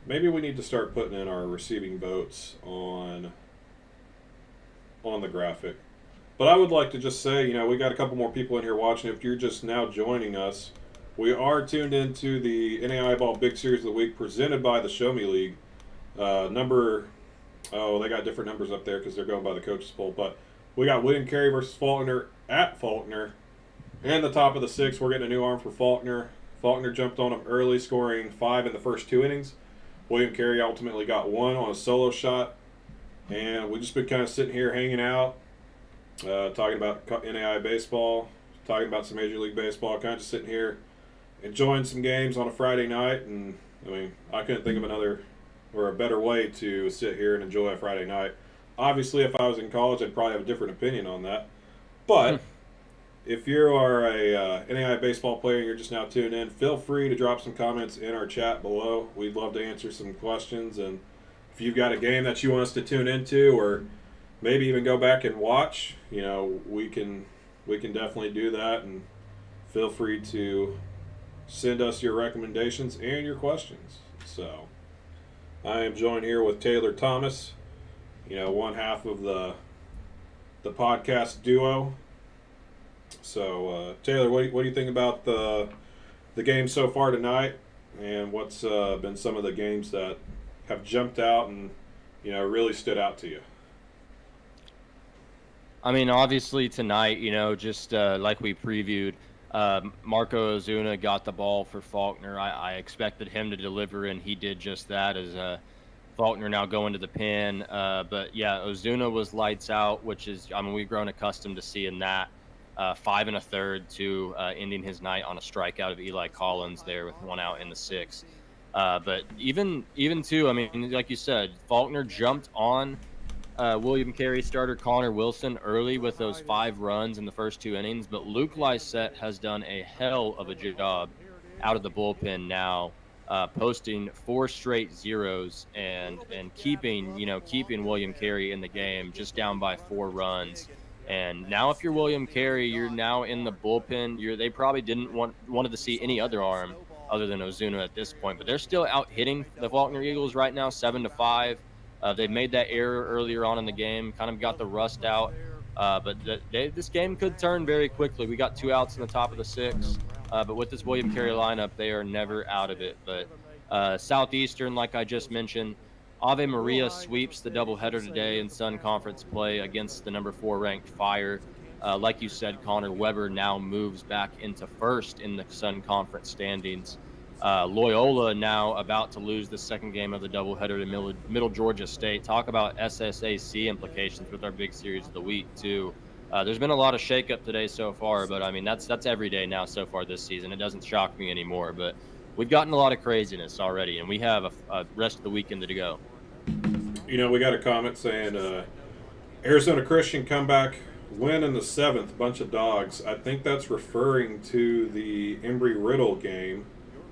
[SPEAKER 2] Maybe we need to start putting in our receiving votes on the graphic. But I would like to just say, we got a couple more people in here watching. If you're just now joining us, we are tuned into the NAIA Ball Big Series of the Week presented by the Show Me League. They got different numbers up there because they're going by the coaches poll. But we got William Carey versus Faulkner at Faulkner. And the top of the 6th, we're getting a new arm for Faulkner. Faulkner jumped on him early, scoring 5 in the first 2 innings. William Carey ultimately got 1 on a solo shot. And we've just been kind of sitting here hanging out. talking about NAIA baseball, talking about some Major League Baseball, kind of just sitting here enjoying some games on a Friday night. And, I mean, I couldn't think of another or a better way to sit here and enjoy a Friday night. Obviously, if I was in college, I'd probably have a different opinion on that. But if you are a NAIA baseball player and you're just now tuned in, feel free to drop some comments in our chat below. We'd love to answer some questions. And if you've got a game that you want us to tune into or maybe even go back and watch, you know, we can definitely do that. And feel free to send us your recommendations and your questions. So I am joined here with Taylor Thomas, you know, one half of the podcast duo. So Taylor, what do you think about the game so far tonight, and what's been some of the games that have jumped out and, you know, really stood out to you?
[SPEAKER 3] I mean, obviously tonight, you know, just like we previewed, Marco Ozuna got the ball for Faulkner. I expected him to deliver, and he did just that as Faulkner now going to the pin. But, yeah, Ozuna was lights out, which is, I mean, we've grown accustomed to seeing that. 5 1/3 to ending his night on a strikeout of Eli Collins there with 1 out in the 6th. But even too, I mean, like you said, Faulkner jumped on William Carey starter Connor Wilson early with those 5 runs in the first 2 innings. But Luke Lysette has done a hell of a job out of the bullpen now, posting 4 straight zeros and keeping William Carey in the game, just down by 4 runs. And now if you're William Carey, you're now in the bullpen. They probably didn't wanted to see any other arm other than Ozuna at this point. But they're still out hitting the Faulkner Eagles right now, 7-5. They've made that error earlier on in the game, kind of got the rust out. But this game could turn very quickly. We got 2 outs in the top of the 6th. But with this William Carey lineup, they are never out of it. But Southeastern, like I just mentioned, Ave Maria sweeps the doubleheader today in Sun Conference play against the number 4 ranked Fire. Like you said, Connor Weber now moves back into first in the Sun Conference standings. Loyola now about to lose the second game of the doubleheader to Middle Georgia State. Talk about SSAC implications with our big series of the week, too. There's been a lot of shakeup today so far, but I mean, that's every day now so far this season. It doesn't shock me anymore, but we've gotten a lot of craziness already, and we have a rest of the weekend to go.
[SPEAKER 2] You know, we got a comment saying Arizona Christian comeback win in the 7th, bunch of dogs. I think that's referring to the Embry-Riddle game.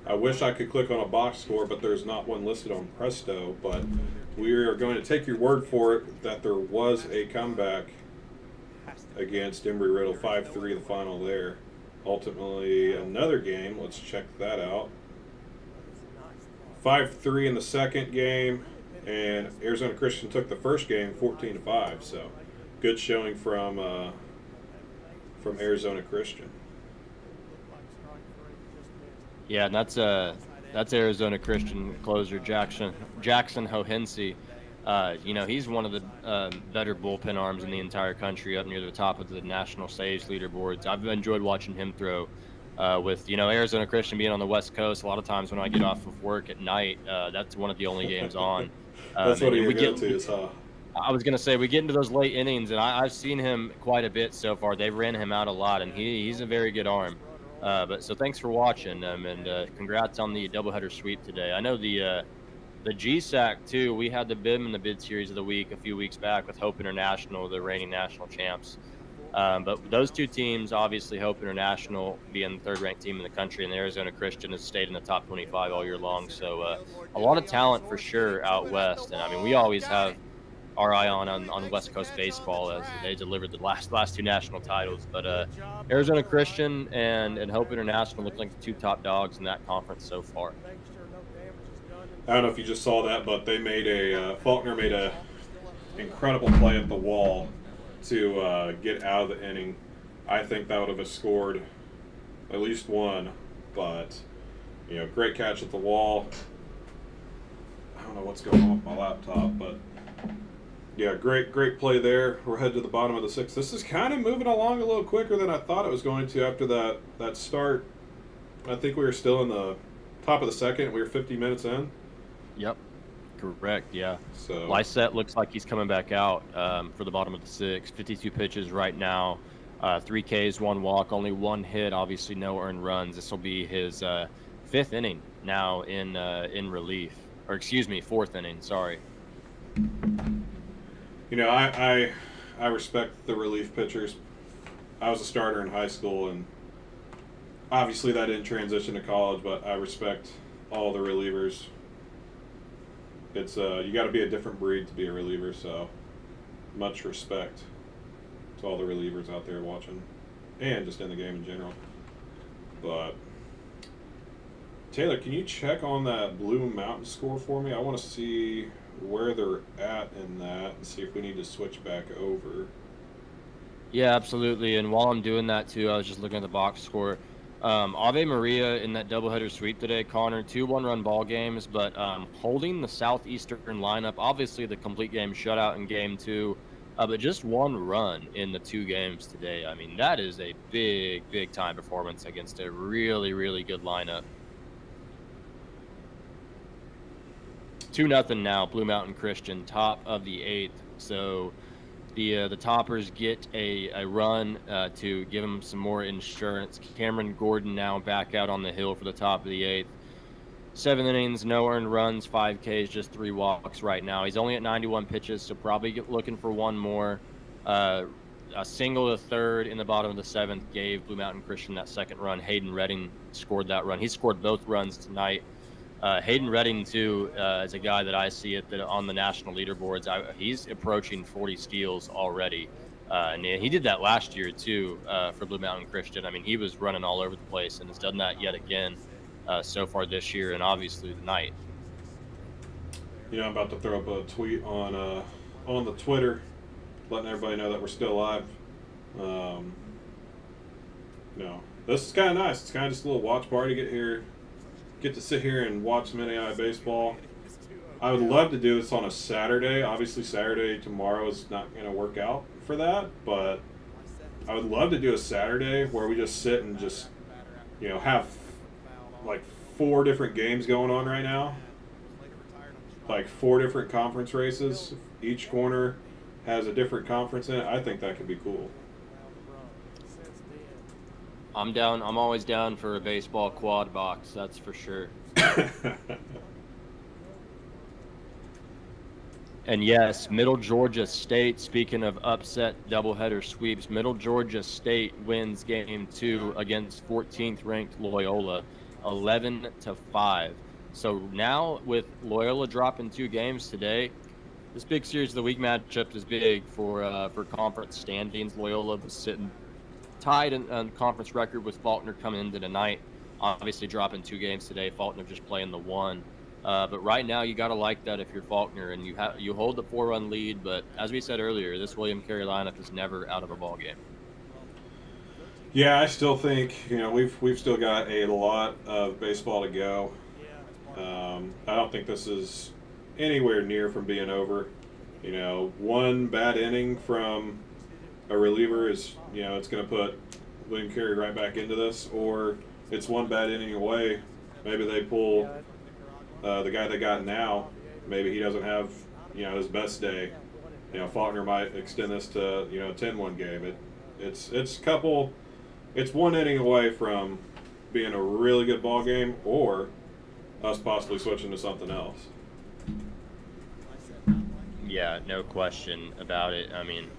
[SPEAKER 2] I wish I could click on a box score, but there's not one listed on Presto. But we are going to take your word for it that there was a comeback against Embry-Riddle, 5-3 the final there. Ultimately, another game. Let's check that out. 5-3 in the second game, and Arizona Christian took the first game 14-5. So, good showing from Arizona Christian.
[SPEAKER 3] Yeah, and that's Arizona Christian closer Jackson Hohense. You know, he's one of the better bullpen arms in the entire country, up near the top of the national saves leaderboards. I've enjoyed watching him throw. With, you know, Arizona Christian being on the West Coast, a lot of times when I get off of work at night, that's one of the only games on.
[SPEAKER 2] That's what we get to, huh?
[SPEAKER 3] I was going to say, we get into those late innings, and I've seen him quite a bit so far. They've ran him out a lot, and he's a very good arm. So thanks for watching, and congrats on the doubleheader sweep today. I know the GSAC, too, we had the BIM in the bid series of the week a few weeks back with Hope International, the reigning national champs. But those 2 teams, obviously Hope International being the 3rd-ranked team in the country, and Arizona Christian has stayed in the top 25 all year long. So a lot of talent for sure out west. And, I mean, we always have our eye on West Coast baseball as they delivered the last 2 national titles. But Arizona Christian and Hope International look like the 2 top dogs in that conference so far.
[SPEAKER 2] I don't know if you just saw that, but they made Faulkner made a incredible play at the wall to get out of the inning. I think that would have scored at least 1, but, you know, great catch at the wall. I don't know what's going on with my laptop, but yeah, great play there. We're headed to the bottom of the 6th. This is kind of moving along a little quicker than I thought it was going to after that start. I think we were still in the top of the 2nd. We were 50 minutes in.
[SPEAKER 3] Yep. correct, yeah.
[SPEAKER 2] So
[SPEAKER 3] Lysette looks like he's coming back out for the bottom of the 6th. 52 pitches right now, 3 Ks, 1 walk, only 1 hit, obviously no earned runs. This will be his 5th inning now in relief. Or excuse me, 4th inning, sorry.
[SPEAKER 2] you know, I respect the relief pitchers. I was a starter in high school, and obviously that didn't transition to college, but I respect all the relievers. It's you got to be a different breed to be a reliever, so much respect to all the relievers out there watching, and just in the game in general. But Taylor, can you check on that Blue Mountain score for me? I want to see where they're at in that and see if we need to switch back over.
[SPEAKER 3] Yeah, absolutely. And while I'm doing that too, I was just looking at the box score. Ave Maria in that doubleheader sweep today, Connor, 2 one-run ball games, but holding the Southeastern lineup, obviously the complete game shutout in game 2, but just 1 run in the 2 games today. I mean, that is a big, big time performance against a really, really good lineup. 2-0 now, Blue Mountain Christian, top of the 8th. So the Toppers get a run to give them some more insurance. Cameron Gordon now back out on the hill for the top of the 8th. 7 innings, no earned runs, 5 Ks, just 3 walks right now. He's only at 91 pitches, so probably looking for 1 more. A single to third in the bottom of the 7th gave Blue Mountain Christian that 2nd run. Hayden Redding scored that run. He scored both runs tonight. Hayden Redding, too, is a guy that I see on the national leaderboards. He's approaching 40 steals already. And he did that last year, too, for Blue Mountain Christian. I mean, he was running all over the place and has done that yet again so far this year, and obviously tonight.
[SPEAKER 2] You know, I'm about to throw up a tweet on the Twitter, letting everybody know that we're still live. This is kind of nice. It's kind of just a little watch party. Get to sit here and watch some NAIA baseball. I would love to do this on a Saturday. Obviously, Saturday tomorrow is not going to work out for that, but I would love to do a Saturday where we just sit and just, have like 4 different games going on right now. Like 4 different conference races. Each corner has a different conference in it. I think that could be cool.
[SPEAKER 3] I'm down. I'm always down for a baseball quad box. That's for sure. And yes, Middle Georgia State, speaking of upset doubleheader sweeps, Middle Georgia State wins game 2 against 14th ranked Loyola, 11-5. So now with Loyola dropping 2 games today, this big series of the week matchup is big for conference standings. Loyola was sitting tied on conference record with Faulkner coming into tonight. Obviously dropping 2 games today. Faulkner just playing the 1. But right now you got to like that if you're Faulkner, and you hold the 4-run lead. But as we said earlier, this William Carey lineup is never out of a ball game.
[SPEAKER 2] Yeah, I still think we've still got a lot of baseball to go. I don't think this is anywhere near from being over. 1 bad inning from a reliever is, it's going to put William Carey right back into this, or it's 1 bad inning away. Maybe they pull the guy they got now. Maybe he doesn't have, his best day. Faulkner might extend this to, a 10-1 game. It's 1 inning away from being a really good ball game, or us possibly switching to something else.
[SPEAKER 3] Yeah, no question about it. I mean,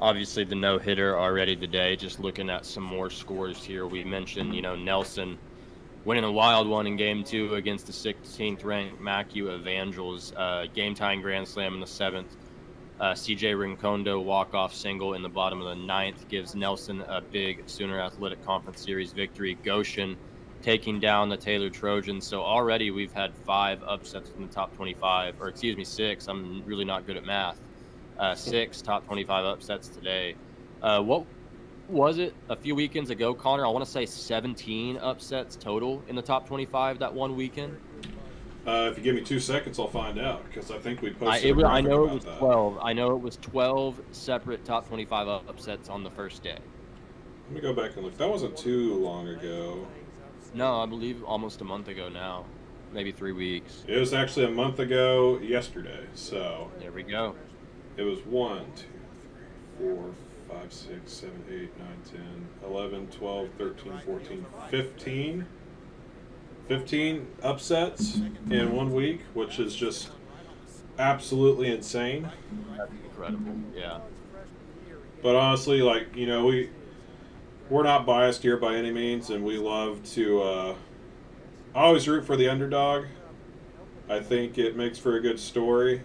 [SPEAKER 3] obviously the no-hitter already today. Just looking at some more scores here, we mentioned, Nelson winning a wild one in game 2 against the 16th ranked Macu Evangels. Game-tying grand slam in the 7th. CJ Rincondo walk-off single in the bottom of the 9th gives Nelson a big Sooner Athletic Conference Series victory. Goshen taking down the Taylor Trojans. So already we've had 5 upsets in the top 25, or excuse me, 6. I'm really not good at math. 6 top 25 upsets today. What was it a few weekends ago, Connor? I want to say 17 upsets total in the top 25 that one weekend.
[SPEAKER 2] If you give me 2 seconds, I'll find out, because I think we posted
[SPEAKER 3] I know it was
[SPEAKER 2] that.
[SPEAKER 3] 12. I know it was 12 separate top 25 upsets on the first day.
[SPEAKER 2] Let me go back and look. That wasn't too long ago.
[SPEAKER 3] No, I believe almost a month ago now. maybe 3 weeks.
[SPEAKER 2] It was actually a month ago yesterday. So
[SPEAKER 3] There we go.
[SPEAKER 2] it was 1, 2, 3, 4, 5, 6, 7, 8, 9, 10, 11, 12, 13, 14, 15. 15 upsets in 1 week, which is just absolutely insane.
[SPEAKER 3] That's incredible. Yeah.
[SPEAKER 2] But honestly, like, you know, we're not biased here by any means, and we love to always root for the underdog. I think it makes for a good story.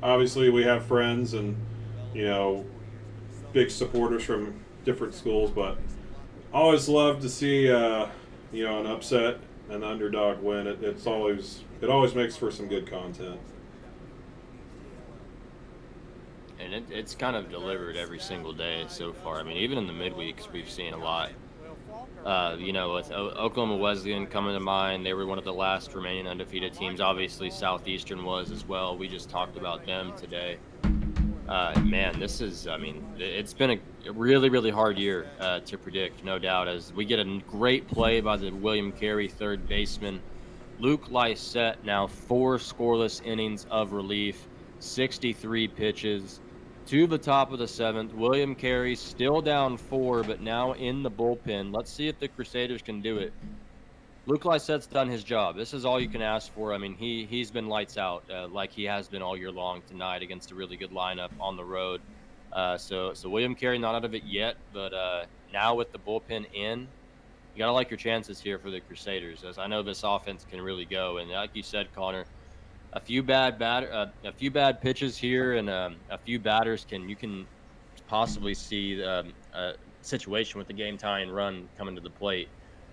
[SPEAKER 2] Obviously, we have friends and, you know, big supporters from different schools, but always love to see, you know, an upset, an underdog win. It always makes for some good content.
[SPEAKER 3] And it's kind of delivered every single day so far. I mean, even in the midweeks, we've seen a lot. You know, with Oklahoma Wesleyan coming to mind, they were one of the last remaining undefeated teams. Obviously, Southeastern was as well. We just talked about them today. Man, it's been a really, really hard year to predict, no doubt, as we get a great play by the William Carey third baseman. Luke Lysette, now 4 scoreless innings of relief, 63 pitches. To the top of the 7th, William Carey still down 4, but now in the bullpen. Let's see if the Crusaders can do it. Luke Lysette's done his job. This is all you can ask for. I mean, he's been lights out like he has been all year long tonight against a really good lineup on the road. So William Carey not out of it yet, but now with the bullpen in, you got to like your chances here for the Crusaders, as I know this offense can really go. And like you said, Connor, a few bad pitches here and a few batters you can possibly see a situation with the game tying run coming to the plate.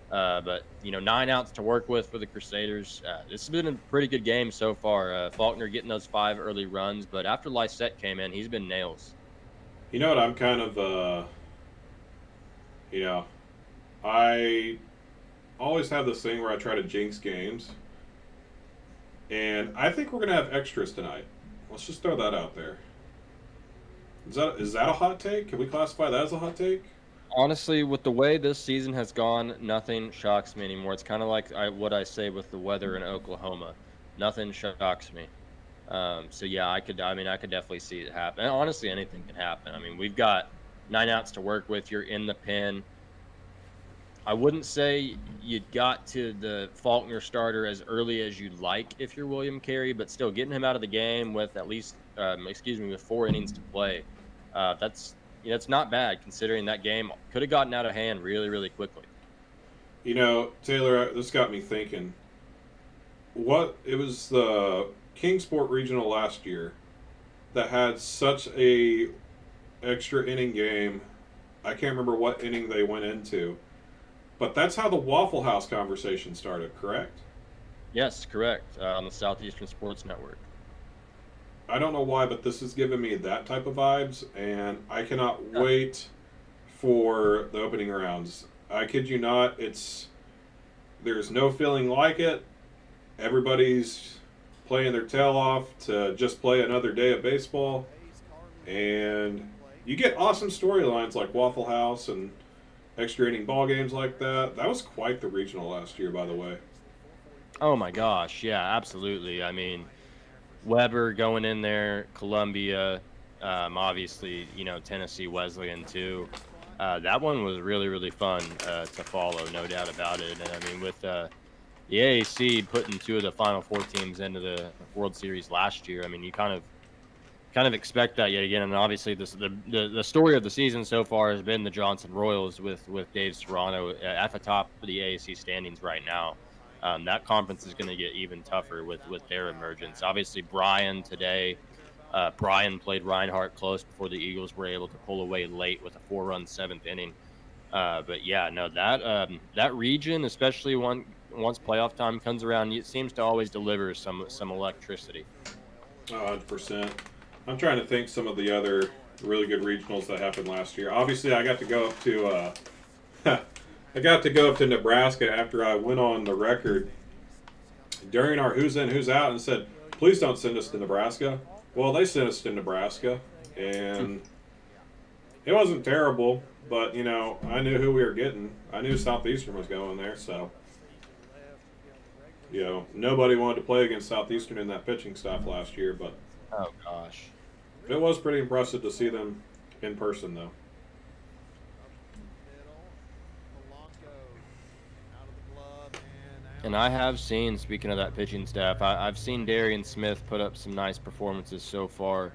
[SPEAKER 3] But, you know, 9 outs to work with for the Crusaders. This has been a pretty good game so far. Faulkner getting those 5 early runs, but after Lysette came in, he's been nails.
[SPEAKER 2] You know what, I'm kind of, you know, I always have this thing where I try to jinx games. And I think we're going to have extras tonight. Let's just throw that out there. Is that a hot take? Can we classify that as a hot take?
[SPEAKER 3] Honestly, with the way this season has gone, nothing shocks me anymore. It's kind of like what I say with the weather in Oklahoma. Nothing shocks me. So yeah, I could definitely see it happen. And honestly, anything can happen. I mean, we've got 9 outs to work with. You're in the pen. I wouldn't say you got to the Faulkner starter as early as you'd like if you're William Carey, but still getting him out of the game with at least, with 4 innings to play. That's not bad considering that game could have gotten out of hand really, really quickly.
[SPEAKER 2] You know, Taylor, this got me thinking. It was the Kingsport Regional last year that had such a extra inning game. I can't remember what inning they went into. But that's how the Waffle House conversation started, correct?
[SPEAKER 3] Yes, correct. On the Southeastern Sports Network.
[SPEAKER 2] I don't know why, but this is giving me that type of vibes, and I cannot wait for the opening rounds. I kid you not, there's no feeling like it. Everybody's playing their tail off to just play another day of baseball, and you get awesome storylines like Waffle House and extra inning ball games like that. That was quite the regional last year, by the way.
[SPEAKER 3] Oh my gosh, yeah, absolutely. I mean, Weber going in there, Columbia, obviously, you know, Tennessee Wesleyan too. That one was really, really fun to follow, no doubt about it. And I mean, with the AAC putting 2 of the Final 4 teams into the World Series last year, I mean, you kind of expect that yet again. And obviously, the story of the season so far has been the Johnson Royals with Dave Serrano at the top of the AAC standings right now. That conference is going to get even tougher with their emergence. Obviously, Bryan today. Bryan played Reinhardt close before the Eagles were able to pull away late with a 4-run 7th inning. But yeah, no, that region, especially once playoff time comes around, it seems to always deliver some electricity.
[SPEAKER 2] 100%. I'm trying to think some of the other really good regionals that happened last year. Obviously, I got to go up to Nebraska after I went on the record during our Who's In, Who's Out and said, please don't send us to Nebraska. Well, they sent us to Nebraska, and it wasn't terrible, but, you know, I knew who we were getting. I knew Southeastern was going there, so. You know, nobody wanted to play against Southeastern in that pitching staff last year, but
[SPEAKER 3] Oh gosh.
[SPEAKER 2] it was pretty impressive to see them in person, though.
[SPEAKER 3] And I have seen, speaking of that pitching staff, I've seen Darian Smith put up some nice performances so far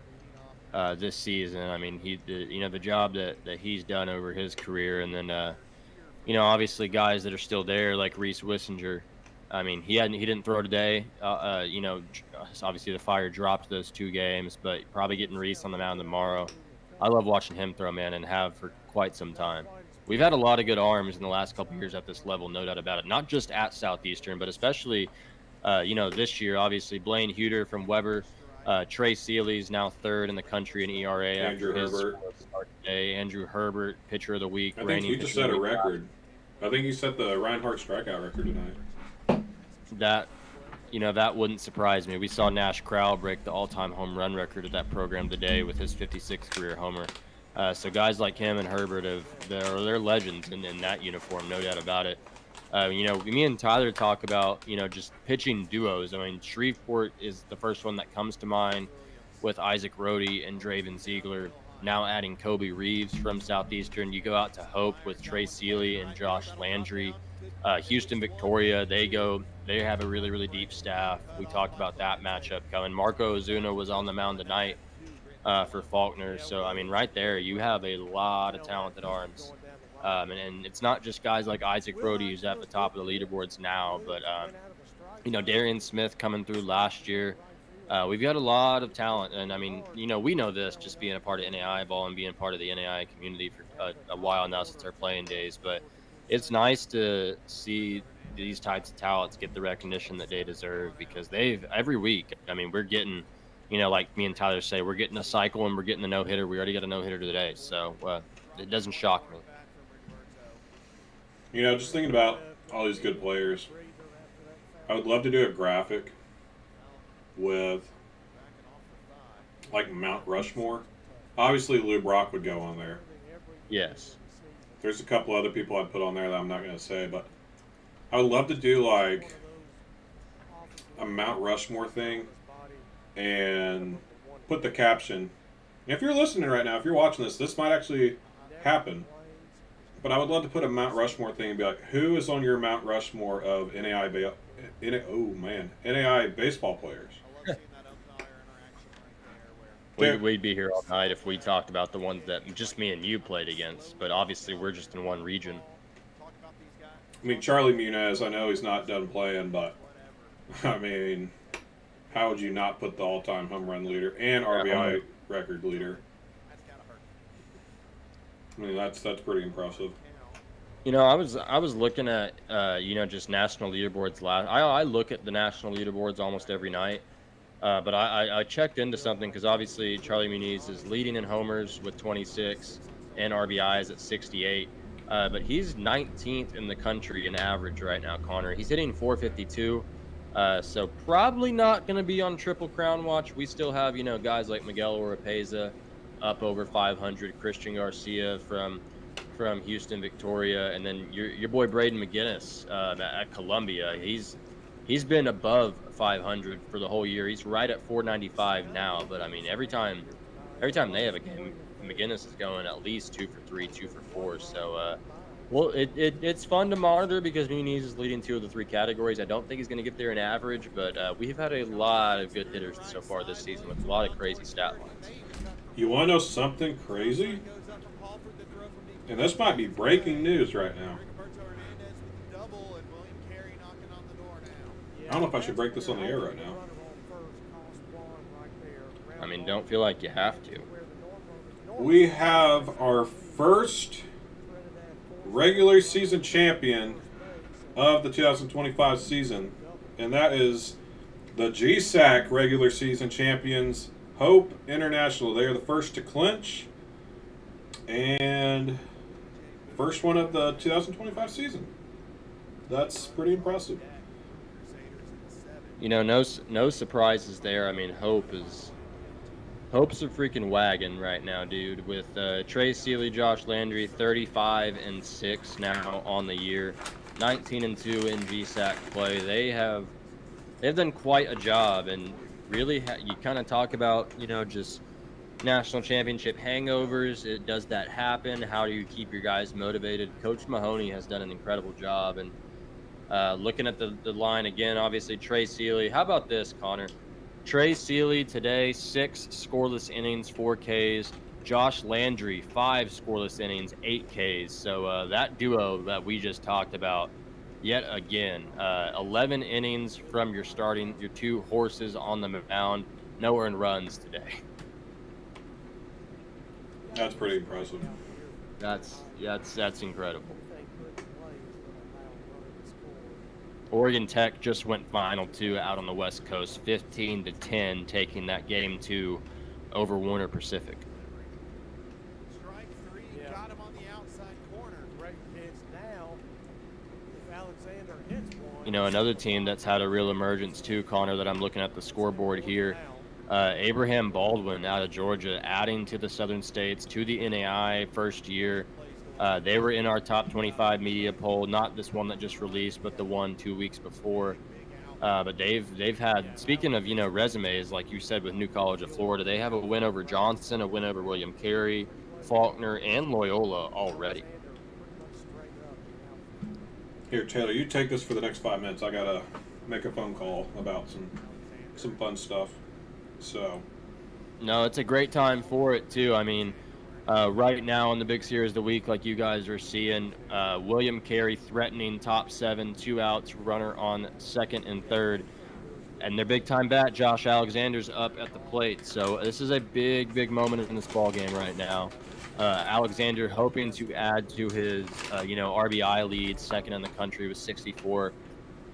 [SPEAKER 3] this season. I mean, the job that he's done over his career, and then obviously guys that are still there like Reese Wissinger. I mean, he didn't throw today. Obviously the Fire dropped those 2 games, but probably getting Reese on the mound tomorrow. I love watching him throw, man, and have for quite some time. We've had a lot of good arms in the last couple of years at this level, no doubt about it. Not just at Southeastern, but especially, this year. Obviously, Blaine Huter from Weber, Trey Seeley's now 3rd in the country in ERA.
[SPEAKER 2] Andrew Herbert.
[SPEAKER 3] Start today. Andrew Herbert, pitcher of the week.
[SPEAKER 2] I think he just set a record. I think he set the Reinhardt strikeout record tonight.
[SPEAKER 3] That wouldn't surprise me. We saw Nash Crowell break the all-time home run record of that program today with his 56th career homer. So guys like him and Herbert they're legends in that uniform, no doubt about it. Me and Tyler talk about, just pitching duos. I mean, Shreveport is the first one that comes to mind with Isaac Rohde and Draven Ziegler. Now adding Kobe Reeves from Southeastern. You go out to Hope with Trey Seeley and Josh Landry. Houston Victoria, they have a really, really deep staff. We talked about that matchup coming. Marco Ozuna was on the mound tonight for Faulkner. So, I mean, right there, you have a lot of talented arms. And it's not just guys like Isaac Rohde who's at the top of the leaderboards now, but, Darian Smith coming through last year. We've got a lot of talent. And, I mean, we know this just being a part of NAIA ball and being part of the NAIA community for a while now since our playing days. But it's nice to see these types of talents get the recognition that they deserve, because every week, I mean, we're getting, like me and Tyler say, we're getting a cycle and we're getting the no-hitter. We already got a no-hitter today, so it doesn't shock me.
[SPEAKER 2] Just thinking about all these good players, I would love to do a graphic with, like, Mount Rushmore. Obviously, Lou Brock would go on there.
[SPEAKER 3] Yes.
[SPEAKER 2] There's a couple other people I'd put on there that I'm not going to say, but I would love to do, like, a Mount Rushmore thing and put the caption. If you're listening right now, if you're watching this might actually happen. But I would love to put a Mount Rushmore thing and be like, who is on your Mount Rushmore of NAIA baseball players?
[SPEAKER 3] We'd be here all night if we talked about the ones that just me and you played against, but obviously we're just in one region.
[SPEAKER 2] I mean, Charlie Muniz, I know he's not done playing, but, I mean, how would you not put the all-time home run leader and RBI record leader? I mean, that's pretty impressive.
[SPEAKER 3] I was looking at, just national leaderboards I look at the national leaderboards almost every night. But I checked into something, because obviously Charlie Muniz is leading in homers with 26 and RBIs at 68. But he's 19th in the country in average right now, Connor. He's hitting 452. So probably not going to be on Triple Crown watch. We still have, guys like Miguel Oropeza up over 500, Christian Garcia from Houston Victoria, and then your boy Braden McGinnis at Columbia. He's been above 500 for the whole year. He's right at 495 now. But I mean, every time they have a game, McGinnis is going at least 2 for 3, 2 for 4. So, it's fun to monitor, because Muniz is leading 2 of the 3 categories. I don't think he's going to get there in average, but we've had a lot of good hitters so far this season with a lot of crazy stat lines.
[SPEAKER 2] You want to know something crazy? And this might be breaking news right now. I don't know if I should break this on the air right now.
[SPEAKER 3] I mean, don't feel like you have to.
[SPEAKER 2] We have our first regular season champion of the 2025 season, and that is the GSAC regular season champions, Hope International. They are the first to clinch, and first one of the 2025 season. That's pretty impressive.
[SPEAKER 3] No surprises there. I mean, Hope's a freaking wagon right now, dude. With Trey Seeley, Josh Landry, 35-6 now on the year, 19-2 in GSAC play. They have they've done quite a job. And really, you kind of talk about, just national championship hangovers. Does that happen? How do you keep your guys motivated? Coach Mahoney has done an incredible job. And looking at the line again, obviously Trey Sealy. How about this, Connor? Trey Sealy today, 6 scoreless innings, 4 Ks. Josh Landry, 5 scoreless innings, 8 Ks. So that duo that we just talked about, yet again, 11 innings from your 2 horses on the mound, no earned runs today.
[SPEAKER 2] That's pretty impressive.
[SPEAKER 3] That's incredible. Oregon Tech just went final 2 out on the West Coast, 15-10, taking that game 2 over Warner Pacific.
[SPEAKER 5] Strike 3, got him on the outside corner.
[SPEAKER 1] Great pitch now. If Alexander hits one.
[SPEAKER 3] Another team that's had a real emergence too, Connor, that I'm looking at the scoreboard here. Abraham Baldwin out of Georgia, adding to the Southern States, to the NAIA first year. They were in our top 25 media poll, not this one that just released, but the one 2 weeks before. But they've had, speaking of resumes, like you said with New College of Florida, they have a win over Johnson, a win over William Carey, Faulkner, and Loyola already.
[SPEAKER 2] Here, Taylor, you take this for the next 5 minutes. I gotta make a phone call about some fun stuff. So.
[SPEAKER 3] No, it's a great time for it too. I mean, right now in the big series of the week, like you guys are seeing, William Carey threatening top 7, 2 outs, runner on second and third. And their big-time bat, Josh Alexander's up at the plate. So this is a big moment in this ball game right now. Alexander hoping to add to his, RBI lead, second in the country with 64.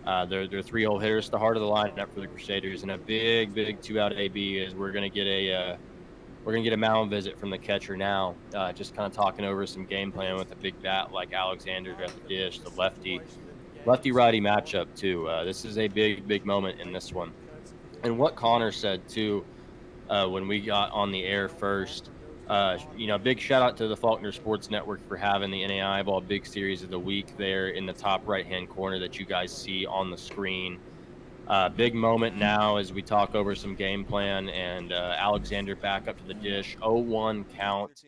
[SPEAKER 3] They're 3-hole hitters, the heart of the lineup for the Crusaders, and a big 2-out AB is we're gonna get a mound visit from the catcher now. Just kind of talking over some game plan with a big bat like Alexander at the dish, the lefty-righty matchup too. This is a big moment in this one. And what Connor said too, when we got on the air first, big shout out to the Faulkner Sports Network for having the NAIA Ball Big Series of the Week there in the top right-hand corner that you guys see on the screen. Big moment now as we talk over some game plan, and Alexander back up to the dish. 0-1 count.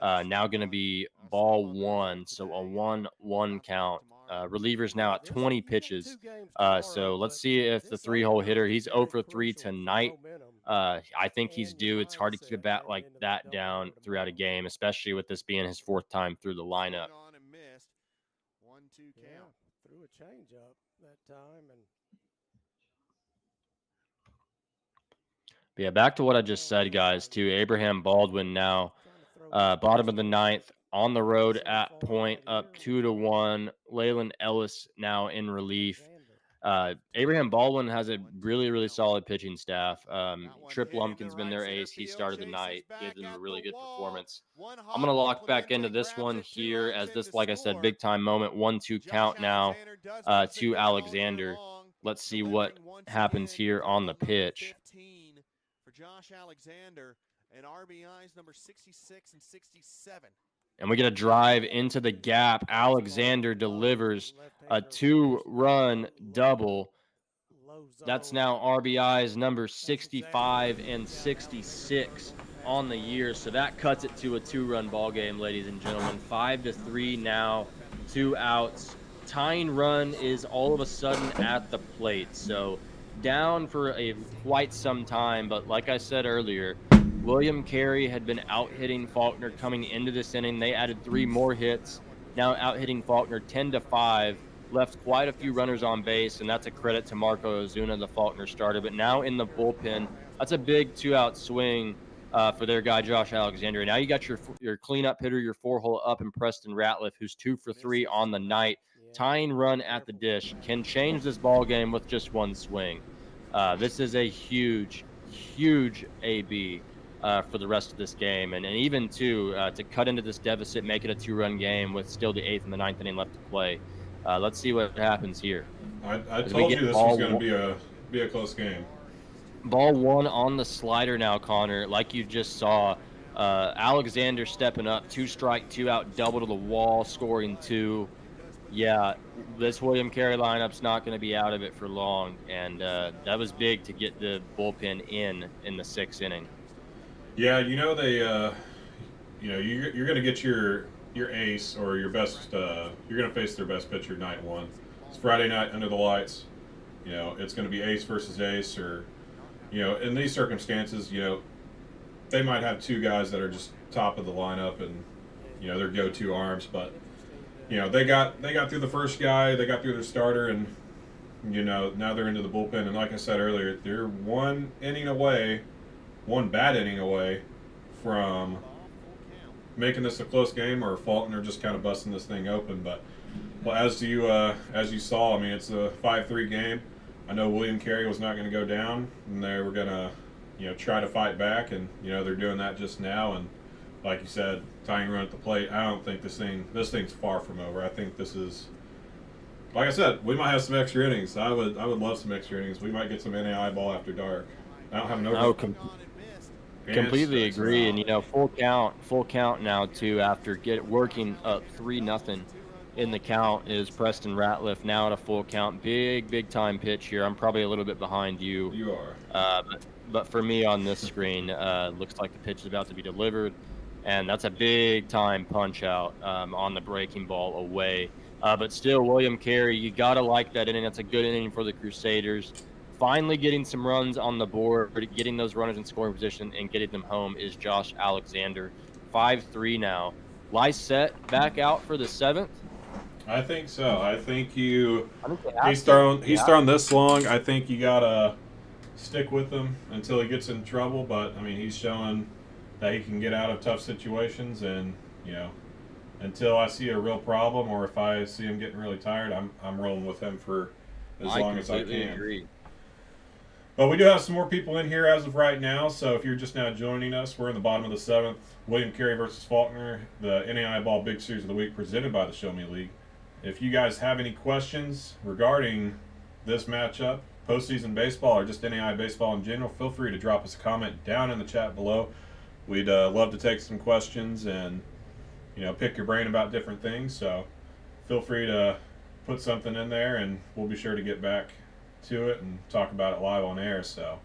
[SPEAKER 3] Now going to be ball 1, so a 1-1 count. Relievers now at 20 pitches. So let's see if the 3-hole hitter, he's 0 for 3 tonight. I think he's due. It's hard to keep a bat like that down throughout a game, especially with this being his 4th time through the lineup.
[SPEAKER 5] 1-2 count.
[SPEAKER 1] Threw a changeup that time, and
[SPEAKER 3] yeah, back to what I just said, guys, too. Abraham Baldwin now, bottom of the 9th, on the road at point, up 2-1. Leyland Ellis now in relief. Abraham Baldwin has a really solid pitching staff. Trip Lumpkin's been their ace. He started the night, gave them a really good performance. I'm going to lock back into this one here as this, like I said, big-time moment. 1-2 count now to Alexander. Let's see what happens here on the pitch.
[SPEAKER 5] For Josh Alexander, and RBIs number 66 and 67.
[SPEAKER 3] And we get a drive into the gap. Alexander delivers a 2-run double. That's now RBIs number 65 and 66 on the year. So that cuts it to a 2-run ball game, ladies and gentlemen. 5-3 now, 2 outs. Tying run is all of a sudden at the plate. So down for quite some time, but like I said earlier, William Carey had been out-hitting Faulkner coming into this inning. They added 3 more hits, now out-hitting Faulkner 10-5, left quite a few runners on base, and that's a credit to Marco Ozuna, the Faulkner starter. But now in the bullpen, that's a big 2-out swing for their guy, Josh Alexander. And now you got your cleanup hitter, your 4-hole up, and Preston Ratliff, who's 2 for 3 on the night. Tying run at the dish can change this ball game with just one swing. This is a huge AB for the rest of this game, and even to cut into this deficit, make it a 2-run game with still the 8th and the 9th inning left to play. Let's see what happens here.
[SPEAKER 2] I told you this was going to be a close game.
[SPEAKER 3] Ball 1 on the slider now, Connor. Like you just saw, Alexander stepping up, 2-strike, 2-out, double to the wall, scoring 2. yeah, this William Carey lineup's not going to be out of it for long, and that was big to get the bullpen in the 6th inning.
[SPEAKER 2] Yeah, they, you're going to get your ace or your best. You're going to face their best pitcher night one. It's Friday night under the lights. It's going to be ace versus ace, or in these circumstances, they might have two guys that are just top of the lineup and their go-to arms, but they got through the first guy, they got through their starter, and now they're into the bullpen. And like I said earlier, they're one bad inning away from making this a close game, or Faulkner just kind of busting this thing open. But as you saw, I mean, it's a 5-3 game. I know William Carey was not going to go down, and they were going to try to fight back, and they're doing that just now. And like you said, tying run at the plate. I don't think this thing's far from over. I think this is, like I said, we might have some extra innings. I would love some extra innings. We might get some NAIA ball after dark. I don't have an over.
[SPEAKER 3] Completely agree. And full count now too. After working up 3-0 in the count is Preston Ratliff now at a full count. Big time pitch here. I'm probably a little bit behind you.
[SPEAKER 2] You are.
[SPEAKER 3] But for me on this screen, looks like the pitch is about to be delivered. And that's a big time punch out on the breaking ball away. But still, William Carey, you got to like that inning. That's a good inning for the Crusaders. Finally getting some runs on the board, getting those runners in scoring position and getting them home is Josh Alexander. 5-3 now. Lysette back out for the 7th?
[SPEAKER 2] I think so. I think he's thrown this long. I think you got to stick with him until he gets in trouble. But, I mean, he's showing that he can get out of tough situations, and until I see a real problem, or if I see him getting really tired, I'm rolling with him for as long as I can.
[SPEAKER 3] Agree.
[SPEAKER 2] But we do have some more people in here as of right now, so if you're just now joining us, we're in the bottom of the 7th. William Carey versus Faulkner, the NAIA Ball Big Series of the Week presented by the Show Me League. If you guys have any questions regarding this matchup, postseason baseball, or just NAIA baseball in general, feel free to drop us a comment down in the chat below. We'd love to take some questions and pick your brain about different things. So feel free to put something in there, and we'll be sure to get back to it and talk about it live on air. So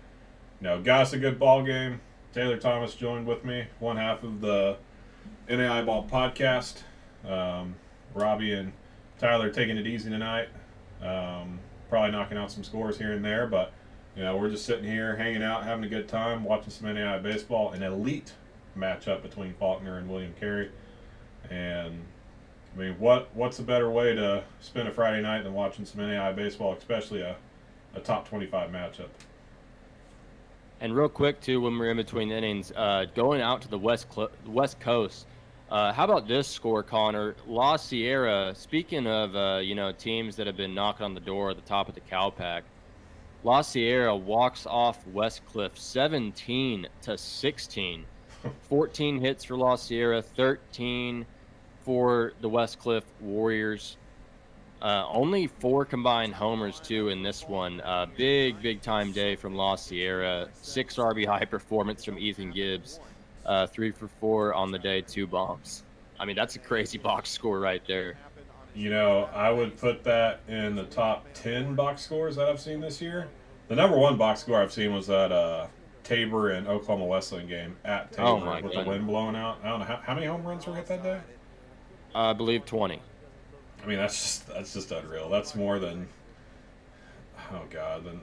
[SPEAKER 2] got us a good ball game. Taylor Thomas joined with me, one half of the NAIA Ball podcast. Robbie and Tyler taking it easy tonight. Probably knocking out some scores here and there, but we're just sitting here, hanging out, having a good time, watching some NAIA baseball, an elite matchup between Faulkner and William Carey. And, I mean, what's a better way to spend a Friday night than watching some NAIA baseball, especially a top 25 matchup?
[SPEAKER 3] And real quick, too, when we're in between innings, going out to the West Coast, how about this score, Connor? La Sierra, speaking of, teams that have been knocking on the door at the top of the Cal Pack, La Sierra walks off Westcliff 17-16. 14 hits for La Sierra, 13 for the Westcliff Warriors. Only 4 combined homers, too, in this one. Big time day from La Sierra. 6 RBI performance from Ethan Gibbs. 3 for 4 on the day, 2 bombs. I mean, that's a crazy box score right there.
[SPEAKER 2] I would put that in the top 10 box scores that I've seen this year. The number 1 box score I've seen was that Tabor and Oklahoma Wesleyan game at Tabor with the wind blowing out. I don't know how many home runs were hit that day.
[SPEAKER 3] I believe 20.
[SPEAKER 2] I mean, that's just unreal. That's more than, oh God, then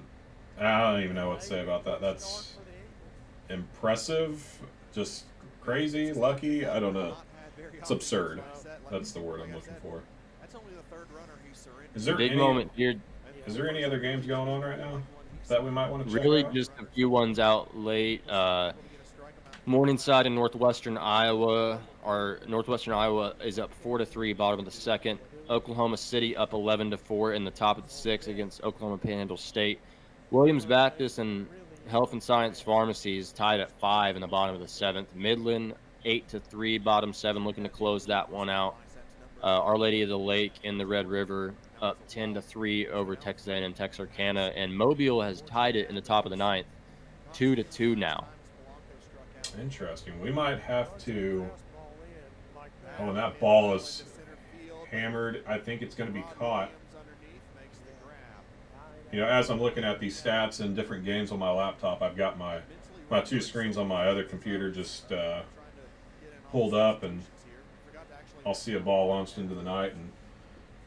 [SPEAKER 2] I don't even know what to say about that. That's impressive, just crazy, lucky. I don't know. It's absurd. That's the word I'm looking for. Is there
[SPEAKER 3] big moment here.
[SPEAKER 2] Is there any other games going on right now that we might want to check
[SPEAKER 3] Really,
[SPEAKER 2] out?
[SPEAKER 3] just a few ones out late. Morningside and Northwestern Iowa. Northwestern Iowa is up 4-3, bottom of the 2nd. Oklahoma City up 11-4 in the top of the 6th against Oklahoma Panhandle State. Williams Baptist and Health and Science Pharmacies tied at 5 in the bottom of the 7th. Midland 8-3, bottom 7, looking to close that one out. Our Lady of the Lake in the Red River up 10-3 over Texas A&M Texarkana, and Mobile has tied it in the top of the 9th, 2-2 now.
[SPEAKER 2] Interesting. We might have to. Oh, and that ball is hammered. I think it's going to be caught. You know, as I'm looking at these stats and different games on my laptop, I've got my two screens on my other computer just pulled up, and I'll see a ball launched into the night, and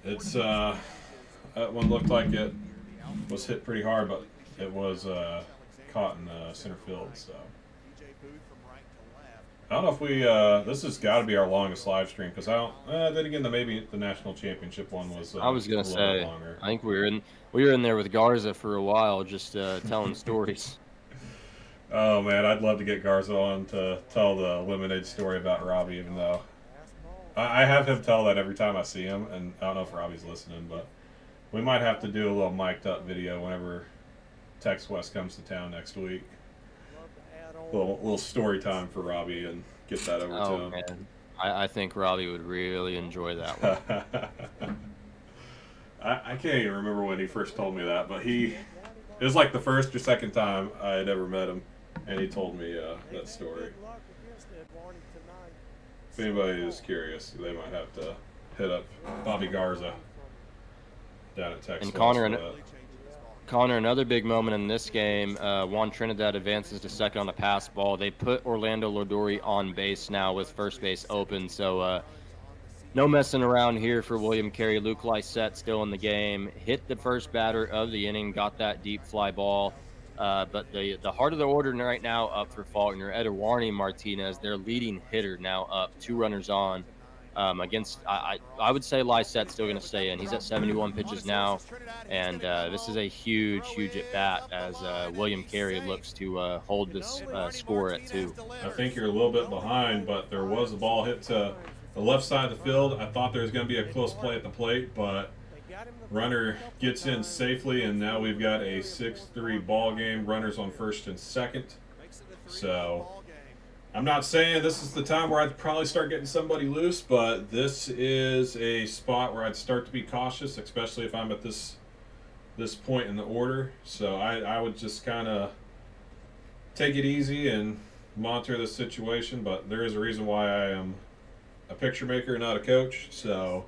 [SPEAKER 2] it's that one looked like it was hit pretty hard, but it was caught in center field. So I don't know if we this has got to be our longest live stream, because I don't. Then again, maybe the national championship one was.
[SPEAKER 3] I was gonna
[SPEAKER 2] a little
[SPEAKER 3] say,
[SPEAKER 2] bit longer.
[SPEAKER 3] I think we were in there with Garza for a while, just telling stories.
[SPEAKER 2] Oh man, I'd love to get Garza on to tell the lemonade story about Robbie, even though I have him tell that every time I see him, and I don't know if Robbie's listening, but we might have to do a little mic'd up video whenever Tex West comes to town next week. Little story time for Robbie, and get that over to him.
[SPEAKER 3] Man, I think Robbie would really enjoy that one.
[SPEAKER 2] I can't even remember when he first told me that, but it was like the first or second time I had ever met him, and he told me that story. If anybody is curious, they might have to hit up Bobby Garza down at Texas.
[SPEAKER 3] And Connor, another big moment in this game, Juan Trinidad advances to second on the pass ball. They put Orlando Lodori on base now with first base open, so no messing around here for William Carey. Luke Lysette still in the game. Hit the first batter of the inning, got that deep fly ball. But the heart of the order right now up for Faulkner. Eduardo Martinez, their leading hitter, now up, 2 runners on. Against, I would say Lysette's still going to stay in. He's at 71 pitches now, and this is a huge at bat as William Carey looks to hold this score at 2.
[SPEAKER 2] I think you're a little bit behind, but there was a ball hit to the left side of the field. I thought there was going to be a close play at the plate, but runner gets in safely, and now we've got a 6-3 ball game. Runners on first and second. So I'm not saying this is the time where I'd probably start getting somebody loose, but this is a spot where I'd start to be cautious, especially if I'm at this point in the order. So I would just kind of take it easy and monitor the situation, but there is a reason why I am a picture maker, not a coach, so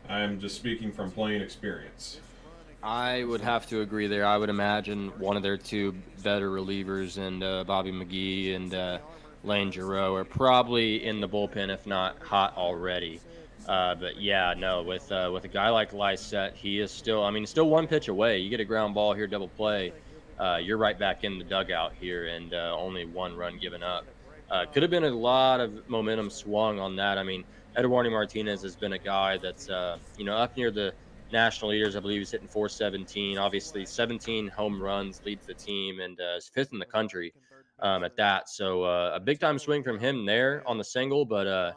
[SPEAKER 2] I'm just speaking from plain experience.
[SPEAKER 3] I would have to agree there. I would imagine one of their 2 better relievers, and Bobby McGee and Lane Giroux are probably in the bullpen, if not hot already. But yeah, no, with a guy like Lysette, he is still, still 1 pitch away. You get a ground ball here, double play, you're right back in the dugout here, and only 1 run given up. Could have been a lot of momentum swung on that. Eduardo Martinez has been a guy that's, up near the national leaders. I believe he's hitting 417. Obviously, 17 home runs leads the team, and is 5th in the country at that. So a big-time swing from him there on the single, but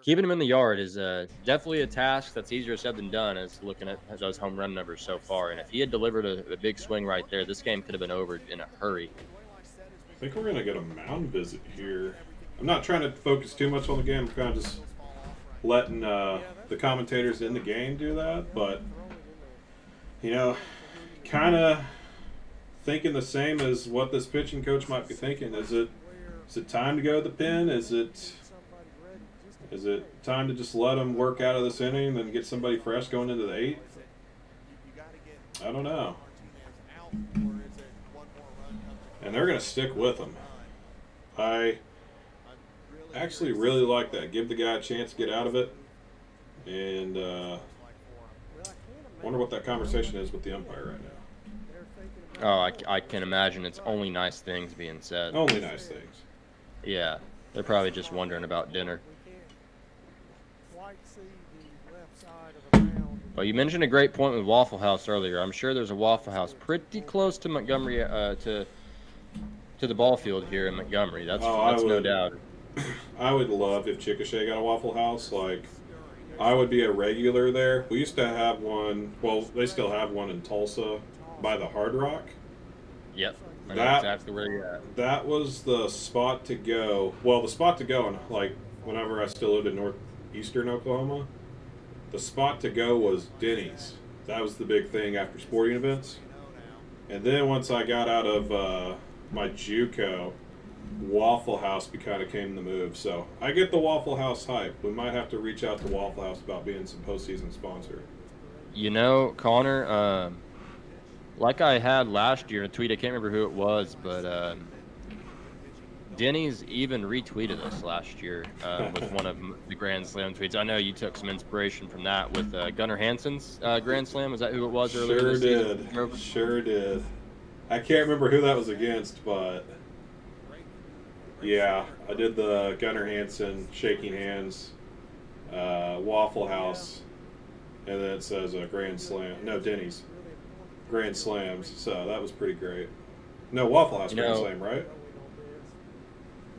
[SPEAKER 3] keeping him in the yard is definitely a task that's easier said than done, as looking at those home run numbers so far. And if he had delivered a big swing right there, this game could have been over in a hurry.
[SPEAKER 2] I think we're going to get a mound visit here. I'm not trying to focus too much on the game. I'm kind of just letting the commentators in the game do that. But, kind of thinking the same as what this pitching coach might be thinking. Is it time to go to the pen? Is it time to just let them work out of this inning and get somebody fresh going into the 8th? I don't know. And they're going to stick with them. I actually really like that. Give the guy a chance to get out of it. And wonder what that conversation is with the umpire right now.
[SPEAKER 3] Oh, I can imagine it's only nice things being said.
[SPEAKER 2] Only nice things.
[SPEAKER 3] Yeah, they're probably just wondering about dinner. Well, you mentioned a great point with Waffle House earlier. I'm sure there's a Waffle House pretty close to Montgomery, to the ball field here in Montgomery. That's no doubt.
[SPEAKER 2] I would love if Chickasha got a Waffle House. Like, I would be a regular there. We used to have one. Well, they still have one in Tulsa by the Hard Rock.
[SPEAKER 3] Yep, I know exactly where you're at.
[SPEAKER 2] That was the spot to go. Well, the spot to go, and like whenever I still lived in northeastern Oklahoma, the spot to go was Denny's. That was the big thing after sporting events. And then once I got out of my JUCO, Waffle House became the move. So I get the Waffle House hype. We might have to reach out to Waffle House about being some postseason sponsor.
[SPEAKER 3] You know, Connor, like I had last year in a tweet, I can't remember who it was, but Denny's even retweeted us last year with one of the Grand Slam tweets. I know you took some inspiration from that with Gunnar Hansen's Grand Slam. Was that who it was earlier this season?
[SPEAKER 2] Sure did. I can't remember who that was against, but yeah, I did the Gunnar Hansen shaking hands, Waffle House, and then it says Grand Slam. No, Denny's Grand Slams. So that was pretty great. No, Waffle House Grand Slam, right?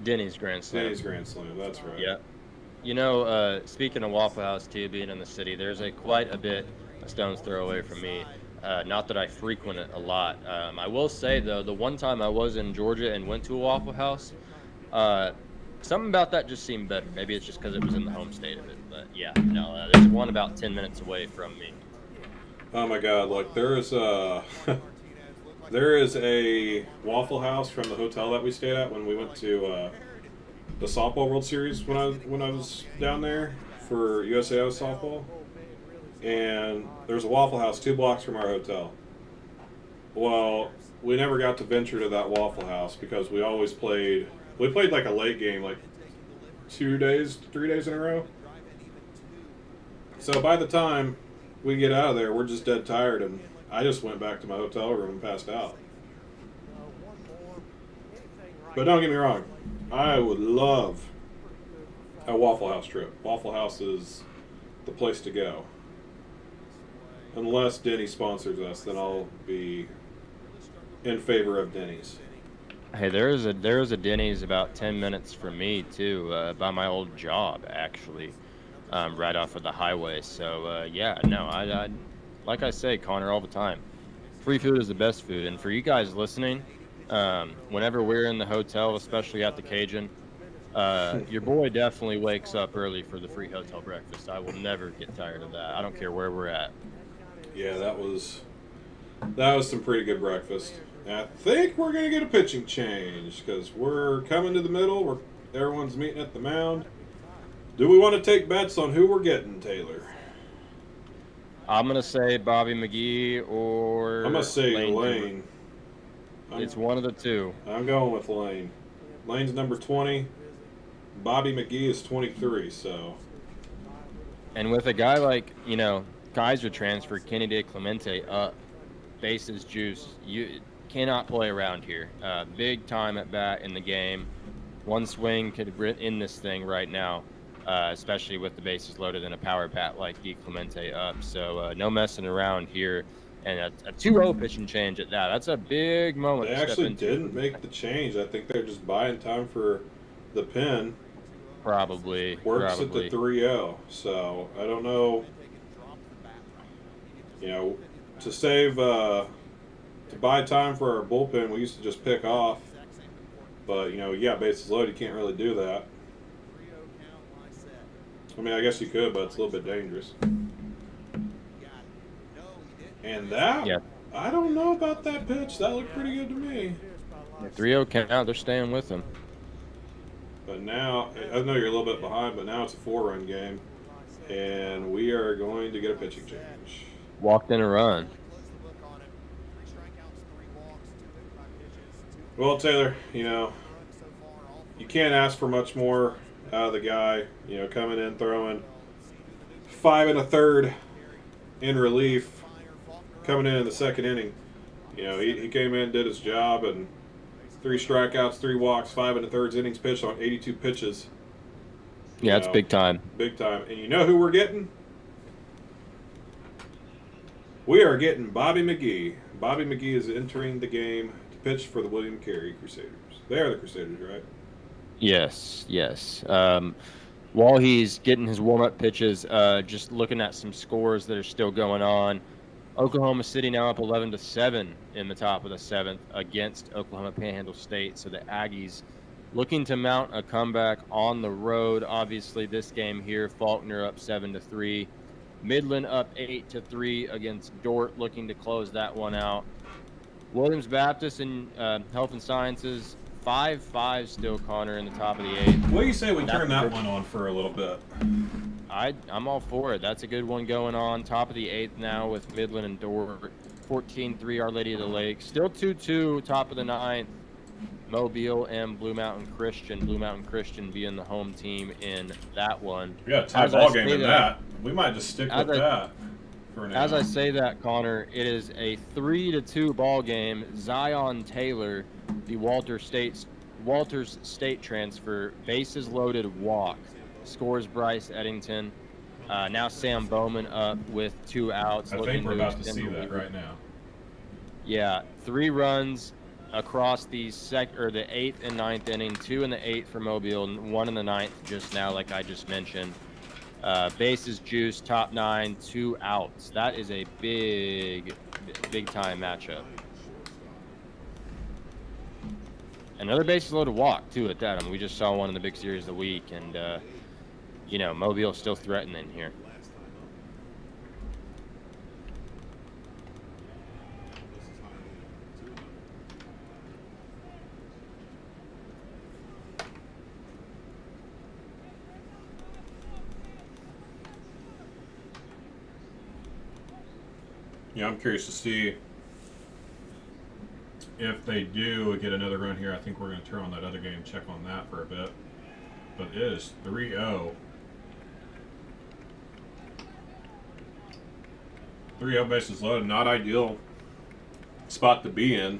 [SPEAKER 3] Denny's Grand Slam.
[SPEAKER 2] Denny's Grand Slam, that's right.
[SPEAKER 3] Yeah. You know, speaking of Waffle House, too, being in the city, there's quite a bit a stone's throw away from me. Not that I frequent it a lot. I will say, though, the one time I was in Georgia and went to a Waffle House, something about that just seemed better. Maybe it's just because it was in the home state of it. But, yeah, no, there's one about 10 minutes away from me.
[SPEAKER 2] Oh, my God. Look, there is a Waffle House from the hotel that we stayed at when we went to the softball World Series when I was down there for USAO softball, and there's a Waffle House 2 blocks from our hotel. Well, we never got to venture to that Waffle House because we always played. We played like a late game, like 3 days in a row. So by the time we get out of there, we're just dead tired, and I just went back to my hotel room and passed out. But don't get me wrong, I would love a Waffle House trip. Waffle House is the place to go. Unless Denny sponsors us, then I'll be in favor of Denny's.
[SPEAKER 3] Hey, there is a Denny's about 10 minutes from me, too, by my old job, actually, right off of the highway. So, yeah, no, I like I say, Connor, all the time, free food is the best food. And for you guys listening, whenever we're in the hotel, especially at the Cajun, your boy definitely wakes up early for the free hotel breakfast. I will never get tired of that. I don't care where we're at.
[SPEAKER 2] Yeah, that was some pretty good breakfast. And I think we're going to get a pitching change because we're coming to the middle. Everyone's meeting at the mound. Do we want to take bets on who we're getting, Taylor?
[SPEAKER 3] I'm going to say Bobby McGee or
[SPEAKER 2] I'm going to say Lane.
[SPEAKER 3] It's one of the two.
[SPEAKER 2] I'm going with Lane. Lane's number 20. Bobby McGee is 23, so.
[SPEAKER 3] And with a guy like, Kaiser transferred Kenny De Clemente up, bases juice. You cannot play around here. Big time at bat in the game. One swing could end this thing right now, especially with the bases loaded and a power bat like De Clemente up. So no messing around here. And a 2-0 pitching change at that. That's a big moment.
[SPEAKER 2] They actually didn't make the change. I think they're just buying time for the pin.
[SPEAKER 3] Probably.
[SPEAKER 2] Works at the 3-0. So I don't know. To save, to buy time for our bullpen, we used to just pick off. But, bases loaded, you can't really do that. I mean, I guess you could, but it's a little bit dangerous. And that,
[SPEAKER 3] yeah.
[SPEAKER 2] I don't know about that pitch. That looked pretty good to me.
[SPEAKER 3] 3-0 count, they're staying with him.
[SPEAKER 2] But now, I know you're a little bit behind, but now it's a 4-run game. And we are going to get a pitching change.
[SPEAKER 3] Walked in a run.
[SPEAKER 2] Well, Taylor, you can't ask for much more out of the guy. Coming in, throwing 5 1/3 in relief. Coming in the second inning, he came in, did his job, and 3 strikeouts, 3 walks, 5 1/3 innings pitched on 82 pitches.
[SPEAKER 3] Yeah, it's big time.
[SPEAKER 2] Big time. And you know who we're getting? We are getting Bobby McGee. Bobby McGee is entering the game to pitch for the William Carey Crusaders. They are the Crusaders, right?
[SPEAKER 3] Yes. While he's getting his warm-up pitches, just looking at some scores that are still going on. Oklahoma City now up 11-7 in the top of the 7th against Oklahoma Panhandle State. So the Aggies looking to mount a comeback on the road. Obviously, this game here, Faulkner up 7-3. Midland up 8-3 against Dort, looking to close that one out. Williams Baptist in Health and Sciences 5-5 still, Connor, in the top of the 8th.
[SPEAKER 2] What do you say we
[SPEAKER 3] That's
[SPEAKER 2] turn that
[SPEAKER 3] good.
[SPEAKER 2] one on for a little bit?
[SPEAKER 3] I'm all for it. That's a good one going on. Top of the 8th now with Midland and Dort. 14-3 Our Lady of the Lake. Still 2-2, top of the 9th. Mobile and Blue Mountain Christian. Blue Mountain Christian being the home team in that one.
[SPEAKER 2] We got a tie
[SPEAKER 3] As I
[SPEAKER 2] ball game
[SPEAKER 3] say
[SPEAKER 2] in that. We might just stick with that for now.
[SPEAKER 3] As I say that, Connor, it is a 3-2 ball game. Zion Taylor, the Walters State transfer, bases loaded walk. Scores Bryce Eddington. Now Sam Bowman up with 2 outs.
[SPEAKER 2] I think we're about to see that right now.
[SPEAKER 3] Yeah, 3 runs across the 8th and 9th inning, 2 in the 8th for Mobile, 1 in the 9th just now, like I just mentioned. Bases juiced, top 9, 2 outs. That is a big time matchup. Another bases loaded walk too at that. I mean, we just saw one in the big series of the week, and you know, Mobile's still threatening here.
[SPEAKER 2] Yeah, I'm curious to see if they do get another run here. I think we're going to turn on that other game and check on that for a bit. But it is 3-0. 3-0 bases loaded. Not ideal spot to be in.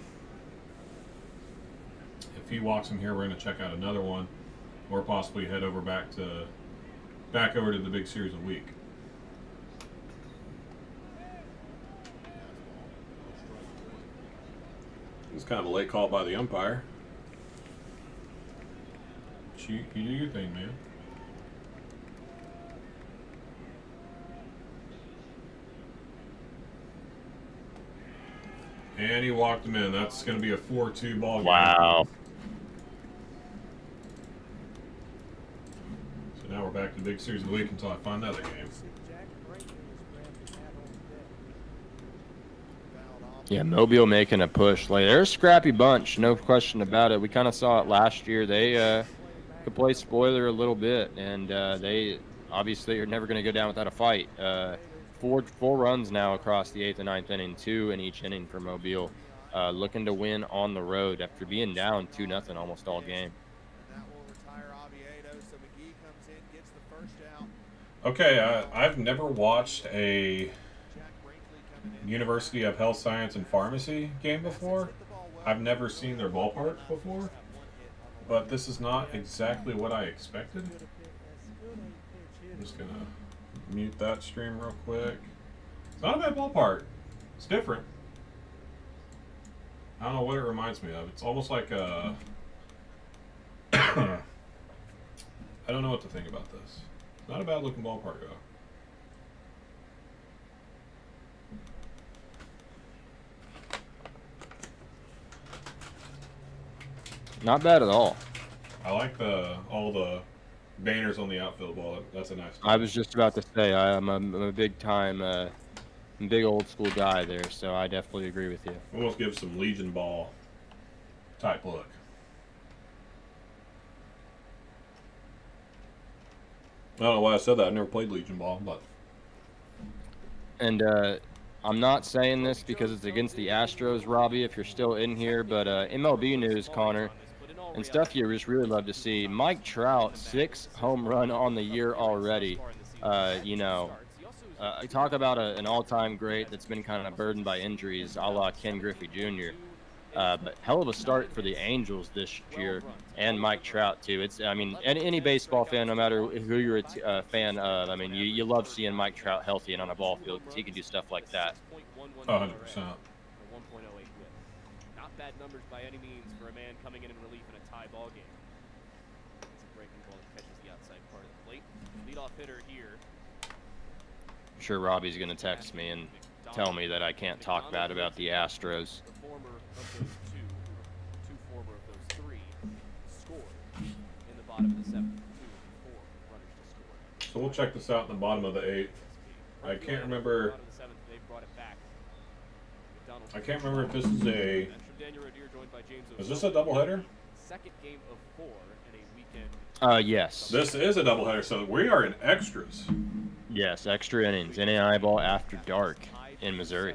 [SPEAKER 2] If he walks in here, we're going to check out another one, or possibly head over back over to the big series of the week. It's kind of a late call by the umpire. You do your thing, man. And he walked him in. That's going to be a 4-2 ball game.
[SPEAKER 3] Wow.
[SPEAKER 2] So now we're back to the big series of the week until I find another game.
[SPEAKER 3] Yeah, Mobile making a push. Like, they're a scrappy bunch, no question about it. We kind of saw it last year. They could play spoiler a little bit, and they obviously are never going to go down without a fight. Four runs now across the 8th and 9th inning, 2 in each inning for Mobile, looking to win on the road after being down 2-0 almost all game.
[SPEAKER 2] Okay, I've never watched a University of Health Science and Pharmacy game before. I've never seen their ballpark before, but this is not exactly what I expected. I'm just gonna mute that stream real quick. It's not a bad ballpark. It's different. I don't know what it reminds me of. It's almost like a I don't know what to think about this. It's not a bad looking ballpark though.
[SPEAKER 3] Not bad at all.
[SPEAKER 2] I like all the banners on the outfield wall. That's a nice touch.
[SPEAKER 3] I was just about to say I'm a big time, big old school guy there, so I definitely agree with you.
[SPEAKER 2] Almost gives some Legion ball type look. I don't know why I said that. I've never played Legion ball, but.
[SPEAKER 3] And I'm not saying this because it's against the Astros, Robbie, if you're still in here, but MLB news, Connor, and stuff you just really love to see. Mike Trout, 6 home run on the year already. Talk about an all-time great that's been kind of burdened by injuries, a la Ken Griffey Jr. But hell of a start for the Angels this year, and Mike Trout too. Any baseball fan, no matter who you're a fan of, I mean, you love seeing Mike Trout healthy and on a ball field because he can do stuff like that.
[SPEAKER 2] 100%.
[SPEAKER 4] Not bad numbers by any means for a man coming in relief in a tie ball game. It's a breaking ball that catches the outside part of the plate. Leadoff hitter here.
[SPEAKER 3] I'm sure Robbie's going to text me and tell me that I can't talk bad about the Astros.
[SPEAKER 4] The former of those two former of those 3 scored in the bottom of the 7th. 2 4 runners to score.
[SPEAKER 2] So we'll check this out in the bottom of the 8th. I can't remember. If this is a. Is this a doubleheader?
[SPEAKER 4] second game of 4 in a weekend.
[SPEAKER 3] Yes.
[SPEAKER 2] This is a doubleheader, so we are in extras.
[SPEAKER 3] Yes, extra innings. NAIA ball after dark in Missouri.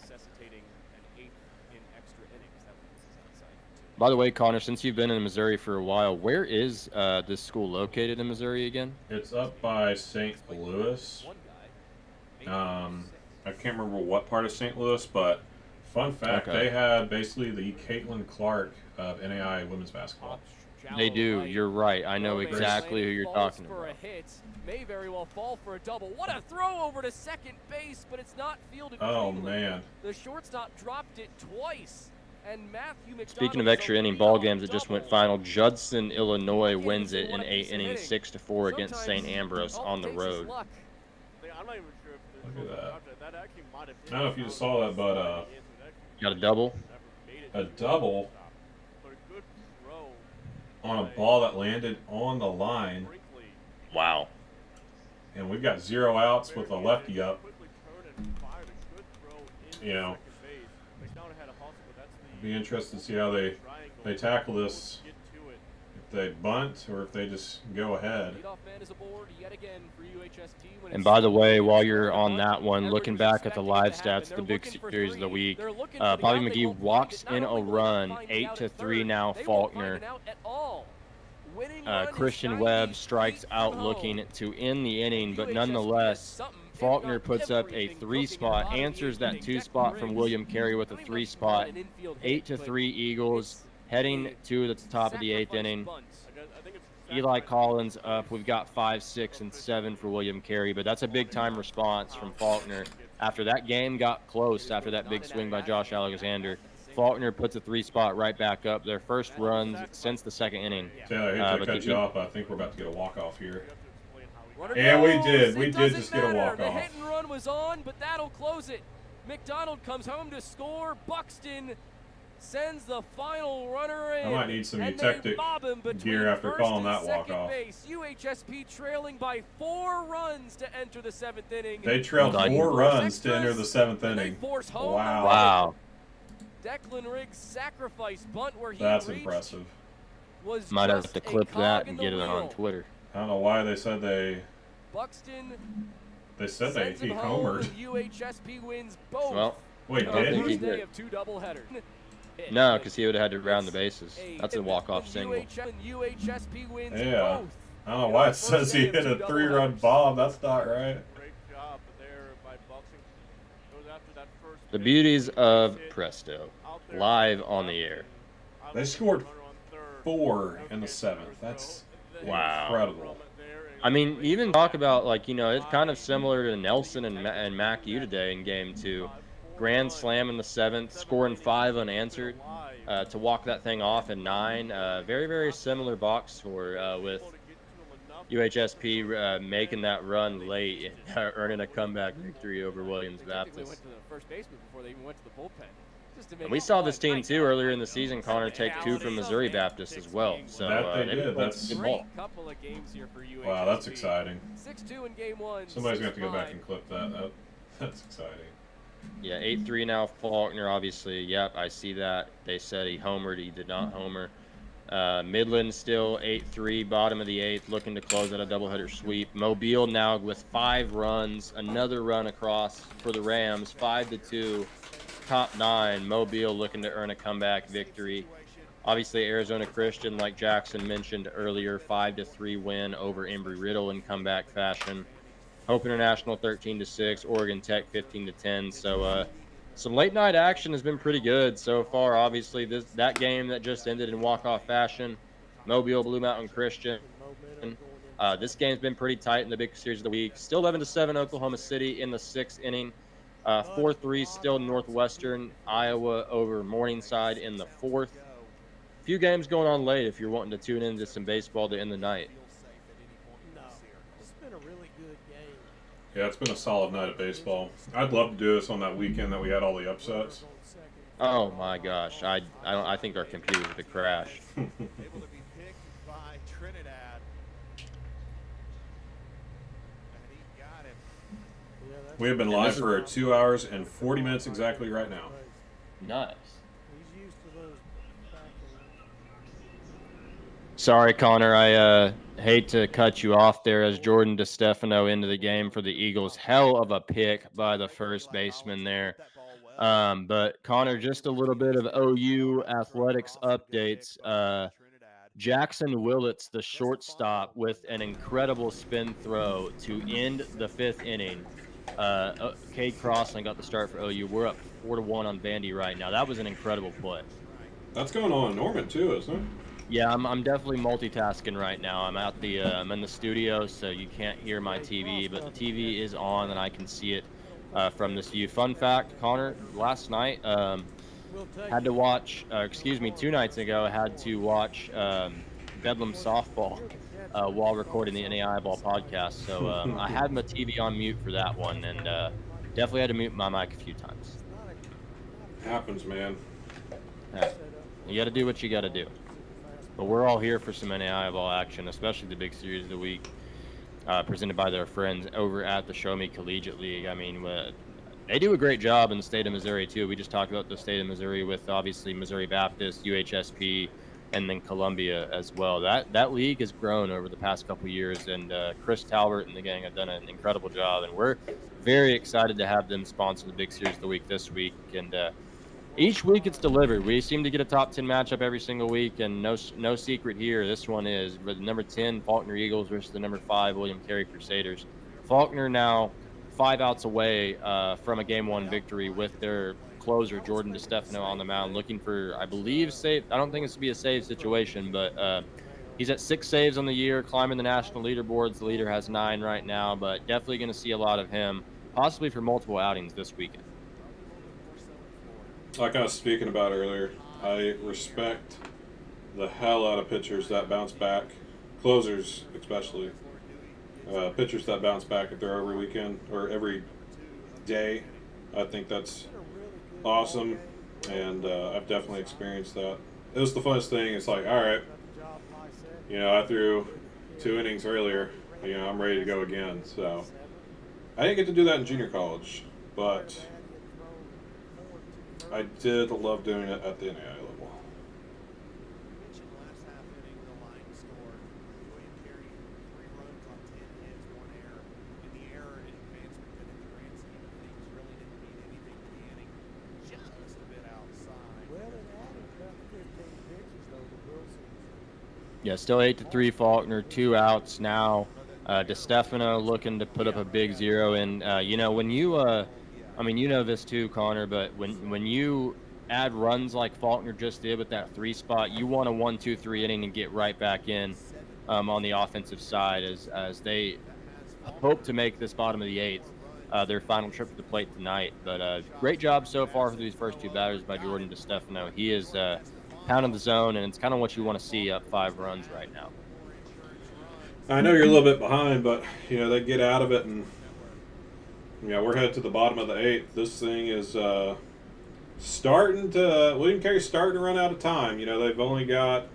[SPEAKER 4] Necessitating an 8th in extra innings. That was outside.
[SPEAKER 3] By the way, Connor, since you've been in Missouri for a while, where is this school located in Missouri again?
[SPEAKER 2] It's up by St. Louis.
[SPEAKER 4] One guy.
[SPEAKER 2] I can't remember what part of St. Louis, but fun fact,
[SPEAKER 3] Okay.
[SPEAKER 2] they had basically the Caitlin Clark of NAIA women's basketball.
[SPEAKER 3] They do. You're right. I know exactly who you're talking
[SPEAKER 4] for
[SPEAKER 3] about.
[SPEAKER 4] A hit. May very well fall for a double. What a throw over to second base, but it's not fielded.
[SPEAKER 2] Oh,
[SPEAKER 4] cleanly.
[SPEAKER 2] man.
[SPEAKER 4] The shortstop dropped it twice. And Matthew McDonald
[SPEAKER 3] Speaking of extra inning ball games that just went final, Judson, Illinois wins it in 8 innings, 6-4 against St. Ambrose on the road.
[SPEAKER 6] I'm not even sure if
[SPEAKER 2] Look at
[SPEAKER 6] that actually might have been.
[SPEAKER 2] I don't know if you saw that, but
[SPEAKER 3] Got a double?
[SPEAKER 2] a double
[SPEAKER 6] But a good throw
[SPEAKER 2] on a ball that landed on the line,
[SPEAKER 6] Brinkley.
[SPEAKER 3] Wow.
[SPEAKER 2] and we've got 0 outs with a lefty up.
[SPEAKER 6] Quickly turned and fired a good throw into
[SPEAKER 2] You know,
[SPEAKER 6] second base. McDonald had a hustle, but that's the
[SPEAKER 2] be interested to see how they
[SPEAKER 6] triangle.
[SPEAKER 2] tackle this,
[SPEAKER 6] Get to it.
[SPEAKER 2] if they bunt or if they just go ahead.
[SPEAKER 4] Leadoff man is aboard yet again for UHSP when
[SPEAKER 3] And
[SPEAKER 4] it's
[SPEAKER 3] by the way, while
[SPEAKER 4] 7-2
[SPEAKER 3] you're on
[SPEAKER 4] bunt.
[SPEAKER 3] that one, looking
[SPEAKER 4] Everybody's
[SPEAKER 3] back at the
[SPEAKER 4] expecting
[SPEAKER 3] live
[SPEAKER 4] it to happen.
[SPEAKER 3] stats, the
[SPEAKER 4] They're
[SPEAKER 3] big
[SPEAKER 4] looking for
[SPEAKER 3] series of the
[SPEAKER 4] three.
[SPEAKER 3] week,
[SPEAKER 4] They're looking for the
[SPEAKER 3] Bobby
[SPEAKER 4] out. They
[SPEAKER 3] McGee
[SPEAKER 4] won't
[SPEAKER 3] walks
[SPEAKER 4] find it.
[SPEAKER 3] in
[SPEAKER 4] Not
[SPEAKER 3] a
[SPEAKER 4] only will they
[SPEAKER 3] run,
[SPEAKER 4] find the
[SPEAKER 3] 8
[SPEAKER 4] out
[SPEAKER 3] to
[SPEAKER 4] at
[SPEAKER 3] 3
[SPEAKER 4] third,
[SPEAKER 3] now,
[SPEAKER 4] they won't
[SPEAKER 3] Faulkner.
[SPEAKER 4] find an out at all. Winning run is
[SPEAKER 3] Christian
[SPEAKER 4] 90
[SPEAKER 3] Webb strikes
[SPEAKER 4] feet
[SPEAKER 3] out
[SPEAKER 4] from
[SPEAKER 3] looking
[SPEAKER 4] home.
[SPEAKER 3] to end the inning, but
[SPEAKER 4] UHSP
[SPEAKER 3] nonetheless,
[SPEAKER 4] has something, if
[SPEAKER 3] Faulkner
[SPEAKER 4] not
[SPEAKER 3] puts up a
[SPEAKER 4] everything,
[SPEAKER 3] 3
[SPEAKER 4] cooking
[SPEAKER 3] spot,
[SPEAKER 4] at the bottom of the
[SPEAKER 3] answers
[SPEAKER 4] eighth
[SPEAKER 3] that
[SPEAKER 4] inning.
[SPEAKER 3] 2
[SPEAKER 4] Declan
[SPEAKER 3] spot from
[SPEAKER 4] Riggs,
[SPEAKER 3] William Carey with a
[SPEAKER 4] not even
[SPEAKER 3] 3
[SPEAKER 4] much
[SPEAKER 3] spot,
[SPEAKER 4] more than an infield hit,
[SPEAKER 3] 8 to
[SPEAKER 4] but
[SPEAKER 3] 3 Eagles,
[SPEAKER 4] it's
[SPEAKER 3] heading
[SPEAKER 4] a
[SPEAKER 3] to the top of the 8th
[SPEAKER 4] sacrifice
[SPEAKER 3] inning.
[SPEAKER 4] bunt.
[SPEAKER 6] I think it's
[SPEAKER 3] Eli Collins up. We've got 5, 6, and 7 for William Carey, but that's a big time response from Faulkner. After that game got close, after that big swing by Josh Alexander, Faulkner puts a 3 spot right back up. Their first runs since the second inning.
[SPEAKER 2] Taylor, I hate to
[SPEAKER 3] but
[SPEAKER 2] cut
[SPEAKER 3] the-
[SPEAKER 2] you off, but I think we're about to get a walk-off here.
[SPEAKER 4] Runner
[SPEAKER 2] And we
[SPEAKER 4] goes.
[SPEAKER 2] did. We
[SPEAKER 4] It
[SPEAKER 2] did
[SPEAKER 4] doesn't
[SPEAKER 2] just get a
[SPEAKER 4] matter. The
[SPEAKER 2] walk-off.
[SPEAKER 4] hit and run was on, but that'll close it. McDonald comes home to score. Buxton sends the final runner in.
[SPEAKER 2] I might need some
[SPEAKER 4] and
[SPEAKER 2] eutectic
[SPEAKER 4] they bob him between
[SPEAKER 2] gear after
[SPEAKER 4] first
[SPEAKER 2] calling
[SPEAKER 4] and
[SPEAKER 2] that
[SPEAKER 4] second
[SPEAKER 2] walk-off.
[SPEAKER 4] base. UHSP trailing by 4 runs to enter the 7th inning.
[SPEAKER 2] They trailed
[SPEAKER 3] Hold on.
[SPEAKER 2] 4 runs to
[SPEAKER 4] Extras,
[SPEAKER 2] enter the 7th
[SPEAKER 4] and they
[SPEAKER 2] inning.
[SPEAKER 4] force home
[SPEAKER 2] Wow.
[SPEAKER 4] the run.
[SPEAKER 3] Wow.
[SPEAKER 4] Declan Riggs' sacrifice bunt where he
[SPEAKER 2] That's
[SPEAKER 4] reached
[SPEAKER 2] impressive.
[SPEAKER 4] was
[SPEAKER 3] Might have
[SPEAKER 4] just
[SPEAKER 3] to
[SPEAKER 4] a
[SPEAKER 3] clip
[SPEAKER 4] cog
[SPEAKER 3] that
[SPEAKER 4] in
[SPEAKER 3] and
[SPEAKER 4] the
[SPEAKER 3] get it on
[SPEAKER 4] wheel.
[SPEAKER 3] Twitter.
[SPEAKER 2] I don't know why they said
[SPEAKER 4] Buxton
[SPEAKER 2] they
[SPEAKER 4] sends
[SPEAKER 2] he
[SPEAKER 4] him home,
[SPEAKER 2] homered.
[SPEAKER 4] and UHSP wins both.
[SPEAKER 3] Well,
[SPEAKER 2] Wait,
[SPEAKER 4] on the
[SPEAKER 2] did
[SPEAKER 3] think
[SPEAKER 2] he?
[SPEAKER 3] he
[SPEAKER 4] first day
[SPEAKER 3] did.
[SPEAKER 4] of 2 doubleheaders.
[SPEAKER 3] no, because he would have had to round the bases. That's a walk-off single.
[SPEAKER 4] UHSP wins
[SPEAKER 2] Yeah.
[SPEAKER 4] both.
[SPEAKER 2] I don't know why it says he hit a 3-run bomb. That's not right.
[SPEAKER 6] Great job there by Buxton. Goes after that first
[SPEAKER 3] The
[SPEAKER 6] pitch.
[SPEAKER 3] beauties of
[SPEAKER 6] Hit
[SPEAKER 3] Presto,
[SPEAKER 6] out there.
[SPEAKER 3] live on the air.
[SPEAKER 2] They scored
[SPEAKER 6] Runner on third.
[SPEAKER 2] 4 in the 7th. That's
[SPEAKER 3] Wow.
[SPEAKER 2] incredible.
[SPEAKER 3] I mean, even talk about, like, you know, it's kind of similar to Nelson and Mac U today in game 2. Grand slam in the 7th, scoring 5 unanswered to walk that thing off in 9. Very, very similar box score with UHSP making that run late and earning a comeback victory over Williams
[SPEAKER 4] They typically
[SPEAKER 3] Baptist.
[SPEAKER 4] went to the first baseman before they even went to the bullpen. Just to make
[SPEAKER 3] And we
[SPEAKER 4] it
[SPEAKER 3] saw
[SPEAKER 4] fun.
[SPEAKER 3] this team, too, earlier in the season, Connor, take 2 from Missouri Baptist as well. So
[SPEAKER 2] That they
[SPEAKER 3] they
[SPEAKER 2] did.
[SPEAKER 3] played
[SPEAKER 2] That's-
[SPEAKER 3] good
[SPEAKER 4] Great
[SPEAKER 3] ball.
[SPEAKER 4] couple of games here for UHSP.
[SPEAKER 2] Wow, that's exciting.
[SPEAKER 4] 6-2 in game 1.
[SPEAKER 2] Somebody's going to have to go back
[SPEAKER 4] 6-5.
[SPEAKER 2] and clip that. That's exciting.
[SPEAKER 3] Yeah, 8-3 now. Faulkner, obviously. Yep, I see that. They said he homered. He did not homer. Midland still 8-3, bottom of the 8th, looking to close out a doubleheader sweep. Mobile now with 5 runs, another run across for the Rams, 5-2, top 9. Mobile looking to earn a comeback victory. Obviously, Arizona Christian, like Jackson mentioned earlier, 5-3 win over Embry-Riddle in comeback fashion. Hope International 13-6, Oregon Tech 15-10. So some late night action has been pretty good so far. Obviously, that game that just ended in walk-off fashion, Mobile Blue Mountain Christian. This game's been pretty tight in the big series of the week. Still 11-7 Oklahoma City in the 6th inning. 4-3 still Northwestern Iowa over Morningside in the 4th. Few games going on late if you're wanting to tune into some baseball to end the night.
[SPEAKER 1] No, it's been a really good game.
[SPEAKER 2] Yeah, it's been a solid night of baseball. I'd love to do this on that weekend that we had all the upsets.
[SPEAKER 3] Oh my gosh, I think our computers would crash.
[SPEAKER 5] Able to be picked by Trinidad. And he got him.
[SPEAKER 1] Yeah, that's
[SPEAKER 2] We have been
[SPEAKER 3] And
[SPEAKER 2] live
[SPEAKER 3] this is-
[SPEAKER 2] for 2 hours and 40 minutes exactly right now.
[SPEAKER 3] Nice.
[SPEAKER 1] He's used to those back
[SPEAKER 3] Sorry, Connor. I hate to cut you off there as Jordan DeStefano into the game for the Eagles. Hell of a pick by the first baseman there. But Connor, just a little bit of OU athletics updates. Jackson Willits, the shortstop, with an incredible spin throw to end the 5th inning. Cade Crossland got the start for OU. We're up 4-1 on Vandy right now. That was an incredible play.
[SPEAKER 2] That's going on in Norman too, isn't it?
[SPEAKER 3] Yeah, I'm definitely multitasking right now. I'm in the studio, so you can't hear my TV, but the TV is on and I can see it from this view. Fun fact, Connor, last night had to watch, 2 nights ago, I had to watch Bedlam softball while recording the NAIA ball podcast. So I had my TV on mute for that one, and definitely had to mute my mic a few times.
[SPEAKER 2] Happens, man.
[SPEAKER 3] Yeah. You got to do what you got to do. But we're all here for some NAIA ball action, especially the big series of the week, presented by their friends over at the Show Me Collegiate League. I mean, they do a great job in the state of Missouri, too. We just talked about the state of Missouri with, obviously, Missouri Baptist, UHSP, and then Columbia as well. That league has grown over the past couple of years, and Chris Talbert and the gang have done an incredible job, and we're very excited to have them sponsor the big series of the week this week. And each week it's delivered. We seem to get a top 10 matchup every single week, and no secret here. This one is the number 10 Faulkner Eagles versus the number 5 William Carey Crusaders. Faulkner now 5 outs away from a Game 1 victory with their closer Jordan DeStefano on the mound, looking for, I believe, save. I don't think it's to be a save situation, but he's at 6 saves on the year, climbing the national leaderboards. The leader has 9 right now, but definitely going to see a lot of him, possibly for multiple outings this weekend.
[SPEAKER 2] Like I was speaking about earlier, I respect the hell out of pitchers that bounce back, closers especially, pitchers that bounce back if they're every weekend or every day. I think that's awesome, and I've definitely experienced that. It was the funnest thing. It's like, all right, I threw 2 innings earlier. I'm ready to go again. So I didn't get to do that in junior college, but I did love doing it at the NAIA level.
[SPEAKER 5] Last half inning, the Lions scored. William Carey, 3 runs on 10 hits, 1 error. And the error in advancement that in the grand scheme of things really didn't mean anything to the inning. Just a bit outside.
[SPEAKER 1] Well, it added about 15 pitches, though, to Wilson.
[SPEAKER 3] Yeah, still 8-3 Faulkner, 2 outs now. DeStefano looking to put up a big 0. And, when you you know this too, Connor, but when you add runs like Faulkner just did with that 3 spot, you want a 1-2-3 inning and get right back in on the offensive side as they hope to make this bottom of the 8th their final trip to the plate tonight. But great job so far for these first 2 batters by Jordan DeStefano. He is pounding the zone, and it's kind of what you want to see up 5 runs right now.
[SPEAKER 2] I know you're a little bit behind, but they get out of it, and we're headed to the bottom of the 8th. This thing is William Carey's starting to run out of time. They've only got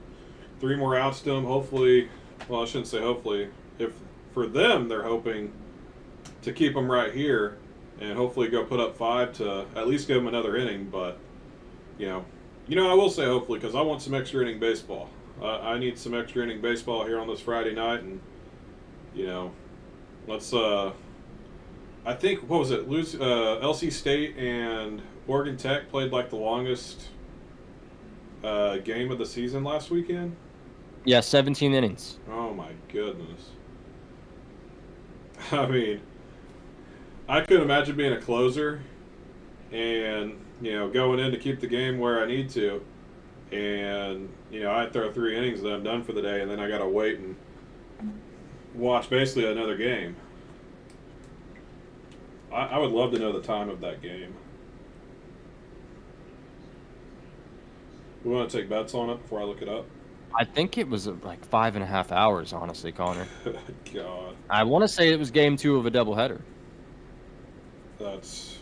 [SPEAKER 2] 3 more outs to them. Hopefully, well, I shouldn't say hopefully. If for them, they're hoping to keep them right here and hopefully go put up 5 to at least give them another inning. But I will say hopefully, because I want some extra inning baseball. I need some extra inning baseball here on this Friday night, and let's. I think, what was it? LC State and Oregon Tech played like the longest game of the season last weekend.
[SPEAKER 3] Yeah, 17 innings.
[SPEAKER 2] Oh my goodness. I mean, I couldn't imagine being a closer and going in to keep the game where I need to, and I throw 3 innings and I'm done for the day, and then I gotta wait and watch basically another game. I would love to know the time of that game. We want to take bets on it before I look it up?
[SPEAKER 3] I think it was like 5.5 hours, honestly, Connor.
[SPEAKER 2] God.
[SPEAKER 3] I want to say it was game 2 of a doubleheader.
[SPEAKER 2] That's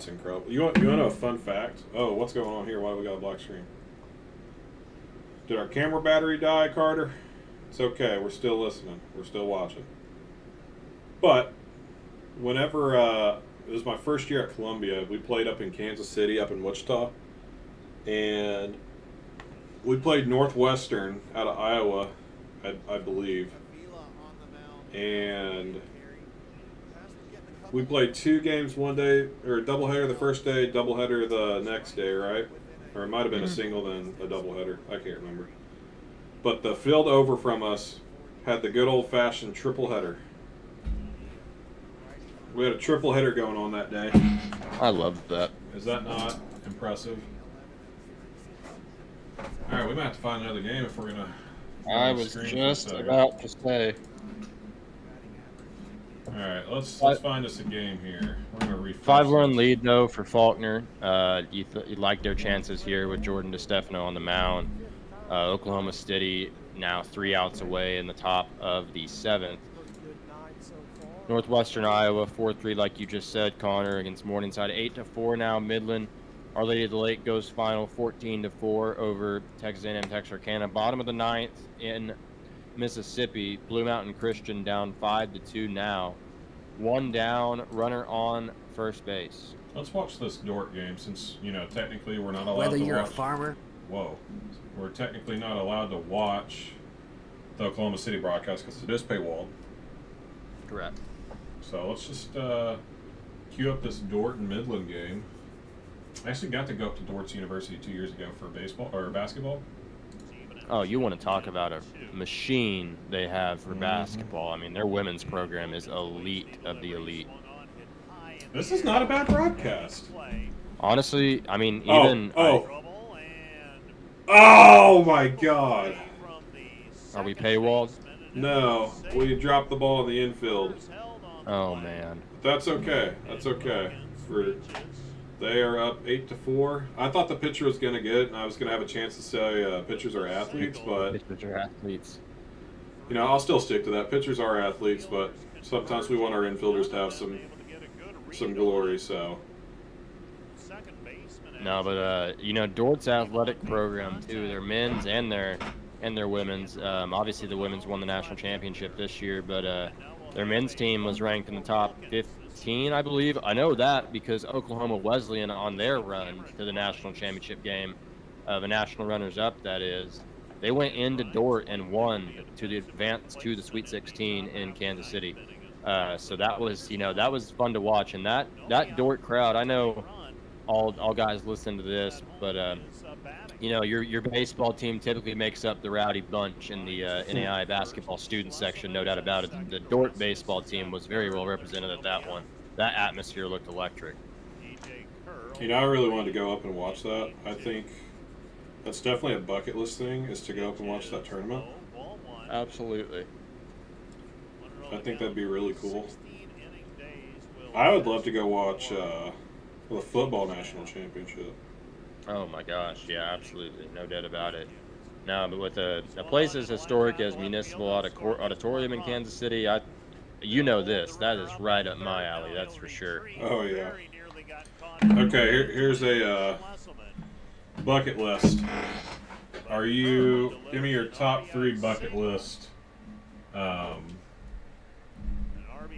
[SPEAKER 2] incredible. You want to know a fun fact? Oh, what's going on here? Why do we got a black screen? Did our camera battery die, Carter? It's okay. We're still listening. We're still watching. But whenever it was my first year at Columbia, we played up in Kansas City, up in Wichita, and we played Northwestern out of Iowa, I believe, and we played 2 games one day, or a doubleheader the first day, doubleheader the next day, right? Or it might have been a single then a doubleheader. I can't remember. But the field over from us had the good old-fashioned triple header. We had a triple header going on that day.
[SPEAKER 3] I love that.
[SPEAKER 2] Is that not impressive? All right, we might have to find another game if we're gonna.
[SPEAKER 3] I was just about to say.
[SPEAKER 2] All right, let's find us a game here. We're gonna refresh.
[SPEAKER 3] 5-run lead though for Faulkner. You like their chances here with Jordan DeStefano on the mound. Oklahoma City now 3 outs away in the top of the 7th. Northwestern Iowa 4-3, like you just said, Connor, against Morningside. 8-4 now. Midland, Our Lady of the Lake goes final 14-4 over Texas A&M Texarkana. Bottom of the 9th in Mississippi. Blue Mountain Christian down 5-2 now. 1 down, runner on first base.
[SPEAKER 2] Let's watch this Dork game since, technically we're not allowed
[SPEAKER 7] Whether
[SPEAKER 2] to
[SPEAKER 7] you're
[SPEAKER 2] watch.
[SPEAKER 7] a farmer.
[SPEAKER 2] Whoa. We're technically not allowed to watch the Oklahoma City broadcast because it is paywalled.
[SPEAKER 3] Correct.
[SPEAKER 2] So let's just queue up this Dort and Midland game. I actually got to go up to Dort's University 2 years ago for baseball or basketball.
[SPEAKER 3] Oh, you want to talk about a machine they have for basketball. I mean, their women's program is elite of the elite.
[SPEAKER 2] This is not a bad broadcast.
[SPEAKER 3] Honestly, I mean, even...
[SPEAKER 2] Oh my God.
[SPEAKER 3] Are we paywalled?
[SPEAKER 2] No, we dropped the ball in the infield.
[SPEAKER 3] Oh, man.
[SPEAKER 2] But that's okay. That's okay. They are up 8-4. I thought the pitcher was going to get it, and I was going to have a chance to say pitchers are athletes, but...
[SPEAKER 3] Pitchers are athletes.
[SPEAKER 2] I'll still stick to that. Pitchers are athletes, but sometimes we want our infielders to have some glory, so...
[SPEAKER 3] No, but Dort's athletic program too. Their men's and their women's. Obviously, the women's won the national championship this year, but their men's team was ranked in the top 15, I believe. I know that because Oklahoma Wesleyan on their run to the national championship game, the national runners-up, that is, they went into Dort and won to the advance to the Sweet 16 in Kansas City. So that was fun to watch, and that Dort crowd. I know. All guys listen to this, but your baseball team typically makes up the rowdy bunch in the NAIA basketball student section, no doubt about it. The Dort baseball team was very well represented at that one. That atmosphere looked electric.
[SPEAKER 2] I really wanted to go up and watch that. I think that's definitely a bucket list thing, is to go up and watch that tournament.
[SPEAKER 3] Absolutely.
[SPEAKER 2] I think that'd be really cool. I would love to go watch the football national championship.
[SPEAKER 3] Oh my gosh, yeah, absolutely, no doubt about it. Now, but with a place as historic as Municipal Auditorium in Kansas City, that is right up my alley, that's for sure.
[SPEAKER 2] Oh yeah. Okay, here's a bucket list. Give me your top 3 bucket list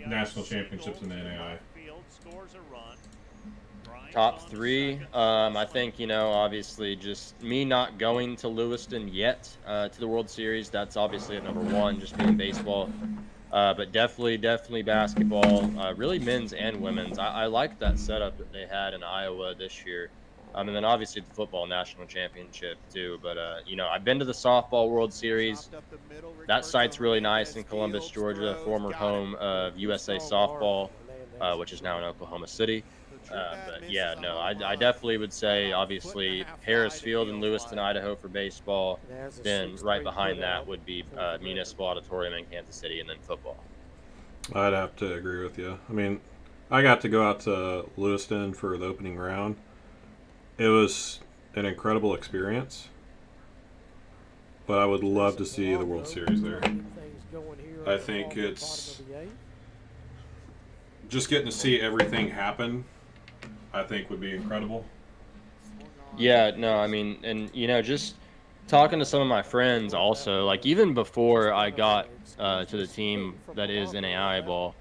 [SPEAKER 2] national championships in the NAIA.
[SPEAKER 3] Top 3, I think, obviously just me not going to Lewiston yet to the World Series. That's obviously at number 1, just being baseball. But definitely basketball, really men's and women's. I like that setup that they had in Iowa this year. And then obviously the football national championship too. But, I've been to the softball World Series. That site's really nice in Columbus, Georgia, former home of USA Softball, which is now in Oklahoma City. I definitely would say, obviously, Harris Field in Lewiston, Idaho for baseball. Then right behind that would be Municipal Auditorium in Kansas City, and then football.
[SPEAKER 2] I'd have to agree with you. I mean, I got to go out to Lewiston for the opening round. It was an incredible experience, but I would love to see the World Series there. I think it's just getting to see everything happen, I think would be incredible.
[SPEAKER 3] Yeah, no, I mean, and, just talking to some of my friends also, like even before I got to the team that is NAIA ball,